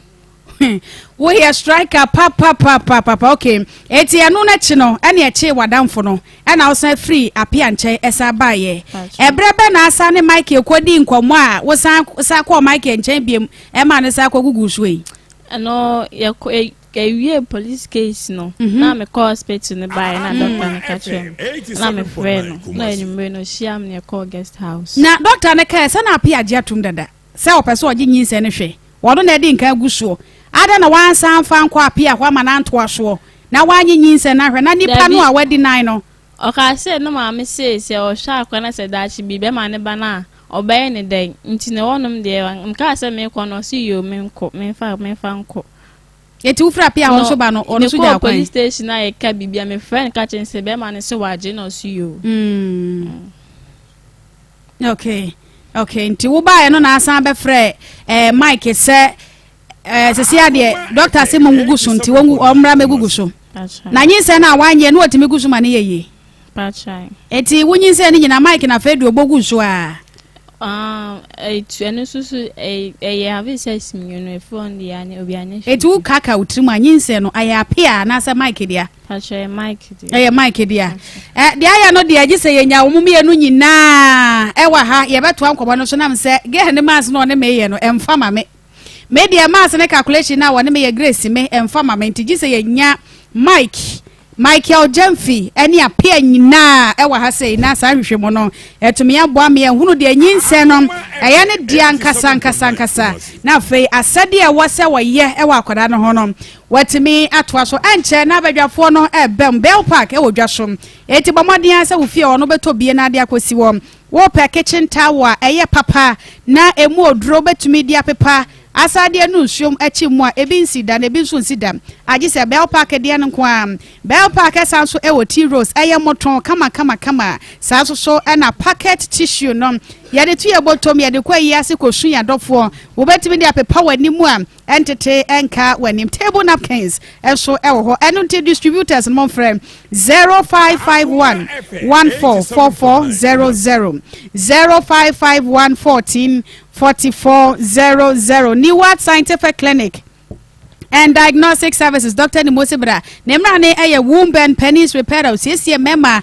Speaker 2: we are striker papa okay eti anu na chi no ene e chi wadamfo no e na osan free apia nche esa baaye ebrebe na asa ne Mike ekodi nkomo a wo san kwa Mike nche biem e ma ne sa kwa gugu suwe
Speaker 6: no ye police case no na me call hospital ne bae na doctor ne catch na me friend no enyumre no shiam ne call guest house
Speaker 2: na doctor ne ka se na apia je atum dada se opeso ogi nyinse ne hwe wono na edi nka gusuo ada na wansan fa nkwa apia kwa ma na nto aso na wanyi nyinse na hwe na nipa no a wadi nine no
Speaker 6: oka se no ma me se o sha akwa na se dachi bi be ma ne ba na obaye ne den nti ne wonum de nka se me kɔ no si yo me nko me fa nko
Speaker 2: eti ufra apia won so ba no ono so ja kwan
Speaker 6: police station na ye ka bibia me friend ka chen se be ma ne se waje no si yo okay
Speaker 2: nti wo ba ye no na asan be frɛ Mike se sia de doctor se mo nguguso nti wo omra meguguso na nyinse na wanye no otimi guso ma ne yeye
Speaker 6: pa chai
Speaker 2: eti wo nyinse ne nyina Mike na fedu oboguso a
Speaker 6: enu susu have sex me no phone dia ne obi anya
Speaker 2: eti wo kaka utrimu anyinse no aya apia na se Mike dia
Speaker 6: pa chai Mike
Speaker 2: dia dia ya no dia gise yenya wo mumie no nyina wa ha ye beto ankobo no so nam se ge ne mas no ne meye no emfa ma me media mas ne calculation na wo ne meye grace me emfa ma me ntigi se yenya Michael Jemfi eni apia nyina wa ha sei na sa hwehwemo no etumi aboa me ehunu de nyinse no eye ne dia nkasa na fei asade e wose woye wa akoda no ho no watimi atoa so enche na badwafo no ebem Bell Park wo dwaso eti bomodin asa wo fie ono beto bie na de akosi wo pe kitchen tower eye papa na emu odro betumi dia pepa asade anu nsuom achi mu a ebi nsida na ebi nso nsida agi se Bell Park de an kwa Bell Park esa so e wo tea rose eye moton kama sa so na packet tissue no ya de tu ye botom ya de kwa yi ase kosu ya dofo wo betimi de apepa wani mu a entity enka wani table napkins eso e wo ho enu te distributors no frame 0551 144400 0551 144400 Niwat Scientific Clinic and Diagnostic Services Dr. Nimosibra nemra ne eye womb and penis repair siesie mema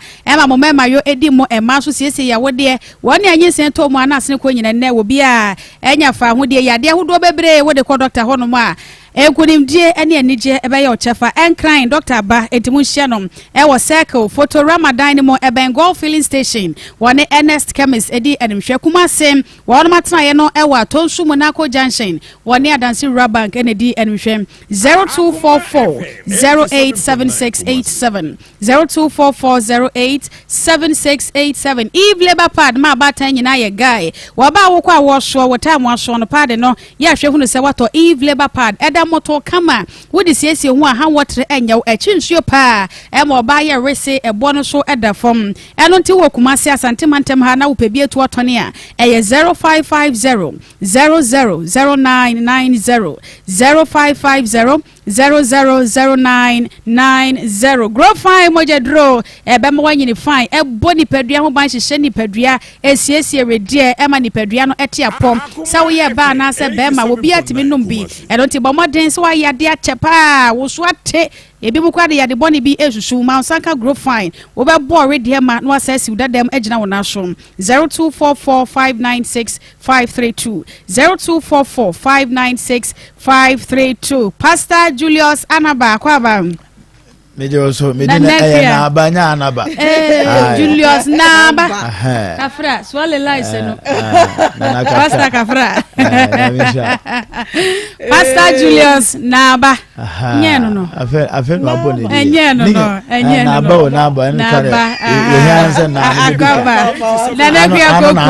Speaker 2: mo mema yo edi mo ema so siesie ya wode woni anyi sento mo ana asene ko nyina ne wo bia enya fa ho de yade ahodo bebre wo de ko doctor hono mo a ekunimdie ene anije ebe ya ochefa enkran Dr. Ba etimu hyenom e wo circle photo Ramadan mo Ebengol filling station wone Ernest Chemist edi enimhwe kuma sem won matna ye no e wa tonsu Monaco junction wone Adansi Rabank ene di enimhwe 0244 087687 0244 087687 Eve Labor Pad ma batan nyina ye guy waba wo kwa wo so wo time wo so no pad no ya hwe hunu se wato Eve Labor Pad moto kama wodi siesie ho a han wotre enya achinsuo pa e mo ba ye rese ebo no so edafom eno nti wo kumase asante mantem ha na wo pebie to otone a eye 0550 000990 0550 000990 grow fine moja draw bema wanyini fine boni pedua ho ban hye ni pedua esiesie redie ema ni pedua no ete apom sa wo ye ba na se bema wo bi atimi num bi enti bomoden so wa yade achepa wo so ate ebi mu kwade yade boni bi esusu ma sanka grow fine wo be bo redie ma no asasi udadam agina wo na so 0244596532 0244596532 Pastor Julius Anaba kwaba
Speaker 8: meje also medina na abanya anaba
Speaker 2: Julius Naba kafra swale lice no Pastor kafra Pastor Julius Naba nyeno no
Speaker 8: afen no abone
Speaker 2: nyeno no
Speaker 8: naba naba nkare yehanse na
Speaker 2: akaba na bia koko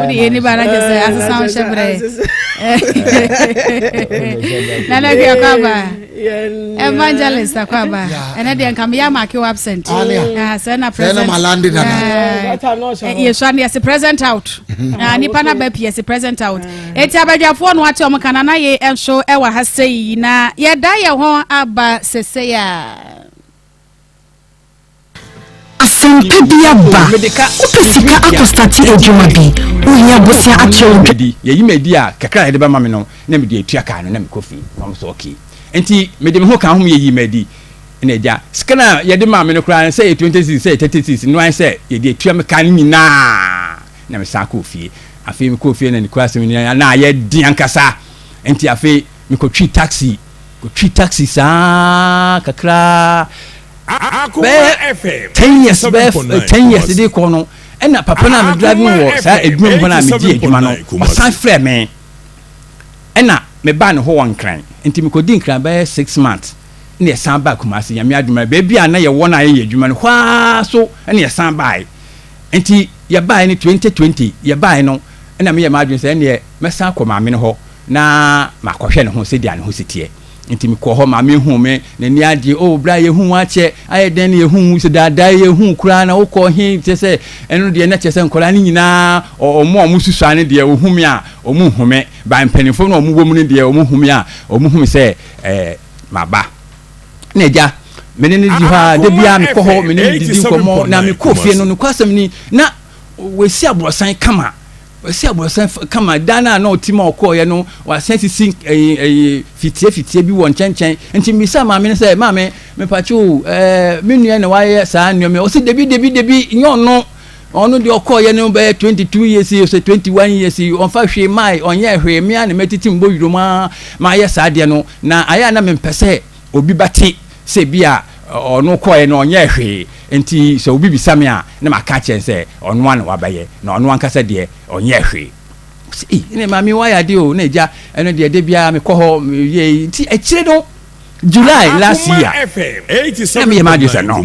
Speaker 2: odi eni bana kese asasa shebre na bia kaba evangelist akwaba ene de nkam ya mark you absent say na present
Speaker 9: malandi na
Speaker 2: yes one yes present out nipa na ba yes present out eti abadwafo no ate omkana na ye enso ewa ha sei na ye da ye ho aba sese ya
Speaker 10: asante bia ba opesika akostati ejuma bi ohia bosia atwe
Speaker 3: ye yimedi a kakra de ba ma me no na me de atua ka no na me kofi am so okay enti me de me ho ka ho ye yimedi na eja skana ye de ma me no kra say 26 say 36 no an say ye de atua me ka ni na na me sa kofi afi me kofi na ni kwase me na ye dian kasa enti afi me ko twi taxi sa kakra
Speaker 4: Akoma FM
Speaker 3: 10 years de ko no ena papa na me driving wo sa edwum ho na me di edwuma no osan frɛ me ena me ba ne ho wankran enti me ko di nkran ba 6 months ne san ba kuma se nyame adwuma ba bia na ye wo na ye edwuma no hwa so ene san ba enti ye ba ne 2020 ye ba no ena me ye ma adwuma se ene me san ko ma me ne ho na makɔhwɛ ne ho se dia ne ho sitie enti me ko ho ma me hu me ne ni ade o bra ye hu ache aye den ye hu se dada ye hu kura na wo ko hin te se enu de na che se nkora ni nyina o mo susua ne de o hu me a o mu hu me ba mpanifo na o mu wo mu ne de o mu hu me a o mu hu me se maba na eja me ne di ha de bia me ko ho me ne di nkomo na me ko fie no kwasam ni na we si abrosan kama si abosan kama dana na otima okoye no wa sensi fitie bi won chenchen enti misa ma me say ma me pacho me nua na waye sa nua me o se debi nyo no onu de okoye no be 22 years o se 21 years on fa hwe mai onye hwe me na metiti mbo yiroma ma ye sa de no na aya na me mpese obi bati se bia onu koye no onye hwe enti so obi bisame a na maka chen se onu an wabaye na onu an kasa de onye hwe ne mami waya de o na eja eno de bia me ko ho ye ti ekire no July last year na me ma de se no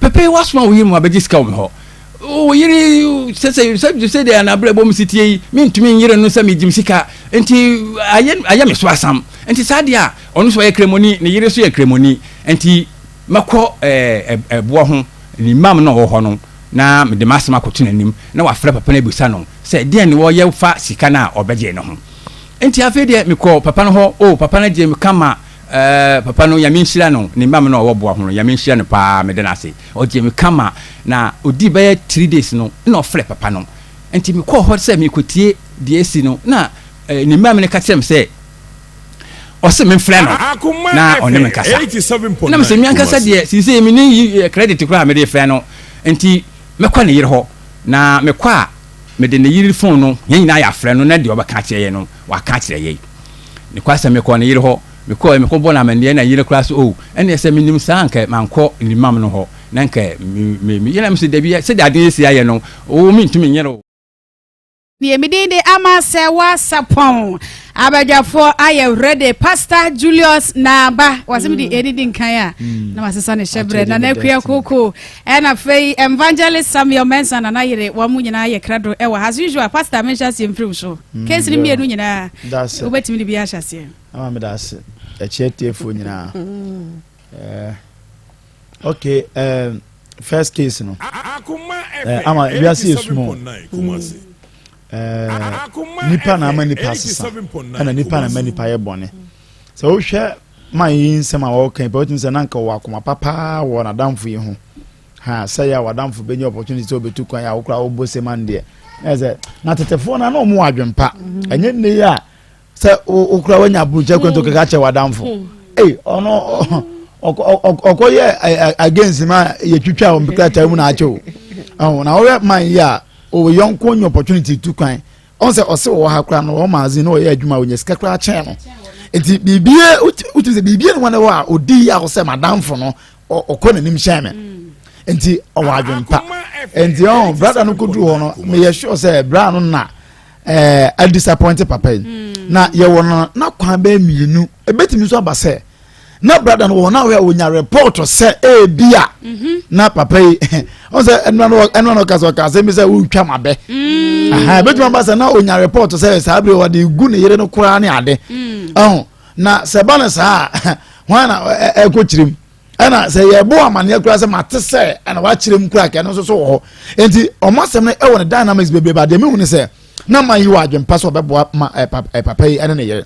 Speaker 3: pepe was one we mu abejiska me ho o yiri se de na brebo mu sitie me ntumi nyire no se me jimsika enti aye me so asam enti sadia onu so ye kremoni ne yire so ye kremoni enti mako ebo ho ni mam no ho no na me de masema koto nanim na wa frɛ papa na ebusa no sɛ de ne wo ye fa sika na obeje no ho enti afi de me ko papa no ho o papa na je me kama papa no ya menhyira no ni mam no wo bo ho no ya menhyira no pa me de na ase o je me kama na odi ba 3 days no na ofrɛ papa no enti me ko ho sɛ me kotie de esi no na ni mam ne ka kyerɛ me sɛ o se me mfrɛ no na one me kasa na me se me ankasa de sisi me ni credit kura me de frɛ no enti me kwa ne yire ho na me kwa me de ne yire phone no nyina ya frɛ no na de obaka kyerɛ ye no wa ka kyerɛ ye ne kwa se me kwa ne yire ho me ko bona me ne na yire kura so o ene se me nim sa anka mankɔ ni mam no ho na anka me yena me se de bia se de ade esi aye no o me ntumi nyere o
Speaker 2: ni emidinde ama Serwaa Sarpong abadwafo aye ready Pastor Julius Naba wasimdi edidin kan ya na masesa ne shebre na nakua koko ena fei evangelist Samuel Mensa na yire wa mu nyina ye krado e wa as usual pastor mention sim free so case ni mienu nyina obetimi bi ahase
Speaker 8: ama me das e chietiefo nyina okay first case no ama we are see small nipa na ama nipa sesa ana nipa na ma nipa ye bone
Speaker 9: so wo hwe man yi nsem a wo kan but nsem na nka wo akoma papa wo na damfo yi ho ha say ya wadamfo be opportunity obetu kwan ya wo kra wo bose man de eze na tetefo na mo adwempa enye ne ya say wo kra wanya buja kwento keka che wadamfo ono okoye against ma ye twitwa o mbika ta mu na acho na wo man ya o yonko nyo opportunity tu kwan on say ose wo ha kra no wo mazi no ye adwuma onye sika kra che no enti bibie utuze bibie no wana wa odi ya wo say madamfo no okona nim shame enti owadwempa enti brother no kudu ho no me ye sure say bra no na a disappointed papa na ye wono na kwan ba mienu ebetimi so abase na brother no wona we onya report say bia na papa on say eno no kaso mi say wo twa mabe aha betimi abase na onya report say sabre wo de gu ne yere no kura ne ade na sebana sa wana ekochirim ana say ye bo amane kura say mate say ana wa chirem kura ke no so ho enti omasem no e won dynamics bebe ba de me hu ne say na man yi wa adwempa so bebo papa yi ene ne yere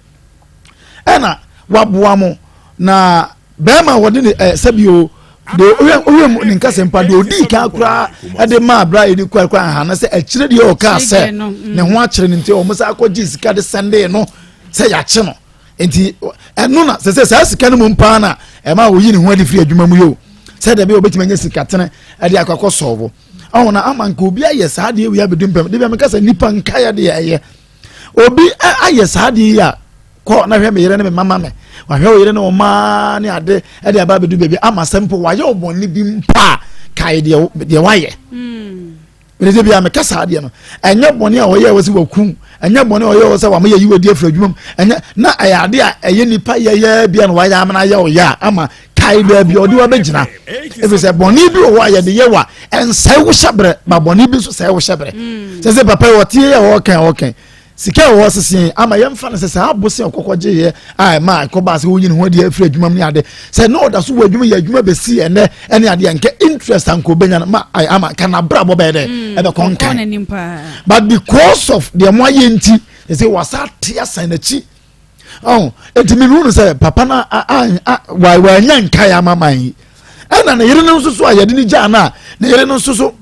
Speaker 9: ana waboa mo na bema wode ne sabio de owe ni nkase mpa de odi ka kura ade ma bra edi kwa ha na say akire de o ka say ne ho akire ne nti o mo say akoji sika de Sunday no say ya che no enti eno na say sika no mpa na e ma wo yi ne ho adi free adwuma mu yo say de be obetima nya sika tene ade akakọ solve na amanka obi aye saade wi abedum de be mekasa nipa nka ya de aye obi aye saade ya ko na hwe me yere ne mama me wa hwe yere ne o ma ne ade e de aba bedu bebi ama sempo wa ye obonni bi mpa kai de waye de bi amekasa ade no enye bonni a oye wasi wakum enye bonni oye wasa wa me ye yiwadi afra adwumam enye na aye ade a eye nipa ye bia no wa ya amana ya o ya ama kai baby odi wa begina if say boni bi o wa ye de yewa en sai wo hyebre ba boni bi so sai wo hyebre say papa wo tie ya wo kan sika wo sese ama ye mfa na sese abose okokoje ye ai ma ko ba se wo yin ho de afiri adwuma mu ade say no da so wo adwuma ye adwuma be si ene ade nke interest anko benya ma ai ama kana bra bo be de e be konkan but because of the mo ye nti say wasa tia san na chi etimi nu say papa na wa nyanka ya mama yi ana na yere no susu ayede ni ja na yere no susu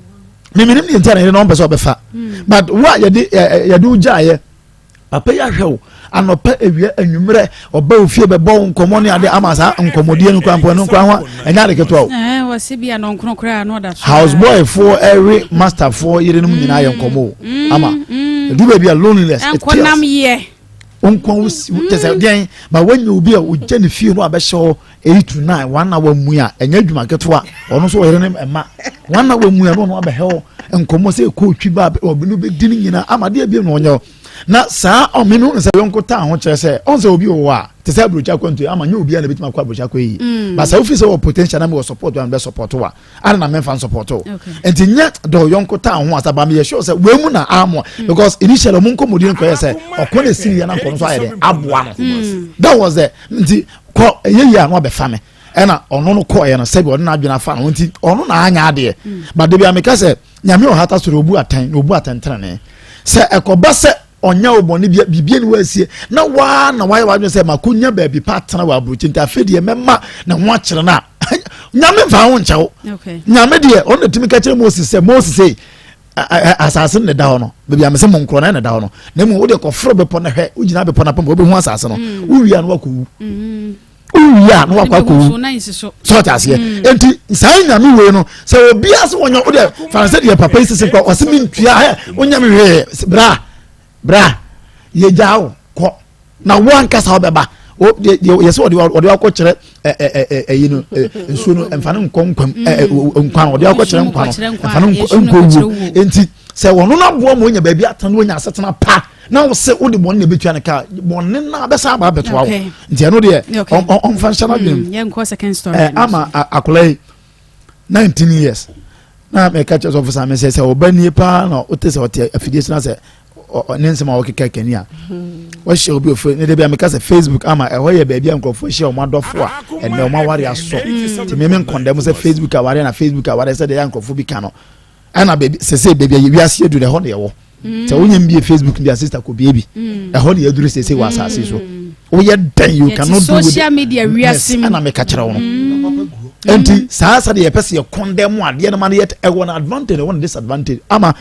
Speaker 9: miminim ni ntana yere no mpeso obefa but wa yede uja ye papa ya hwew anopa ewie anwumre oba ofie be bo nkomo ne ade amasa nkomodie no kwampo no kwa enya de keto
Speaker 2: wase bia no nkronkra no da
Speaker 9: house boy for every master for yere no nyina ye nkomo ama do be bia loneliness
Speaker 2: enkonam ye
Speaker 9: onkon tese den ba wanyu obi a ugye ne fie no abehye 8 to 9 wana wa mu a enya adwuma ketewa ono so yere ne ema wana wa mu a no abehye enkomo se ko twi ba obi no be dini nyina amade bia no onye na saa ominu nse yonko ta ho kire se onse obi wo a tese abrocha kwanto ama nya obi a na betima kwa abrocha kwa yi ba sa ofi se wo potential na me wo support wa be support wa ana na me fan support o enti nya do yonko ta ho asaba me ye sure se we mu na amo because initially mun ko modin ko ye se okone siri ya na nko so ayede aboa no that was the nti ko ye ya no be fa me ena ono no ko ye no se bi ono na adwena fa no nti ono na anya ade but de bi ameka se nyame o hata soro obu atan trane se ekoba se onya oboni bibie ni wasie na na waye wadwe se makonya ba bi partner wa abrochi nta afedie memma na ho akere na nyame fa ho nchewo nyame de on timi ka kire Moses say assassin ne da ho no bibia amese mo nkro na ne da ho no na mu wo de ko fro bepo na hwe ugina bepo na pambo obehu assassin no uwia no wakowu uwia no wakwakowu so tase enti sai nyame we no se obi ase wonya wo de fanse de papa isi se kwa osimi ntua he wonya me hwe bra ye jawo ko na wan kasa obeba o yeso odi akọ kire yinu nsu no emfane nkonkwam nkwan odi akọ kire nkwan emfane nkonwu enti se wono na boa mo nya baabi atan wo nya asetena pa na wo se odi mo na betua ne ka mo ne na besa ba betwa wo enti eno de on functional game
Speaker 2: ye nko second story
Speaker 9: ama akolai 19 years na me catch officer me say obani pa na otese ote affiliation na say Nsem a wokeka kania wo share obi ofre ne de bia meka se Facebook ama eho ye bia nkrofo share o madofo a ene o maware aso ti me condemn se Facebook aware na Facebook aware se de ya nkrofo bi ka no ana baby se baby ye wiase edu de ho ne ye wo se wonye mbie Facebook bia sister ko bia bi eho ne eduru se wa asase so we den you cannot do
Speaker 2: social media we are sim
Speaker 9: ana me ka kire wo enti saa de ye pese ye condemn ade na man yet e won advantage e won disadvantage ama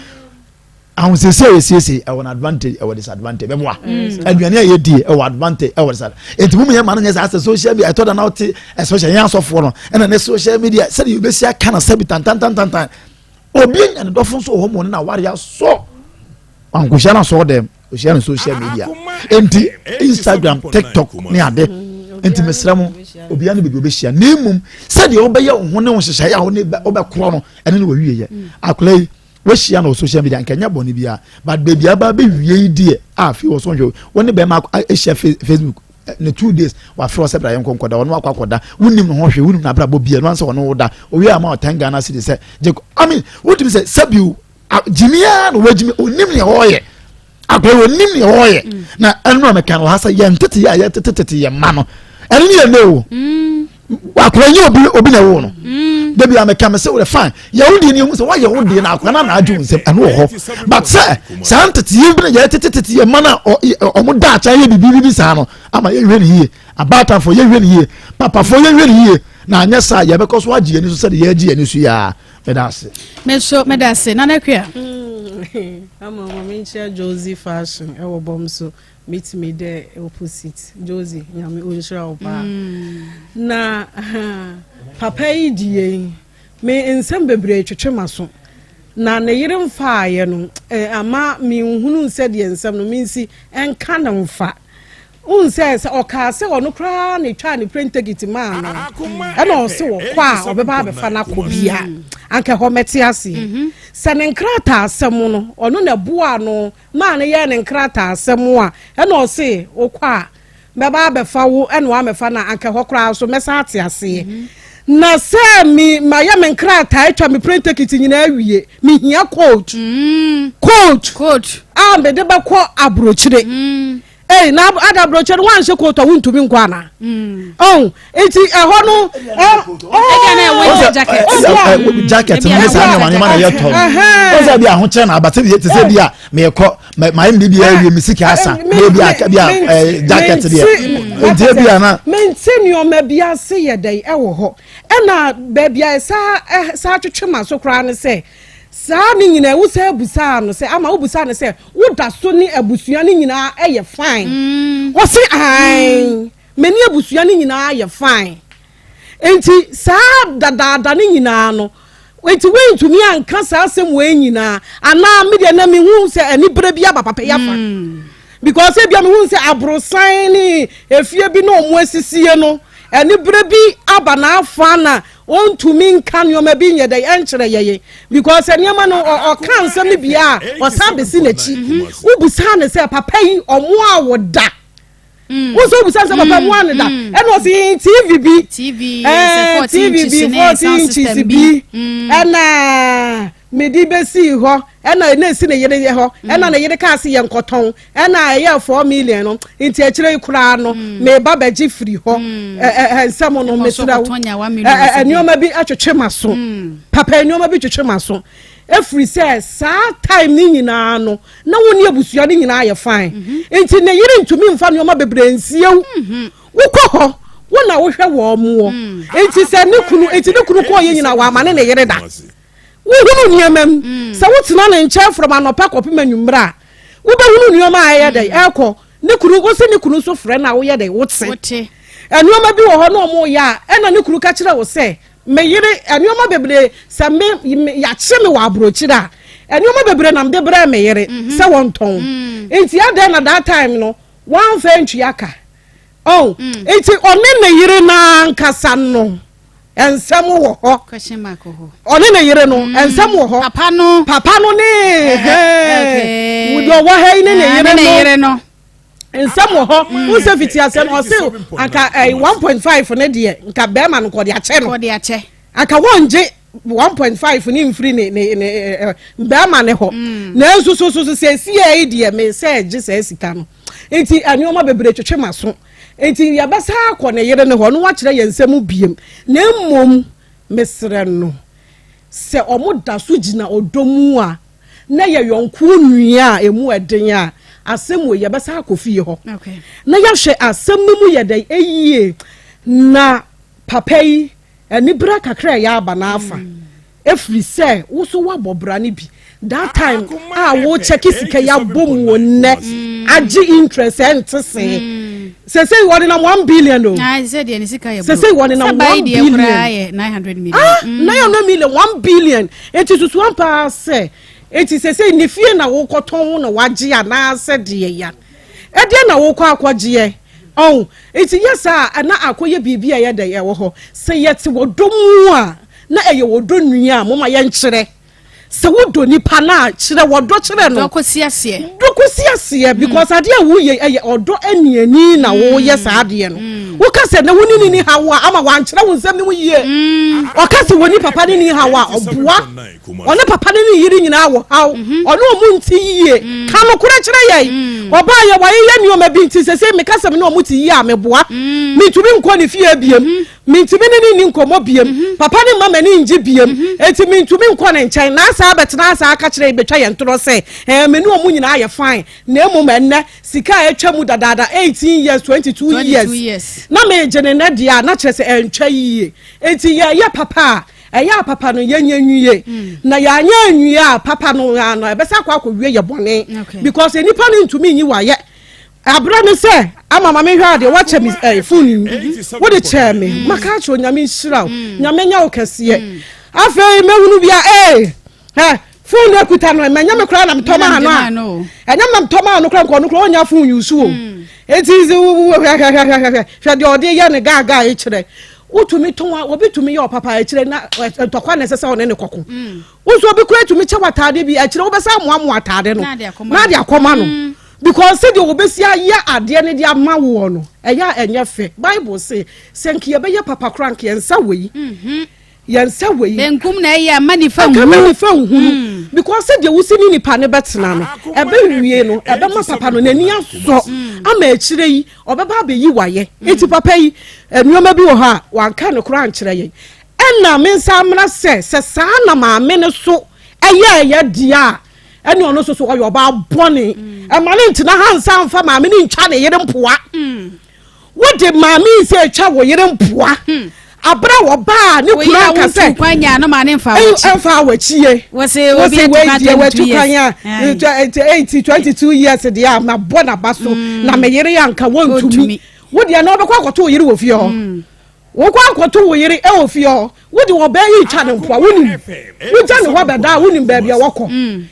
Speaker 9: ahun say e won advantage e won disadvantage be boa aduane ye die e won advantage e won disadvantage enti mu me man nya say social media I thought na out social yan so for no na na social media say you be see aka na sabi tan obi and do fun so ho mo na ware ya so an ko shana so dem o share social media enti Instagram TikTok ni ade enti mesramu obi anu be obi share nemum say de obeye ho ne ho hyehyɛ ya ho ne obekro no ene ne wawie ye akolai we share no social media nkanya boni bia but baby aba be wie die afi wo so hwe woni be ma share Facebook ne 2 days wa fro se bra yenko nkoda wono akwakoda wonim no ho hwe wonim na bra bo bia no anse wono woda owi ama otanga na city se I mean what you say sabiu jimia no wajimi onim ne hoye akwa onim ne hoye na enu me kan hasa ye ntete ya ye tetete ye ma no enu ne no akwa nye obi na wo no debi ameka me se we fine yahudi ni hu se wa yahudi na akwa na aju nsem eno ho but say santete ye bi na ye tetete ye ma na omo da acha ye bibi sa no ama ye hwe ni ye abata for ye hwe ni ye papa for ye hwe ni ye na anya sa ye bekoso agi ani so se de ye agi ani so ya medase
Speaker 2: na na kwa
Speaker 1: ama mama nchia Josie fashion e wo bom so meet me there opposite Josie nyame onshira opa na papa yi die me nsem bebre twetwe maso na ne yire mfa aye no ama mi nhunu nse de nsem no minsi enka na mfa unse se okase ono kra ne twa ne printagiti man no e na o se wo kwa obeba befa na kobia anke ho meti ase se ne nkrata asem no ono na bua no ma ne ye ne nkrata asem a e na o se wo kwa beba befa wo e na wa mefa na anke ho kra so mesa ate ase na se mi ma ya me nkrata etwa me printagiti nyina awie mi hia coach be de ba ko abrochire na ada broche no wan se ko to wuntumi nkwana enti eho no
Speaker 9: jacket me sa na ma na yeto o za bia ho che na abate bi te se bia me ekọ ma mbi bia awie misiki asa me bia aka bia jacket dia enti bia na
Speaker 1: mentenio ma bia se ye dai ewo ho na ba bia sa twetwema so kra ne se saa ni nyina wo se abusa no se ama wo busa no se wo da so ni abusua ni nyina eye fine wo se ai meni abusua ni nyina eye fine enti saa dada ni nyina no enti we ntumi anka saa asem we nyina ana me de na me hu se ani bra bia papa ya fa because e bia me hu se abrosan ni efie bi no omo asisie no ani bra bi aba na afa na on to mean can you maybe ye dey enchre ye because anyama no o kan sem bia o sabe si na chi wo busa ne se papa yi omo a woda wo so busa se papa mo an da e no si TV 14 inches bi na medi besi ho na na si na yere ye ho na yere ka se ye nkoton na ye 4 million no nti a kire kura no me baba gi free ho nsem no mesira enioma bi atwetwe maso papa enioma bi twetwe maso every say saa time ni nyina no na woni abusua ni nyina ye fine nti na yere ntumi mfa enioma bebre nsiew wokọ ho wona wo hwe wo mo nti se ne kunu ko ye nyina wa amane na yere da wo niamam se wotina na nche from anopa kopim anwumra wo be hunu nioma aye dey ekọ ne kunu wo se ne kunu so frɛ na wo ye dey wote anuoma bi wo ho na omo ya na ne kunu ka kire wo se me yire anuoma bebre se me ya kye me wa abrochira anuoma bebre na mde bre me yire se wonton enti ade na that time no wan fa ntwiaka enti one ne yire na nkasa no ensem wo ho
Speaker 2: question mark ho
Speaker 1: one na yire no ensem wo ho papa no ne wo do wo he ne yire no ensem wo ho wo se fiti asem o se anka 1.5 ne de nka be ma no ko de ache no aka wonje 1.5 ni mfiri ne be ma ne ho na ensu so se si e de me se je se sika no enti anyoma bebre twetwe maso enti ya basa akọ ne yere ne ho no wa kire yensem biem na mmom mesre no se omo da so gina odomu a na ye yonko nua emu eden a asɛm wo yɛbɛsa akɔfie hɔ na yɛhwɛ asɛm no mu yɛ dɛ ɛyie na papa yi anibra kakra yɛ aba na afa ɛfiri sɛ wo so woabɔbra no bi that time wo check sika ya bom wo nnɛ agye interest ɛnte se say wɔde na 1 billion o say wɔde na 1 billion 900 million 1 billion eti susu ampa sɛ eti say ne fie na wo kɔtɔn na wagye ana sɛ de ya ɛde na wo kɔ akɔgye oh eti yesa na akɔyɛ biribi a yɛ da yɛ wɔ hɔ sɛ yɛte wɔ dom a na ɛyɛ wɔ do nua mo ma yɛ nkyerɛ se wodo nipa na kyerɛ wodo kyerɛ no dokosiasie because ade a wo ye odo aniani na wo ye sa ade no wo ka se na woni ni hawa ama wan kyerɛ wo nsɛm ni wo yie o ka se woni papa ni hawa oboa one papa ni yiri nyina wo haw ono mu nti yie ka no kora kyerɛ ye oba ye wa ye ni o ma bi nti se me ka se me no mu ti yie a me boa me tumi nkɔ ne fie biem me tumi ni nkɔmɔ biem papa ni mama ni ngi biem eti me tumi nkɔ ne nkyɛn na sa betena sa aka kyerɛ betwa ye ntoro sɛ me no mu nyina ayɛ fine na emu enne sika etwa mu dadada 18 years 22 years na me gene na dia na kyerɛ sɛ entwa yie eti ye papa eya papa no yenya nwie na ya anya nwie a papa no no ebesa kwa akɔwie ye bɔne because enipa no ntumi nyi waye abra ne sɛ ama mama hwa de wache mi phone wo de che me maka cho nyame nhira nyame nya wo kɛse afei mehunu bia phone ekuta no manya me kra na mtoma hano anya me mtoma hano kra nko no onya phone yusu o etizi hwa de ode ye ne gaga e kire utumi tonwa obi tumi ye papa e kire na tokwa na sese one ne kokko uso obi kra tumi che watade bi e kire wo besa moamo atade no na de akoma no because say the obesia ya ade ne de ama wo no eya enye fe bible say senki ye be ye papa crank yensa wei yensa wei
Speaker 2: benkum na eya manifa
Speaker 1: hu because say the wusini nipa ne betena no ebe wie no ebe ma papa no nani aso ama ekire yi obeba be yi waye eti papa yi enuoma bi wo ha wanka ne kura nkire ye enna mensa amra se sa na ma me ne so eya dia eni ono so oyo ba bone e ma ne ntina hansa mfa ma me ne ntwa ne yere mpoa wo de ma me se twa wo yere mpoa abra wo ba ne kura ka se
Speaker 2: kwanya no ma ne mfa
Speaker 1: wachie
Speaker 2: wo se obi
Speaker 1: etukanya 22 years de ya na bona baso na me yere yanka wontumi wo de na obekwa akoto yere wo fie ho wo kwa akoto wo yere e wo fie ho wo de wo ba yi twa ne mpoa wo ni wo ja ne ho beda wo ni ba bia wokọ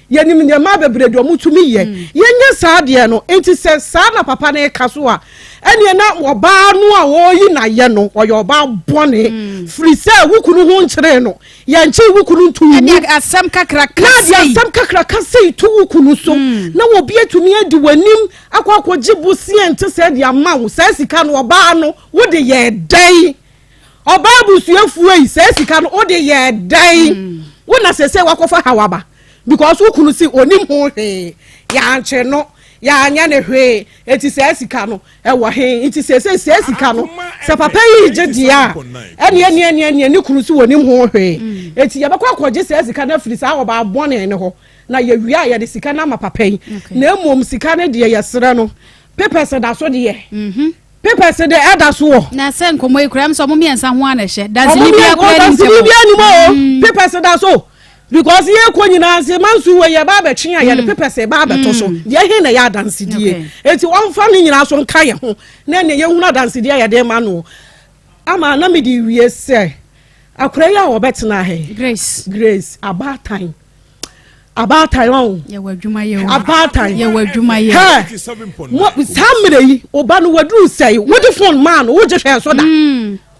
Speaker 1: ye nim ne ma bebrede omutumi ye yenye saa de no enti se saa na papa ne ka so a ene na wo ba no a wo yi na ye no wo yo ba bone free se wukunu ho nkyere no ye nche wukunu ntu
Speaker 2: ni asam kakra
Speaker 1: sei tu wukunu so na wo bia tumi adi wanim akwa gibusie ente se de ama wo se sika no wo ba no wo de ye dan oba busuafu yi se sika no wo de ye dan wo na se wakofa hawaba because wukunu si onim ho he ya nche no ya anya ne hwe eti se sika no e wo he eti se sika no se papa yi je dia ene ni kunu si wonim ho hwe eti ya bakwa akɔgye se sika na firi sa wo ba bɔne ne ho na ye wia ya de sika na ma papa yi na emom sika ne de ye sere no papers da so de ye papers de ada so
Speaker 2: na se nkomo ikuram so mo miensa ho anehye dazini bia kwa
Speaker 1: ni papers da so because ye ko nyina se mansu we ye ba ba twen ya de papers e ba ba to so de he na ya dance die eti won fa ni nyina so nka ye ho na ne ye huna dance die ya de ma no ama na me di wie se akura ya wo betena he grace about time on
Speaker 2: ye wadwuma ye
Speaker 1: about time
Speaker 2: ye wadwuma ye
Speaker 1: mo samre yi oba no wadru sei wo di phone man wo je hwe so da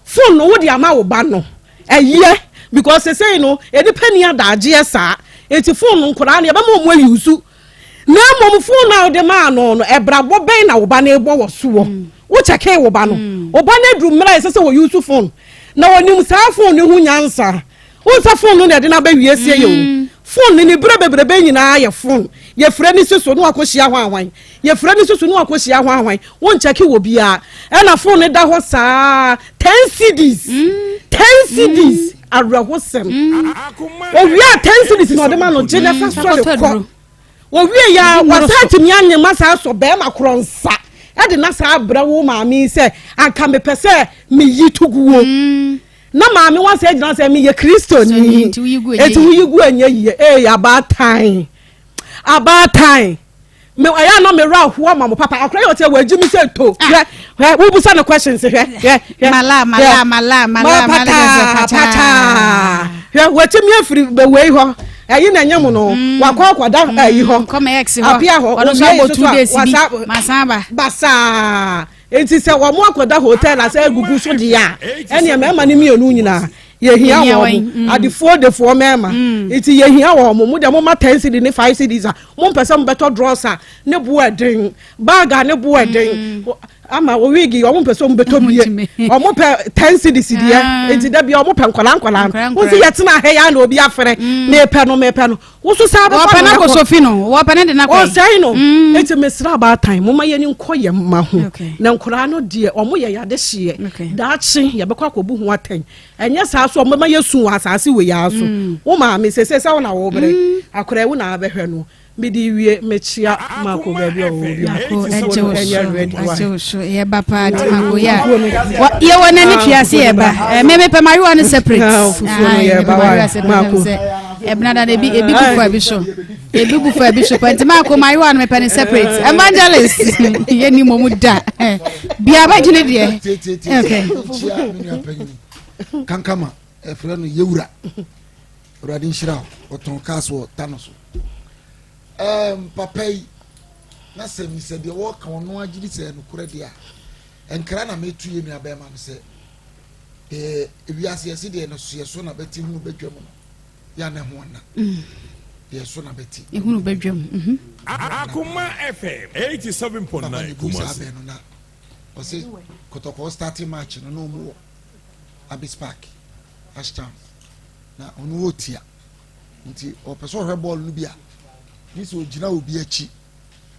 Speaker 1: phone no wo di ama wo ba no eye because they say no edi pani adaje esa eti phone nkora na eba mo ayusu na mo phone na de ma no ebrabo ben na wo ba na ebo wo so wo cheke wo ba no oba na drum mra ese se wo use phone na wonim sa phone ne hu nyansa wo sa phone no de na ba wiesie ye o phone ni bebrebe nyina ya phone ye frɛ ni soso no akohia ho anwan ye frɛ ni soso no akohia ho anwan wo ncheke wo bia e na phone ne da ho saa 10 CDs arahosem o wi a 10 CDs no de ma no Jennifer so de ko wo wie ya wasati mi anye masa so be ma kronsa e de na sa abra wo maami se anka me pese me yituguwo na maami wan se gina se me ye Kristo ni eti wu yigu anye ye about time me aya no me ra ho ma mo papa akra yo te wagi mi se to we bu sa no questions
Speaker 2: mala
Speaker 1: wati mi afiri be wei ho ayi na nyam no wakwakwada ayi ho
Speaker 2: come ex ho
Speaker 1: apia ho
Speaker 2: ono so go 2 days bi masaba
Speaker 1: basa enti se wo mo akwada hotel asa egugu so dia ene me ma ni mi onu nyina ye hia wo adifo defo mema enti ye hia wo mo de mo ma 10 cedi ni 5 cedis a mo pese mo beto drawser ne bo eden bag ne bo eden ama o wigi o mo pese mo beto bie o mo pe 10 cedis dia enti da bia o mo pe nkola wo si yetena he ya na obi afere me pe no wo so sa ba
Speaker 2: pa na ko sofi no wo pa na de na ko
Speaker 1: o sai no enti mesra about time mo ma ye ni nkoye ma ho na nkola no de o mo ye ya de hye da chi ye be kwa ko bu ho aten enye sa so mo ma yesu asase we ya so wo ma me sese sa wo na wo bere akora wo na abehwe no me di wie me chia mako ba bi o bi
Speaker 2: mako eje so ye ba pa di mako ya ye wona ni fiase ye ba me pe mayu on separate ye ba mako ebnada de bi ebi bu fa bi so penti mako mayu on me pe separate evangelist ye ni mo mu da bia ba gine de okay
Speaker 11: kankama efre no yewura radin shira oton kaso tanoso papai na se mi se de wo kan no agiri se no kure de a enkra na metu ye nua be ma se ewiase se de no so na beti hu bedwam no ya na ho na ye so na beti
Speaker 2: hu bedwam
Speaker 4: Akoma FM 87.9 Kumasi
Speaker 11: no na o se kotoko starting match no mu Abis Park Ashtown na onu otia nti o person hwe ball no bia this ogina obi achi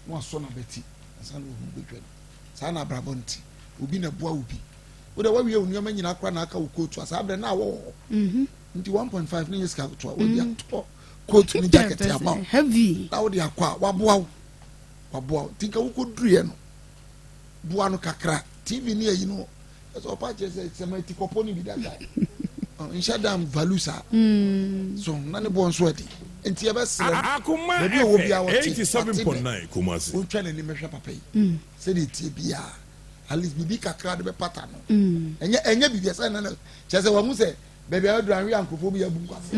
Speaker 11: no so na beti san ohu bedwa sa na brabo nti obi na boa obi wo de wawie onu ma nyina akra na aka wo coat asa abre na wo nti 1.5 ni yeska to wo bia to coat ni jacket ya ma
Speaker 2: heavy
Speaker 11: na wo de akwa waboa tinka wo kodure no boa no kakra TV ni ayi no so pache say semeti koponi bi that guy inshadam valusa so na ne bon so adi enti e be sere
Speaker 4: Akoma 87.9 Kumasi
Speaker 11: o twa ne ni mehwe papa yi se de tie bia at least bibi kakra de be pata no enye bibi say na chese wa mu se baby adu anwe ankofo bi abu kwase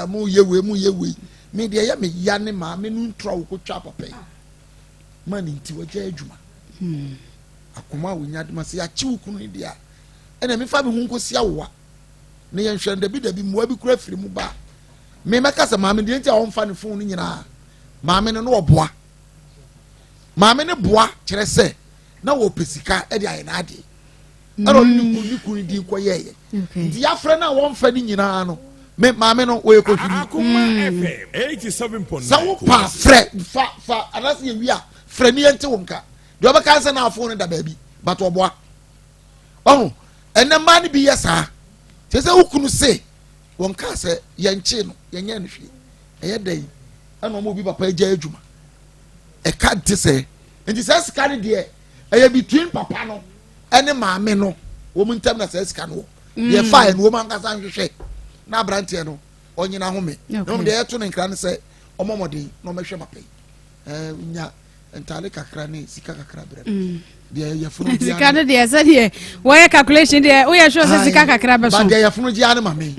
Speaker 11: mu yewe me de ya me ya ne ma me nu ntro wo kotwa papa yi man nti wo gya adwuma Akoma wo nya de ma se ya chi wo kunu dia ena me fa me hu nkosi awoa ne ye nhwe dabi muwa bi kura firi mu ba me meka se maame de nti a wonfa ne phone nyina maame ne no oboa maame ne boa kire se na wo pesika e de aye na ade ero ni kunu di koyeye nti ya fra na wonfa ne nyina no me maame no wo ekohiri
Speaker 4: Akoma FM 87.9
Speaker 11: sa wo pa fa anase ye wi a fra ni ente wonka de obeka se na phone da ba bi but oboa ene ma ne bi yesa sese ukunu se wonka se yenche no yenye no hwe eye dai ana mo bi papa eja adwuma e ka de se enti se sika ne de eye between papa no ene maame no wo mu ntam na se sika no ye fa e no wo mankasa nhwehwe na abrante no onyina home no de eto ne nkra ne se omomode no mehwe papa nya entale kakra ne sika kakra bre dia ya funu dia
Speaker 2: sika de esa de wo ye calculation de wo ye sure se sika kakra be so
Speaker 11: ba dia ya funu dia ne mame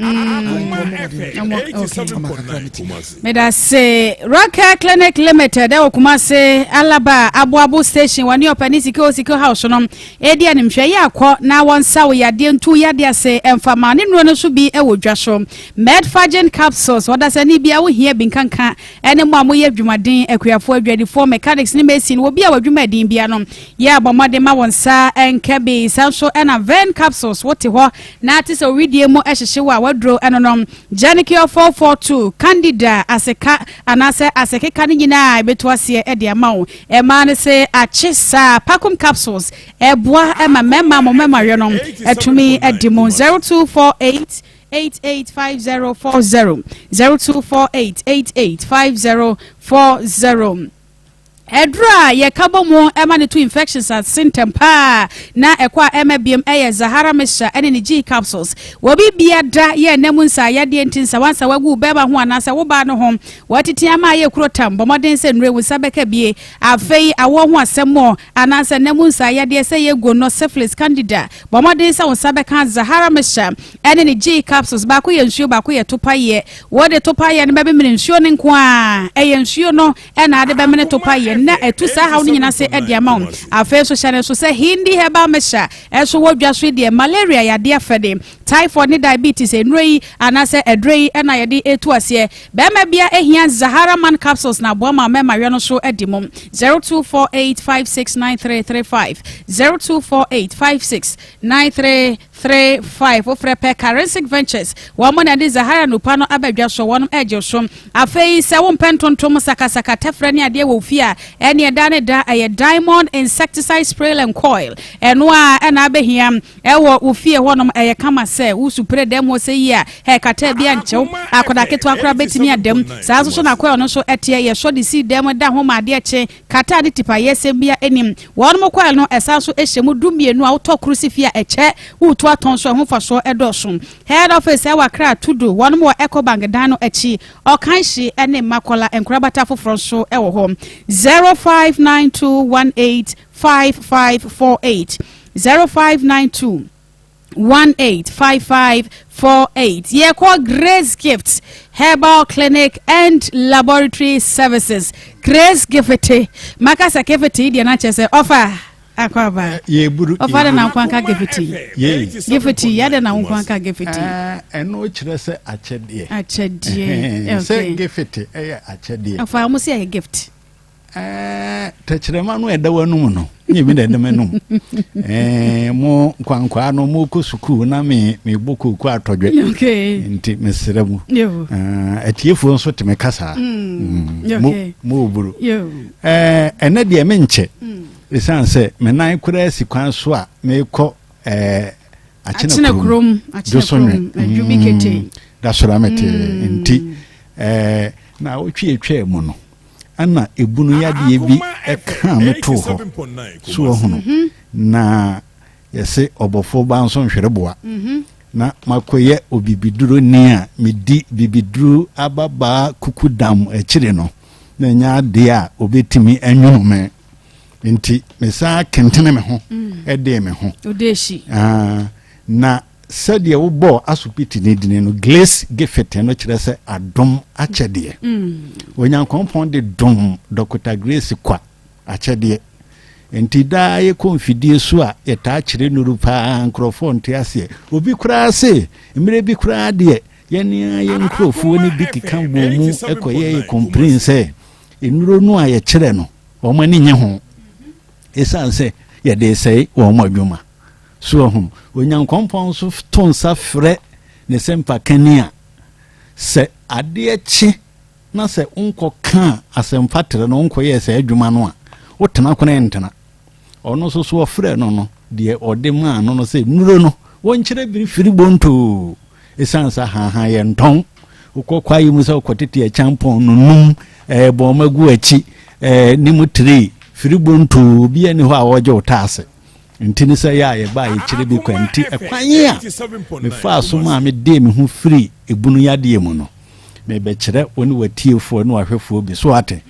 Speaker 2: me da se Rocker Clinic Limited e Kumasi Alaba Abuabu Station wani opani sika house no e dia ne mhwe ye akọ na wonsa wo yade ntu yade ase emfama ne no so bi e wodwa so Medfagen capsules wada se ni bia wo hia bi nkanka ene mo amoye adwumaden akuafo adwadi for mechanics ne mesin wo bia wadwumadin bia no ya de ma wonsa enkabe sanso ena vein capsules wote ho na ati so widie mo ehhehye wa wadro enonom Janicure 442 Candida aseka anase asekeka ne nyina beto ase e de ama wo e ma ne se achisa Pacum capsules e boa e ma mema mo mema hwe no etumi edimo 0248 0248885040 0248885040 Edra ye kabo mo ema ne two infections at symptom pa na ekwa ema biem eye Zahara Mesha ene ne G capsules wobi bia da ye nemunsa ya de ntinsa wansa wagu beba ho anasa wo ba no ho watiti ama ye krotam bomoden se nre wusa beka bie afei awo ho asemo anasa nemunsa ya de se ye go no syphilis candida bomoden se wusa beka Zahara Mesha ene ne G capsules ba ko ye nsuo ba ko ye topa ye wo de topa ye ne be me nsuo ne nko a eye nsuo no ena ade be me topa ye na etu sa hawo nyina se edi amount afa so chane so se hindi heba mesha eso wodwa so de malaria ya de afede typhoid ni diabetes enrei anase edrei na ye de etu ase be ma bia ehia Zahara man capsules na bo ma mema we no so edi mom 0248569335 0248569335 ofre pe currency ventures wo mo na de Zahara no pa no abadwa so wonom eje so afei se wo pentontom sakasaka tefre ni ade wo fia ene dane da a diamond insecticide spray and coil eno a na abehia ewo ofie honom eye kama se usupre dem wo se yia he kata bia nchew akoda keto akora betimi adem saa so na coil no so etie ye so de si dem da ho ma de eche kata de tipa yesem bia enim wonom coil no esa so ehyemu dumienu a woto crucifia eche utu aton so ho fa so edoso head office e wakra tudo wonom wo Ecobank dan no echi okanhye ene makola enkrabata foforo so ewo ho 0592185548 0592185548 ye call Grace Gifts Herbal Clinic and Laboratory Services Grace Gift makasa kefeti dia na chese offer akwaba
Speaker 12: ye buru
Speaker 2: offer na nkwanka gefeti
Speaker 12: ye
Speaker 2: gefeti ya na nkwanka gefeti
Speaker 12: eno kire se achedie
Speaker 2: okay
Speaker 12: se gefeti achedie
Speaker 2: offer mo se gift
Speaker 12: tachirema no edawa no no nyimi da dem no mo kwankwa no mo ko suku na me boku ku atodwe
Speaker 2: okay
Speaker 12: nti mesremu atiefo nso teme kasa mo buru ene de me nche esanse me nan kura sikwan so a me ko achina krom
Speaker 2: adwumikete
Speaker 12: da soramete nti na otwe mu no ana ebunu yade bi eka meto ho so hono na yese obofo ba nso nhwereboa na makoye obibiduro ni a medi bibiduro ababa kukudam ekire no na nya de a obetimi anwunu me nti mesa kentene me ho ede me ho
Speaker 2: odeshi
Speaker 12: na sadia wo bo asupiti ni dine no glace gefete no kire se adom achede onyankopon de dom Dr. Grace kwa achede enti da ye konfidie so a yeta kire nuru pa microphone te ase obi kura ase mire bi kura de ye ni ye microphone ni bi kikan bo mu ekoye complainse enuro no a ye kire no o mani nye ho esanse ye de sei wo madwuma so hum onyankompon so tonsa frɛ ne sempa kania se ade echi na se unko ka asempa tere no unko ye se adwuma no a wotena kona entena ono so so frɛ no de ode ma no se nuro no wonkyere biri firi bonto esansa ha ye nton ukokwa yi musa ukotete champon nunum bo magu achi ni mutri firi bonto bia ni ho a woje utase ntini se ya ye ba ye kire bi kwanti ekwan a me fa so ma me de me ho free ebunu yade mu no me be kire oni watiefo no ahwefo bi so ate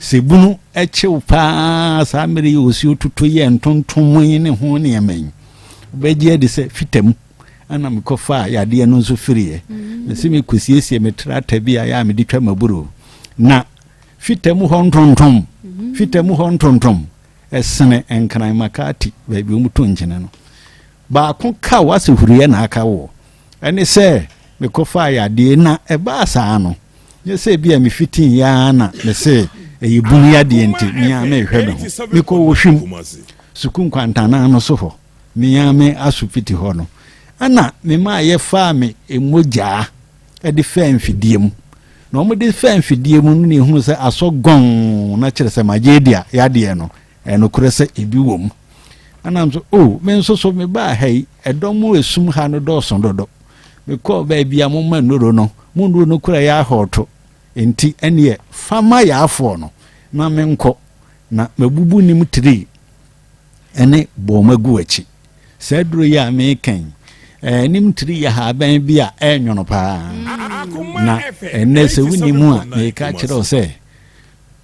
Speaker 12: se bunu echew pa sa mere ye osi otutu ye ntontom ne ho ne yemen obeje de se fitem ana me kofa yade no so free me se me kosiesie me trata bi ya me di twa maburo na fitem ho ntontom fitem ho ntontom esene enkran makati baby umuto njene no ba ko ka wase huriye na aka wo ene se me kofa ya de na eba sa no ye se bia me fitin ya na me se eyibunu ya de enti mi a me hwe no me ko wo hwim sukun kwantana no so ho mi a me asupiti ho no ana me ma ye fa me emoja e de fa mfidiem na omo de fa mfidiem no ne hu se asogon na kire se majedia ya de no eno kurese ebi wom anam so me nso so me ba hai edomo esum ha no do so dodo me call baby a moment no mundu no kura ya hoto enti ene fama ya afo no na menko na mabubu nim tiri ene bomagu achi saduro ya mekan nim tiri ya ha ban bia enwono pa na ene se wuni mu a me ka kire o se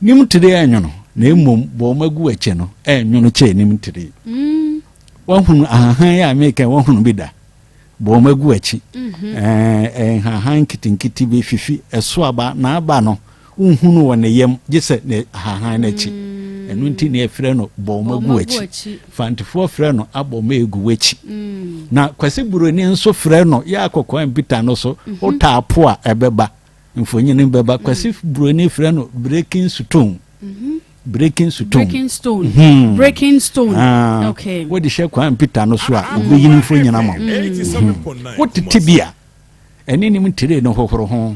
Speaker 12: nim tiri enwono na emom bomagu achi no enwono che nim tiri wahunu ahan ya mekan wahunu bida bomagu achi han kitinkiti be fifi eso aba na aba no unhunu wona yam gise ne han na chi enu nti ne efre no bomagu achi fantifo fre no abomegu wachi na kwase buroni nso fre no ya akokwa mpita no so otapo a ebeba mfonyine beba kwase buroni fre no breaking stone breaking stone
Speaker 2: okay
Speaker 12: what the share kwa mpita no so a obeyin mfonyina ma what tibia eni ni mtire no hohoro ho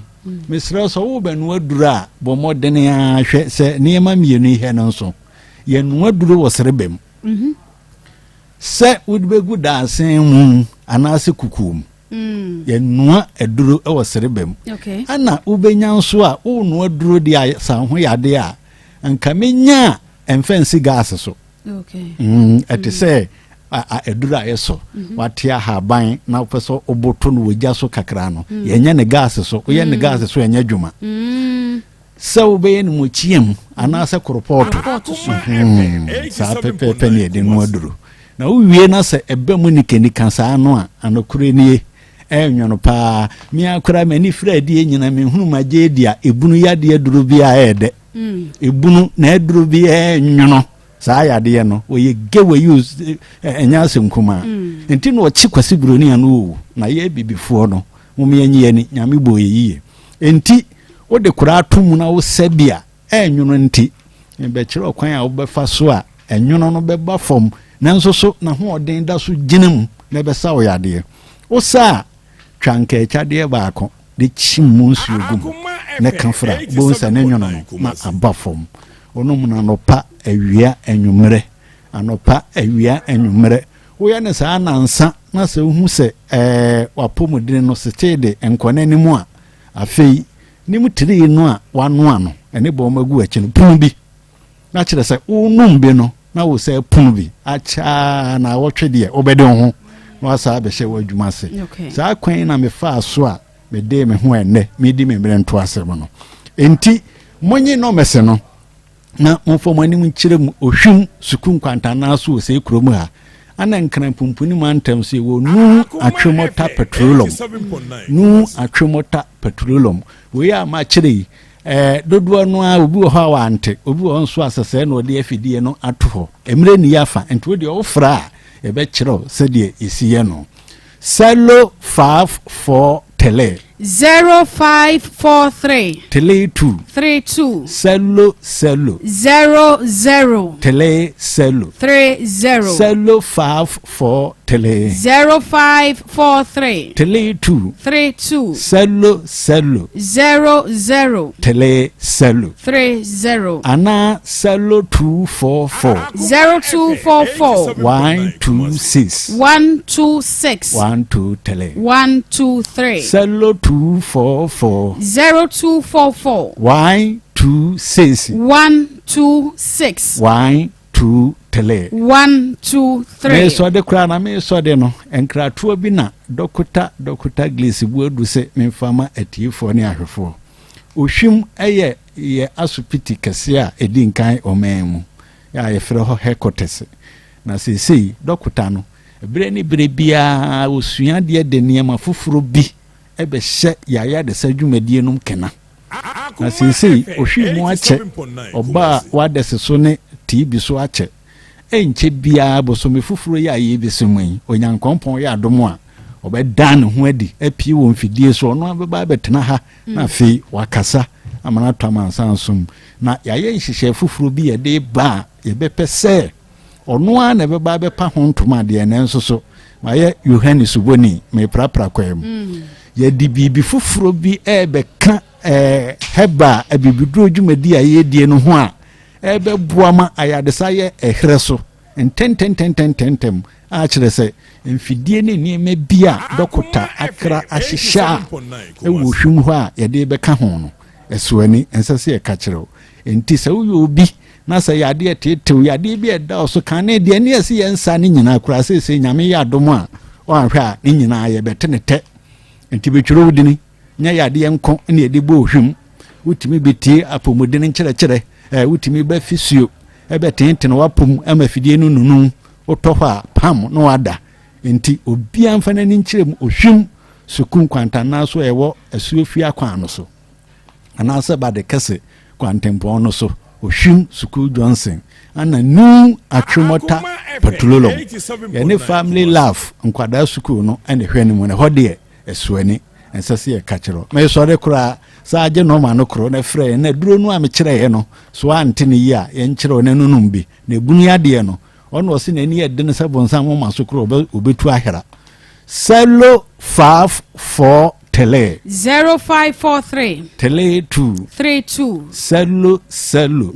Speaker 12: misra so wo banu adura bo modene a hwe se niema mienu ihe no so ye no aduru wo serebem se wudbegu dasen mu anase kukum ye no aduru e wo serebem
Speaker 2: okay
Speaker 12: ana ubenya nso a wo no aduru dia san ho yade a anka menya emfensi gas so
Speaker 2: okay
Speaker 12: ate say a edura yeso watia ha ban na peso oboto no wagya so kakra no yenya ne gas so ye ne gas so yenya dwuma so be ne mo chiem anase kropoto sa pepe ne de no aduru na uwie na se ebe mu nikeni kansa no a anokure nie enwono pa mi akura mani fradi enyina me hunu magye dia ebunu yade aduru bia ede ebunu na aduru bia enwono saa yade no we gewe use enya semkuma enti no chi kwase buroni anu na ye bibifo no mum yenye ni nyame boye yiye enti wo de kura atum na wo sabia enwono nti be kire okwan a wo befa so a enwono no beba fom nanso so na ho odin da so ginam na be sa wo yade wo sa twanka echade baako de chimu nsuogum ne kanfra bonsa ne nwono no ma abafom onum na no pa awia enwumere anopa awia enwumere wo ya ne sa nansa na se hu se wapomudine no setede enkonani mu a afei nim tiri no a wano ano ene bo magu achi no punu bi na kire se unum bi no na wo se punu bi acha na wotwede obede ho na wasa abehye wadwuma se sa kwan na me fa so a me de me ho enne me di me mere nto asem no enti monyi no mese no na mfomani mu nkyire mu ohwim sukun kwantana so se kromu ha ana nkran pumpuni mantem se wo nu atwemota petroleum we ya ma kire dodo no a obi wo ha wante obi wo nso asese na ode afidie no atoho emre ni yafa ento de ofra e be kire se de esiye no salo 54 tele
Speaker 2: 0543
Speaker 12: tele 2
Speaker 2: 32
Speaker 12: salo
Speaker 2: 00
Speaker 12: tele salo
Speaker 2: 30
Speaker 12: salo 54 tele
Speaker 2: 0543
Speaker 12: tele 2
Speaker 2: 32
Speaker 12: salo
Speaker 2: 00
Speaker 12: tele salo
Speaker 2: 30
Speaker 12: ana salo 244
Speaker 2: 0244
Speaker 12: 126
Speaker 2: 126
Speaker 12: tele
Speaker 2: 123
Speaker 12: salo 244
Speaker 2: 0244
Speaker 12: 126 tele
Speaker 2: 123
Speaker 12: me so de kra na me so de no enkratuo bi na dokota glisi bu edu se me fama atifo ne ahwefo ohwim eye ye asupiti kese a edi nkan omemu ya ye frɛ ho headquarters na sesei dokota no ebere ni bere bia osua de niema foforo bi ebe hye yaya de sadwumadie num kena na sesei ohwimu ache oba wadese so ne tibi so ache enche bia bosomi foforo ya ye besemui onyankompon ya adomo a obedan ho adi apie wo mfidie so no abeba betena ha na fe wakasa amana twamansansum na yaye nhihye foforo bi ye de ba ye bepese ono a na beba bepa ho ntoma de ne nso so maye Yohanes Boni me prapra kwam ye di bibi foforo bi ebeka heba abibidro dwumadi a ye die no ho a ebe buama ayadesa ye ehre so ententem kyerɛ sɛ mfidie ne nneɛma bi a dɔkota akra ahyehyɛ a ɛwɔ hwim hɔ a yɛde bɛka ho no ɛsoani ɛnsɛ sɛ yɛka kyerɛw enti sɛ woyɛ obi na sɛ yadeɛ tetew yadeɛ bi ɛda ɔso kan ne deɛ ne yɛsi yɛnsa ne nyinaa kora sɛ nyame yɛ adom a ɔanhwɛ a ne nyinaa yɛbɛte ne tɛ enti bɛtwerɛ wo dini nya yadeɛ nko ne yɛde bɔ ohwim wotumi bɛtie apɔmuden nkyerɛkyerɛ wotumi bɛfi suo ɛbɛtenten wapom ama fidie no nunu wotɔ hɔ a pam no wada enti obia mfa n'ani nkyerɛ mu ohwim sukuu kwantana so ɛwɔ asuo fie akwan no so anaasɛ bade kɛse kwantempɔn no so ohwim sukuu Johnson ana nu atwomota patulolom yɛne family love nkwadaa sukuu no ɛne hwɛ ne mu ne hɔ deɛ ɛsoani ɛnsɛ sɛ yɛka kyerɛ mɛ sɔre koraa saa agye nɔɔma no korɔ na frɛ na duro no a mekyerɛeɛ no so ante ne yi a yɛnkyerɛ ne nonum bi na ebunu adeɛ no ɔno ɔse n'ani yɛde ne sɛ bonsam moma so korɔ obɛtu ahera Selo 54 tele
Speaker 2: 0543
Speaker 12: tele 2
Speaker 2: 32
Speaker 12: Selo
Speaker 2: 00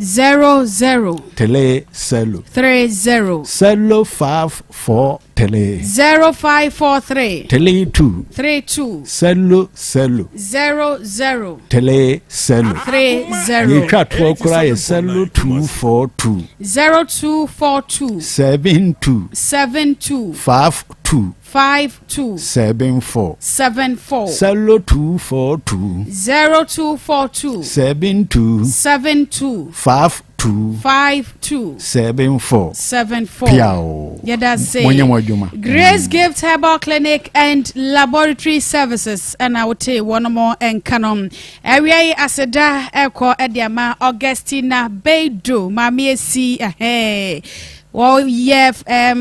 Speaker 12: tele Selo
Speaker 2: 30
Speaker 12: Selo 54 tele
Speaker 2: 0543
Speaker 12: tele 2
Speaker 2: 32
Speaker 12: Selo
Speaker 2: 00
Speaker 12: tele Selo
Speaker 2: 30
Speaker 12: yɛtwa toɔ koraa yɛ Selo 242
Speaker 2: 0242
Speaker 12: 72 52
Speaker 2: 74
Speaker 12: Selo 242
Speaker 2: 0242
Speaker 12: 72 52 74 Piao.
Speaker 2: Grace Gift Herbal Clinic and Laboratory Services and I would say one more and canon area aseda eko ediama Augustina Beido mami si well, yeah,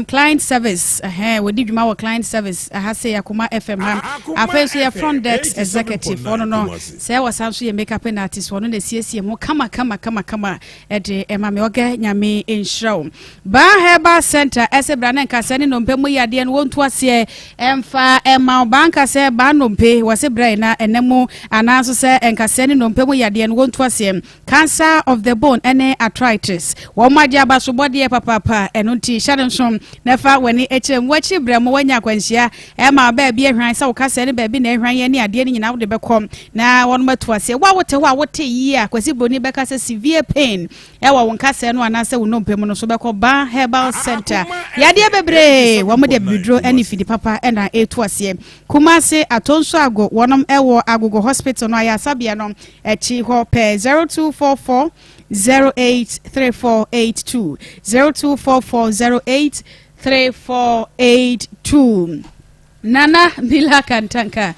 Speaker 2: client service. We did our client service. I say Akoma FM. I first say front desk executive. No. Say was also a makeup artist. One on the CSC. Mo come. At the Mami Oge Nyame in show. Bar Herbal Center. Ese Branen Kasani no pe mo yade en won to ase emfa Emma banka se ba no pe wase braina enemo anaso se enkasani no pe mo yade en won to ase cancer of the bone ene arthritis. Wo ma dia ba so body papa enunti shadensom nefa wani echem wachi bremo wanya kwanhia ma ba bia hwan sa wo kasa ne ba bi na hwan ye ne ade ne nyina wo de bekom na won matu ase wa wote ho a wote yi a kwasi boni beka se severe pain wa won kasa no ana se wo no mpem no so beko ba herbal center ya de bebre wo mo de bidro ani fidi papa na etu ase kuma se atonso ago wonom ewo agogo hospital no aya sabia no echi ho pe 0244 083482 0244083482 Nana Bila Kantanka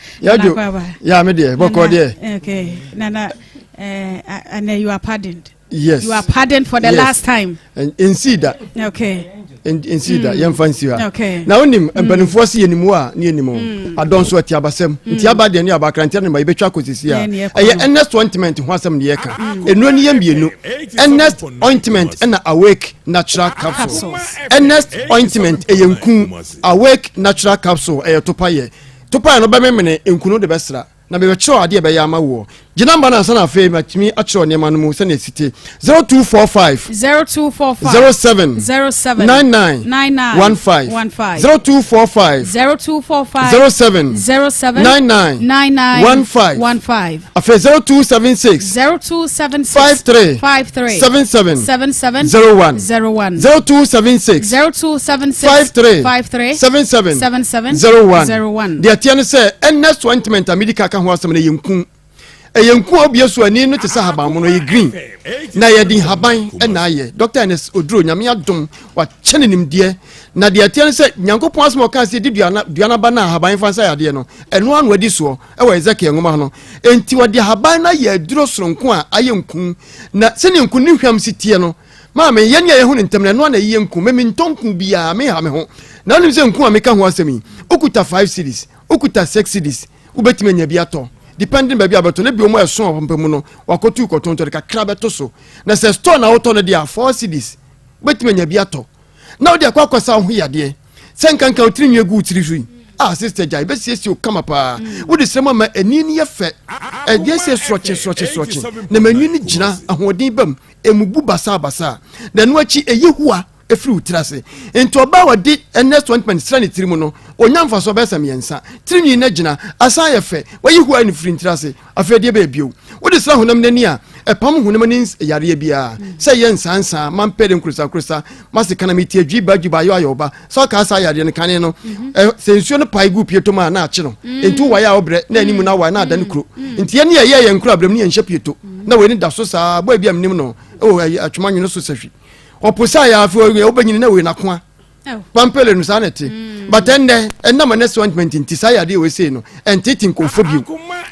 Speaker 13: ya me de boko de
Speaker 2: okay Nana and you are pardoned.
Speaker 13: Yes,
Speaker 2: you are pardoned for the last time
Speaker 13: and see that
Speaker 2: okay
Speaker 13: in see that yam fancy
Speaker 2: okay
Speaker 13: now nim empanifo se yenimu a ne yenimu adonso ati abasem nti abade ne abakrantia ne ba betwa kosisi a earnest ointment ho asem ne yeka enu ne yamienu earnest ointment na awake natural capsules earnest ointment eyenku awake natural capsule topaye no ba memene enkunu de besra na be chiro ade be ya mawo gina mba na sana fe matimi a chiro ne manu se na site 0245 07 99 15 0245 07 99 15 afa 0276 53 77 01 0276 53 77 01 the atiane say next ointment medical kan ho asem na yenku obiesu ani no te sa haban mo no ye green na ye din haban na ye Dr. Ernest Oduro nyame adom wa chene nimde na de atiane say nyankopon asem o kan se di duana ba na haban fansa ya de no eno anu adi so e wa Ezekiel ngoma no enti wa de haban na ye aduro soronko a ayenku na se ne nku ni hwam sitie no ma me ye ne ye hu ntem na no na ye nku me ntonku bia me ha me ho na nim se nku a me ka ho asemi okuta 5 series okuta 6 series ubetime nya bia to depending baby abeto na bi o mo eso opempemu no wakotu kotonto de kakra beto so na se store na auto no dia 4 cedis ubetime nya bia to na odi akwakwasa ho yade senkanka otiri nwegu utiri hwi sister jai be sie o kama pa wo de sema ma ani ni ye fe de se sroche na manu ni gina ahoden bam emubu basa na no achi eyehuwa efiri utirase enti oba wadi next ointment sra ne tirimu no onyamfa so besa miensa tirinyi na gina asan ye fe wayi huwa ne firi ntirase afede be bio wodi sra honam nani a epam honam ni yare bia se ye nsansa man pede nkrusa masika na meti adwi ba yo ayoba so ka asa yare ne kane no sensuo no pai gu pieto ma na ache no enti wa ya obre na animu na wa na ada ne kuro enti ye ne ye nkru abram ne nhye pieto na we ni da so saa bo bia mnim no atwuma nyi no so sahwi oposa ya afi obanyini na we na ko pampele no sanete but enda next ointment nti sayade we say no entiti nkofobio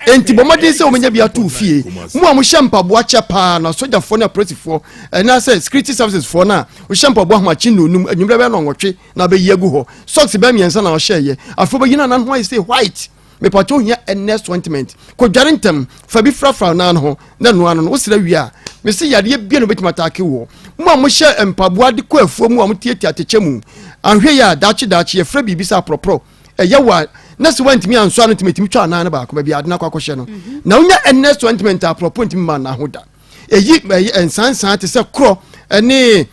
Speaker 13: enti bomade se omenya bia to fie mu am hyempa bo acha pa na soja fo na police fo na say security services fo na o hyempa bo ahmachi no num anwumre be no nwotwe na be yegu ho socks be miensa na o hyeye afo be yina na ho say white me pacho hia next ointment ko dwarentem fa bi frafra na no na no ano no wo sira wi a me se yade bia no betima taake wo mu am hye empaboa de ko afuo mu am tietia teche mu anhwe ya dachi ye fra bibisa propro eyewa na se wantimi anso anu timetimi twa na ba ko bia adena kwakɔhye no na unya next ointment a propro ntimi ma na hoda eyi ensansan te se kro ne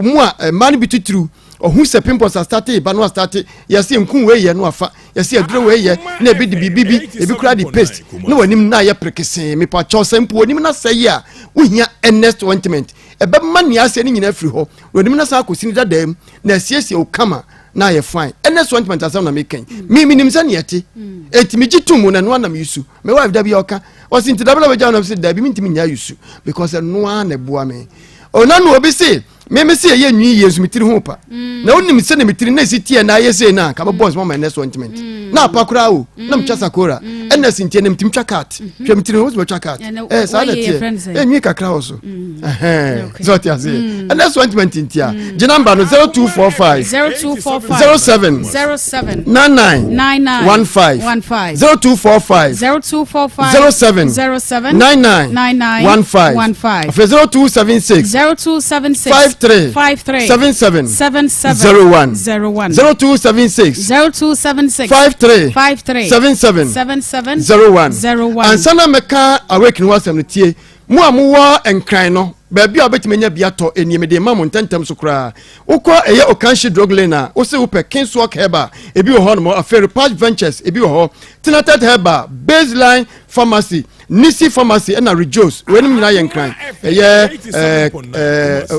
Speaker 13: mu a man bituturu ohun se pimples start ba no start yesi nkun we ye no afa yesi aduro we ye na ebi de bibi ebi kura di paste no wanim na ye prekese me pa cho sempo wanim na sey a uhia next ointment ebe man ya se ni nyina firi ho wanim na sa akosini dadam na asiesie o kama na ye fine next ointment asam na me kan mi nim se na yete etimi gitumu na no na me yusu me wife da bi oka o sinti da bla be ja na se da bi mi ntimi nya yusu because no na bua me ona no obi se me se ye nwi yesu mitiri ho pa na onim se na mitiri na sitie na ye se na ka bo boss mama next ointment na apakura o na mchasa kora ena sintie na mtimcha cat hwe mitiri ho so cat sa na tie nwi kakra o so so tie ase next ointment ntia je number no 0245 07 99 15 0245 07 99 15 0276 53 77 01 0276 53 77 01 ansana meka awaken wasam no tie mu amuwa enkran no baabi a obetimenya biato eniemede ma mo ntentem so kra ukọ eye okanshi drug lane a wo se wo pe Kingswalk Herba ebi wo ho no afere Patch Ventures ebi wo ho Tinated Herba Baseline Pharmacy Nisi Pharmacy and Rejoice wenim nyina ye nkran eye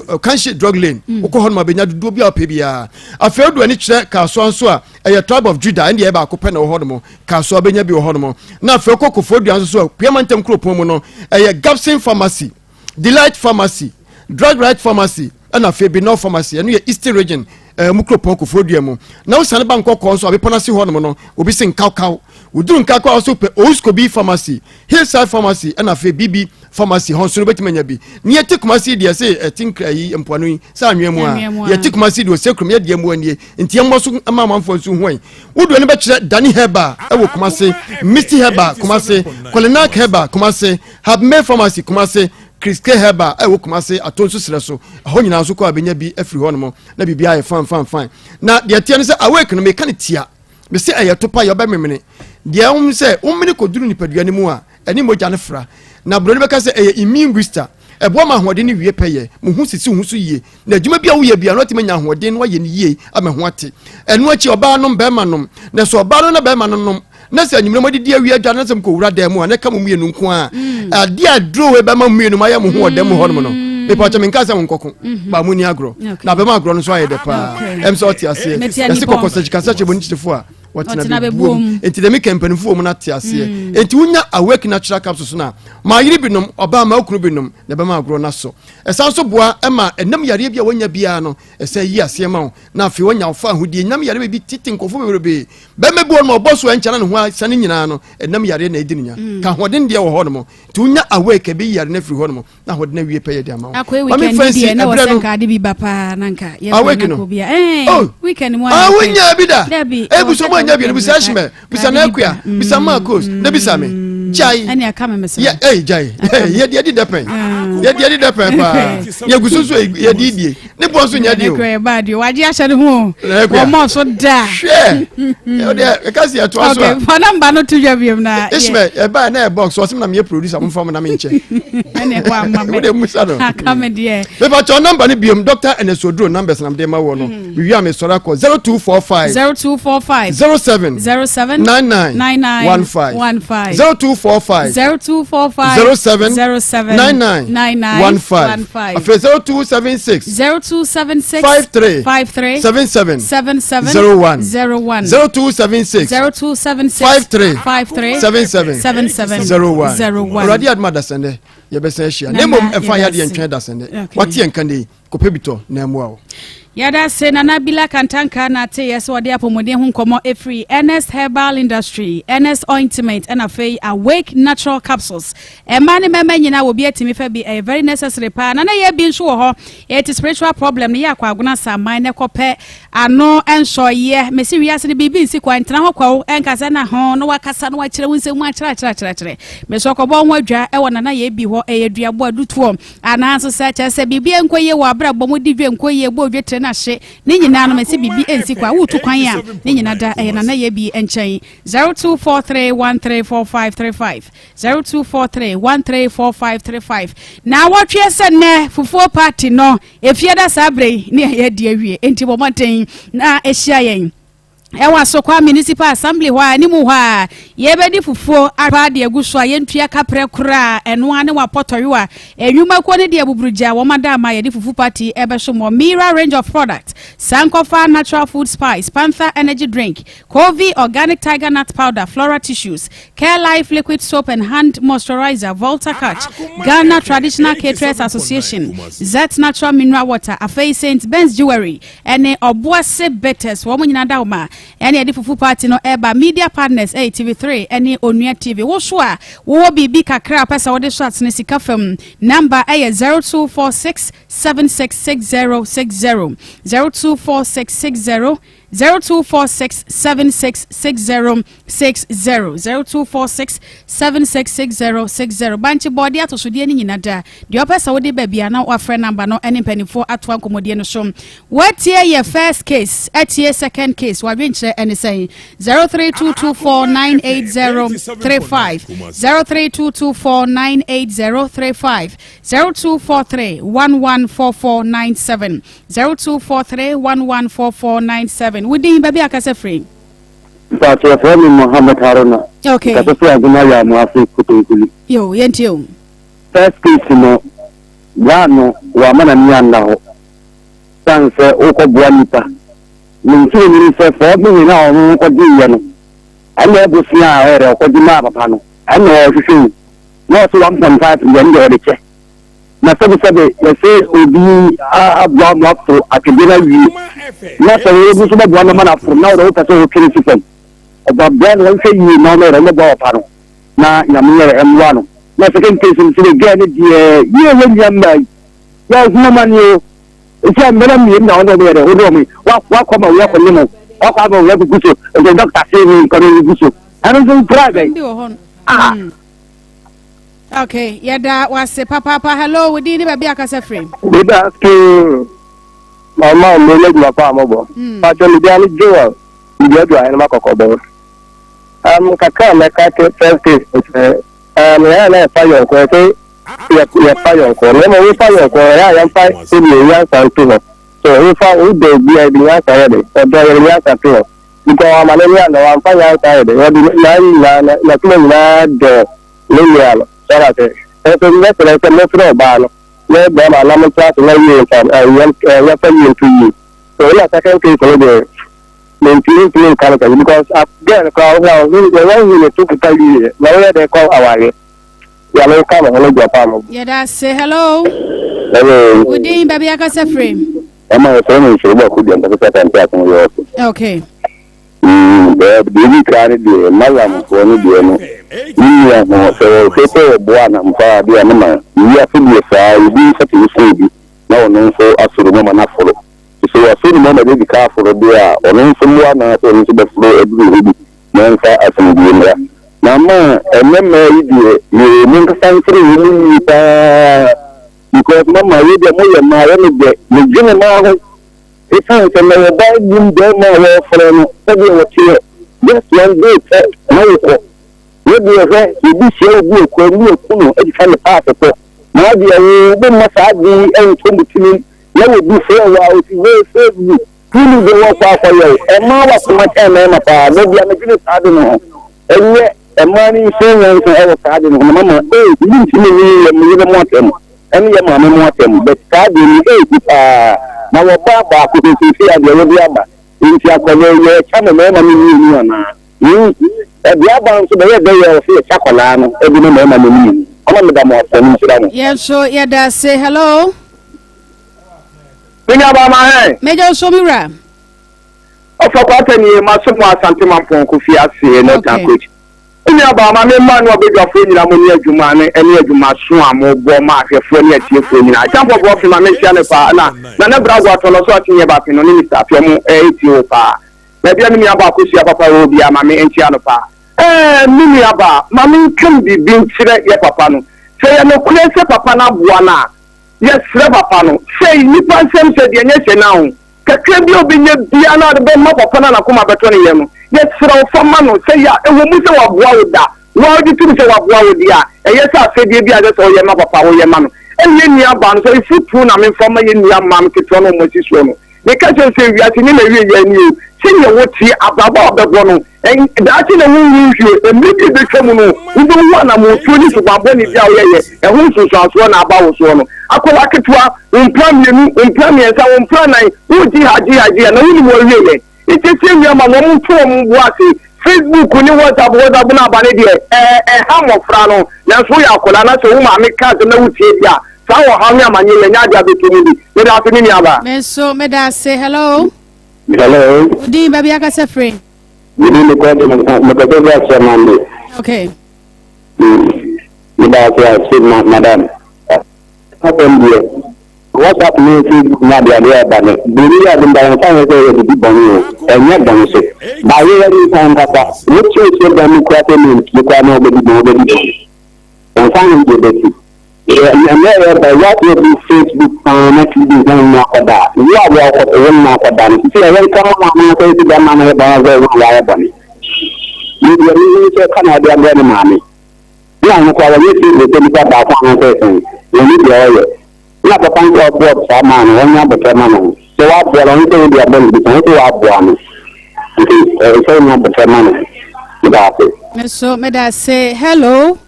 Speaker 13: okanshi drug lane ukọ ho no benya dudu bia ope bia afere do ani kire ka so anso a eye Tribe of Judah and ye ba akopɛ na wo ho no ka so benya bi wo ho no na afere kokofo du anso so piama ntem kropon mu no eye Gapsin Pharmacy Delight Pharmacy, Drug Right Pharmacy, and a Fabino Pharmacy, and we Eastern Region, Mukropon Kofodium. Now, Sanaban Coco, so I Panasi Hormono, will be saying Cow. We do Kako also pay Oskobi Pharmacy, Hillside Pharmacy, and a BB Pharmacy, Honsulbet Menabi. Near Tikumasi, they say, I think, and Pony, Samuel, yet Tikumasi was sacrum yet Yamwani, and Tiamosu, a mamma for Sunway. Would any better Danny Herba, I will come say, Misty Herba, Kumase, Colinak Herba, Kumase, have May Pharmacy, Kumase. Chris Herba e wo kuma se atonso sere so ho nyina so ko abenya bi afiri ho no na bibia ye fine na de tie no se awake no me kan tia me se ayetopa yo ba memene de se ummini koduru nipaduane mu a eni moja ne fra na bro ne beka se immune booster ebo ma hode ne wie peye mo hu sisi hu so yie na adwuma bia wo ye bia no timanya hode no ye ne yie ama ho ate eno achi oba no be ma no na so oba no na be ma no na se anyimre mo di awi adwa na sem ko wura dem a na ka mo mienu nko a ade adro we be ma mienu ma ya mo hu odem ho no me pa chame nka se mo nkoko ba mo ni agro na be ma agro no so aye de pa em so ti ase ese kokko se chikasa che boni chifo a watina be boom enti de me campaign fu mo na ti ase enti unya awake natural capsules na ma yiri binom oba ma okunu binom na be ma agro na so esan so boa e ma enam yare bia wonya bia no ese yi ase ma wo na afi wonya ofa ahudi enam yare bi titin kofo beberebe be me bo no oboso enchana no ho sane nyina no enam yare na edinya ka hoden de wo ho no ti unya awake be yare na firi ho no na hoden na wie peye de ma
Speaker 2: ma me fancy na wasan ka de bi bapa nanka ye na ko bia weekend mo
Speaker 13: wonya bi da ebu so nya bi bisa shime bisa na akua bisa Marcos na bisa me jai
Speaker 2: ani aka me mese
Speaker 13: yeah jai ye di depend pa ye gususu ye di ne bonso nya di o
Speaker 2: ne ba di waje ahye ne ho wo mo so da
Speaker 13: share e dey ka si ato aso
Speaker 2: okay for number no to dwa biem na
Speaker 13: Ishmael e ba na e box so sim na me producer mo fam na me nche
Speaker 2: ene kwa mama
Speaker 13: we dey musa no
Speaker 2: aka me de
Speaker 13: me ba cho number ni biem Dr. Enesodro numbers na me dey ma wo no we wi am so ra call 0245 07 99 15 0245 07 99 15 after 0276 53 77 01 0276 53 77 01 already admada sende ye be say share nemo e fa ya de ntwe da sende wati enka dey kopebito na emu awo
Speaker 2: yada se na bila kantanka na te yes wode apomode hu nkomo free NS Herbal Industry NS Ointment and afei Awake Natural Capsules emane mema nyina wo bi atimi fa bi a very necessary pa na ye bi nso wo ho it is spiritual problem ne yakwa aguna saman ne kope ano enso ye mesi wiase ne bibi nsi kwa ntena ho kwawo enkasa na ho no wakasa no wakire wonse mu akire meso kobo ho adwa e wona na ye bi ho e yeduabo adutuo ananso se chese bibi enkoye wo abrabo mo di dwe enkoye bo dwe na hye ne nyina no mesi bibi ensi kwa wo tu kwan a ne nyina da e na ye bi enchen 0243134535 0243134535 na wotwe se ne fufuo party no efie da sabre ne ye di awie enti bomaten na ehia yen ewa so kwa municipal assembly hwa ni mu hwa ye bedi fufuo apa de aguso a yentua kapre kura eno ane wa potoywa enwuma ko ne de abuburuja wo madama ye di fufu party ebe so mo Mira range of products Sankofa natural food spice Panther energy drink Kovi organic tiger nut powder Flora tissues Care Life liquid soap and hand moisturizer Volta Catch Ghana Traditional Caterers Association Zet natural mineral water Afei Saint Ben's jewelry ene oboase betters wo nyina da ma ene edi fufu party no eba media partners TV3 ene onua TV wo so a wo bibi kakra pesa wo de shots ne sika fam number 0246 766060 024660 0246 766060 0246 766060 banchi body atosodie ni nyina da de opesa wo de babia na wa friend number no ene panifo atwa nkomodie no so watie your first case atie second case wa dwenche ene say 0322498035 0322498035 0243114497 0243114497 within baby akase free
Speaker 14: but your friend Muhammad Haruna
Speaker 2: okay
Speaker 14: that's why guna ya mu afi kutunkuli
Speaker 2: yo yentio
Speaker 14: first case no gano wa mana nyanda ho sanse ukobua nipa nintiri ni se fo mi na onu ko di ye no ana busia ere ko di ma papa no ana o hwehwe no so 1.5 ye ndo de che na sabe ye se obi abua mo afro akebena wi na se we bu so ba bua no mana afro na o ka so kiri sifem oba brand wan se yi na no re mo ba papa no na nyamere emwa no na second case ni se ge ni die ye we nyamba ya human yo isi amena mi na ono de re odo mi wa kwa ma wa ko ni mo wa kwa ba wa guso the doctor say me ko ni guso anu so private
Speaker 2: okay yada wase papa hello we di baby akasa frame
Speaker 14: we da ask mama mo le gba pa mo bo pa jo mi dia ni jowa mi dia do ayi ma kokobo kaka me ka te first case ya na fa yo ko te ya fa yo ko le mo wi fa yo ko ya fa ti ni ya san tu no so wi fa u de bi ai bi ya sa ya de o do ya sa tu ko ma le ya no wa fa ya sa ya de o di na tu na de le ya lo sara te e to ni se le se mo fro ba no le ba ma la mo tra na yi kan ya fa yi tu yi so la second case ko de maintain kan ka because again ko na ni de wa ni to ka yi na we de ko aware ya lo ka mo lo japa mo
Speaker 2: ya da say hello
Speaker 14: hello
Speaker 2: udin baby akasa frame
Speaker 14: ama so ni se ba ku de nda ka tan ta ko yo
Speaker 2: okay
Speaker 14: baby kare de malam ko ni de no ni ya mo so se bwana mfa dia na ma ya fi de fa ibi sa ti se bi na ono so asuru mo na folo so asuru mo na de ka folo dia ono so mo na so ni be folo edu edu na nfa asuru bi na mo mama you make something because mama you the more my the general it's not a my bad room there my friend just one day no maybe a very you share you can pass it now the massage and between you will be fair very Facebook really the work for you and now was my time maybe I'm going to start and yet a money saying and I was starting mama you didn't see me want them and your mama want them but starting now baba could see the other in your channel man the other so they see a chocolate every moment
Speaker 2: yes so yeah that say hello
Speaker 14: Major
Speaker 2: Somira.
Speaker 14: Of a quarter near Masuma Santiman Kufia, no coach. In your Bama, man will be your friend Lamonia Jumane, and near Jumasua, more Boma, your friend at your friend. I can't walk from my mission. Nana Braga told us what you about in the minister, from 8 pa. Maybe I'm about Kusia Papa will be a mammy and Chianopa. Miniaba, Mammy can be being chile, your papa. Say, no, Klesa Papana Buana. Yes, Pano. Say, Nipan Sem said, yes, now. Kakabio be Diana, the Ben Mapana, Akoma Batonium. Yes, Famano, say, ya, a woman of Wawda. Why did you say what Wawdia? And yes, I said, you just all your mother, power, your man. And then your band, so if you tune, I'm informing your mom to Tono Mosiswono. The catcher say, we are in a really new. Senior what see about the one, and that's in a new issue, and maybe the criminal, we don't want to move 20 to Baboni, and who's to one about one. Akolaketwa umplani esa umplani uji haji na uni mwele itese nyama mo to mwasi Facebook ni WhatsApp na bane de hamo frano na so ya akola na so uma ameka na utie dia sawo ha nya manye nya dia betumi me da tuni ni aba
Speaker 2: me da say hello di baby aka say free
Speaker 14: ni ko de me ko de ya mande
Speaker 2: okay
Speaker 14: ni da say madam happened here. What happened is not the idea about it. The real thing that I'm trying to say is the bonus, and yet don't say. By every time that which is the democratic means, you can nobody. And finally, the basic. And there, what will be Facebook next design after that? You are welcome to one after that. See, I come on and say to them, I'm about to go. You really say, can I be a better money? You are not quite the democratic you need the oil. You have to find out what someone when you have a man. So what they are only doing their belly because you have one. So you have the man.
Speaker 2: So may I say hello?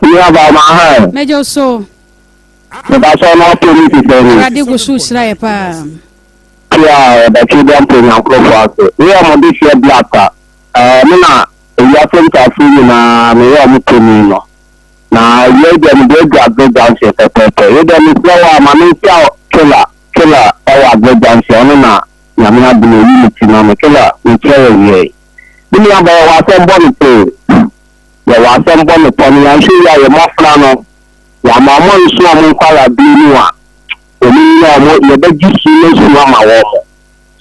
Speaker 14: You have a man.
Speaker 2: Major so.
Speaker 14: That's all not to me to tell you.
Speaker 2: Radical shoes right pa.
Speaker 14: Yeah, the children playing a club. We are on this year blacker. Mina, we are from California. We are moving na ye dem dey grab dance pepepe ye dem flower mama killer our great dance on na na bi unity na me killer we tell ye bi ya ba wa sembo ni pe ya wa sembo ni pon ya shi ya ye mafra no ya ma mo nso mo kwara bi ni wa omi ya mo ye be ji su le su ma wo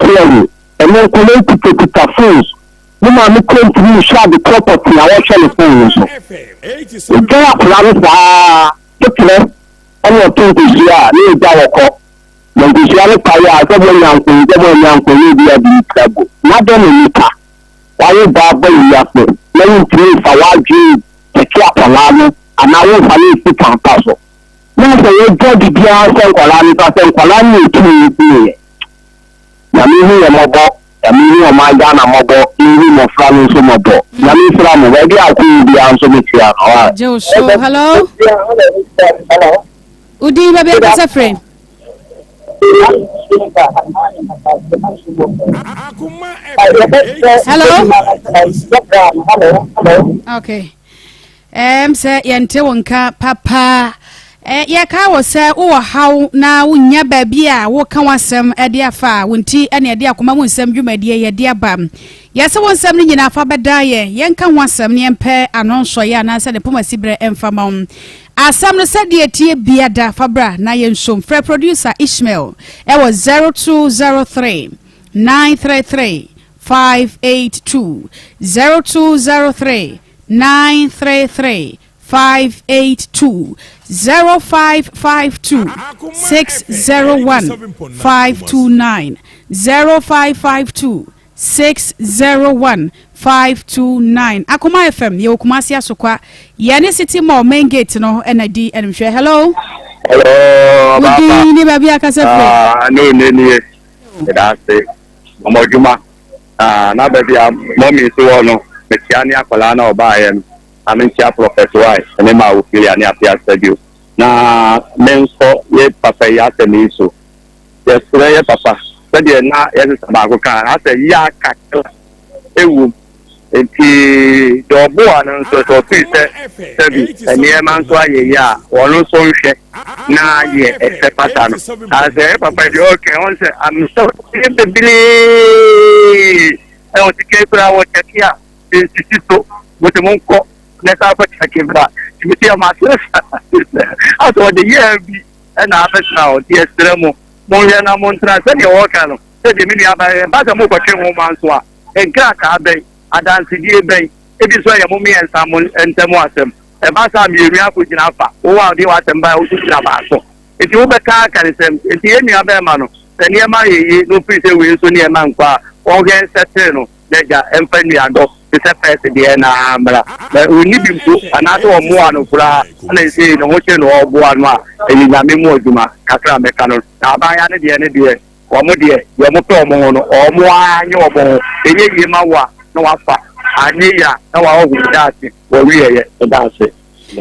Speaker 14: so eno ko le pita fools no man come to me share the property I watch on the phone so you can't plan for picture and you think to see ni da woko when you see any fire so when you be a trouble not them nika why you bad boy you have to let you pray for what you take up alano and now you find it can pass so now say you go the bia so kwala ni tu ni na mi ni e mobo Amini o ma Ghana mobo ihu mo fra no so mobo na mi fra mo we dia ku bia so metia no
Speaker 2: Joe hello Udi baby aka friend hello okay say yente wonka papa ye ka wo se wo haw na wonya ba bia wo ka wasem ade afa wonti ene ade akoma mu nsem dwumadie ye de aba ye se wonsem ni nyina afa beda ye nka wasem ne empe anonso ye na se de pomasi bre emfa ma asam no se de tie bia da fabra na ye nsom free producer Ishmael e was 0203 933 582 0203 933 582 0552 601 529 0552 601 529 Akoma FM ye Kumasi asokwa ye city mall main gate no enadi enhwe hello ni baby akase
Speaker 14: no ni that's it omojuma na baby mommy so no me tiani akola na oba ye amintia professor why ene ma wo fili ani apia studio na menso ye papa ya temi so ye sure ye papa sede na ye saba ko kan ase ya kakla ewu enti dobo anan so fi sebi eni man so aye ya wonu so nhwe na ye ese pata no ase papa di okay on say am so bibili e o tike kura wo chekia insisito bote monko nessa chekia timiti amaso aso de ye bi na abesna o di extremo mo ye na mo ntra se de wo kan no se de mi ni aba ba se mo ko twe mo man so a enka ka be adansi die ben ebi so ye mo mi ensam entemu asem e ba sa mi eri akogina afa wo wa de wa tem ba o tukira ba so eti wo be ka kan sem eti ye mi aba ma no se ni ma ye no fi se we so ni e ma nkwa o ge settle no deja emfa ni ado se pese de na amra oni bi mpo ana to mo anu kura na se no wo che no obo anu a eyi nya me mu oduma kakra me kanu na ba ya ne de omo de ye mo to mo no omo anyi obo enye yi ma wa na wafa aniya na wa ogu dati wo wiye dance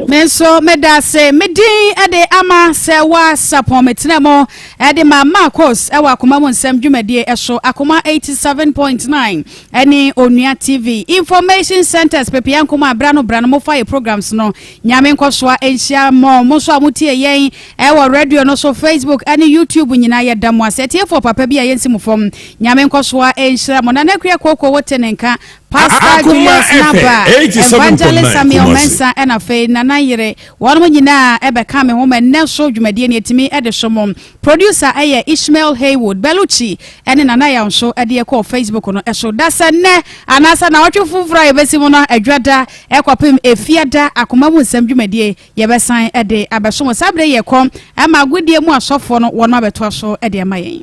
Speaker 2: Menso medase medin ede ama Serwaa Sarpong metenemo ede mama course ewa Akoma mo Nsem dwumadie eso Akoma 87.9 eni Onua TV information centers pepia nkoma brano mo fire programs no nyame nkoswa enhia mo so amutie yen ewa radio no so Facebook eni YouTube nyina ye damo asetie for papa bia yensimfom nyame nkoswa enhia mo na nakria kokwo wotenenka Pastor Julius Naba Evangelist Samuel Mensa ena fe nana yire wonu nyina ebeka me homa neso dwumadie ne etimi ede somom producer eye Ishmael Haywood Beluchi ene nana ya nso ede ekọ Facebook no eso dasa ne anasa na wotwe fufura ebesimu no adwada ekwapem efiada Akoma mo Nsem dwumadie yebesan ede abesomo sabre yekom ama agudie mu asofo no wono abeto so ede amayen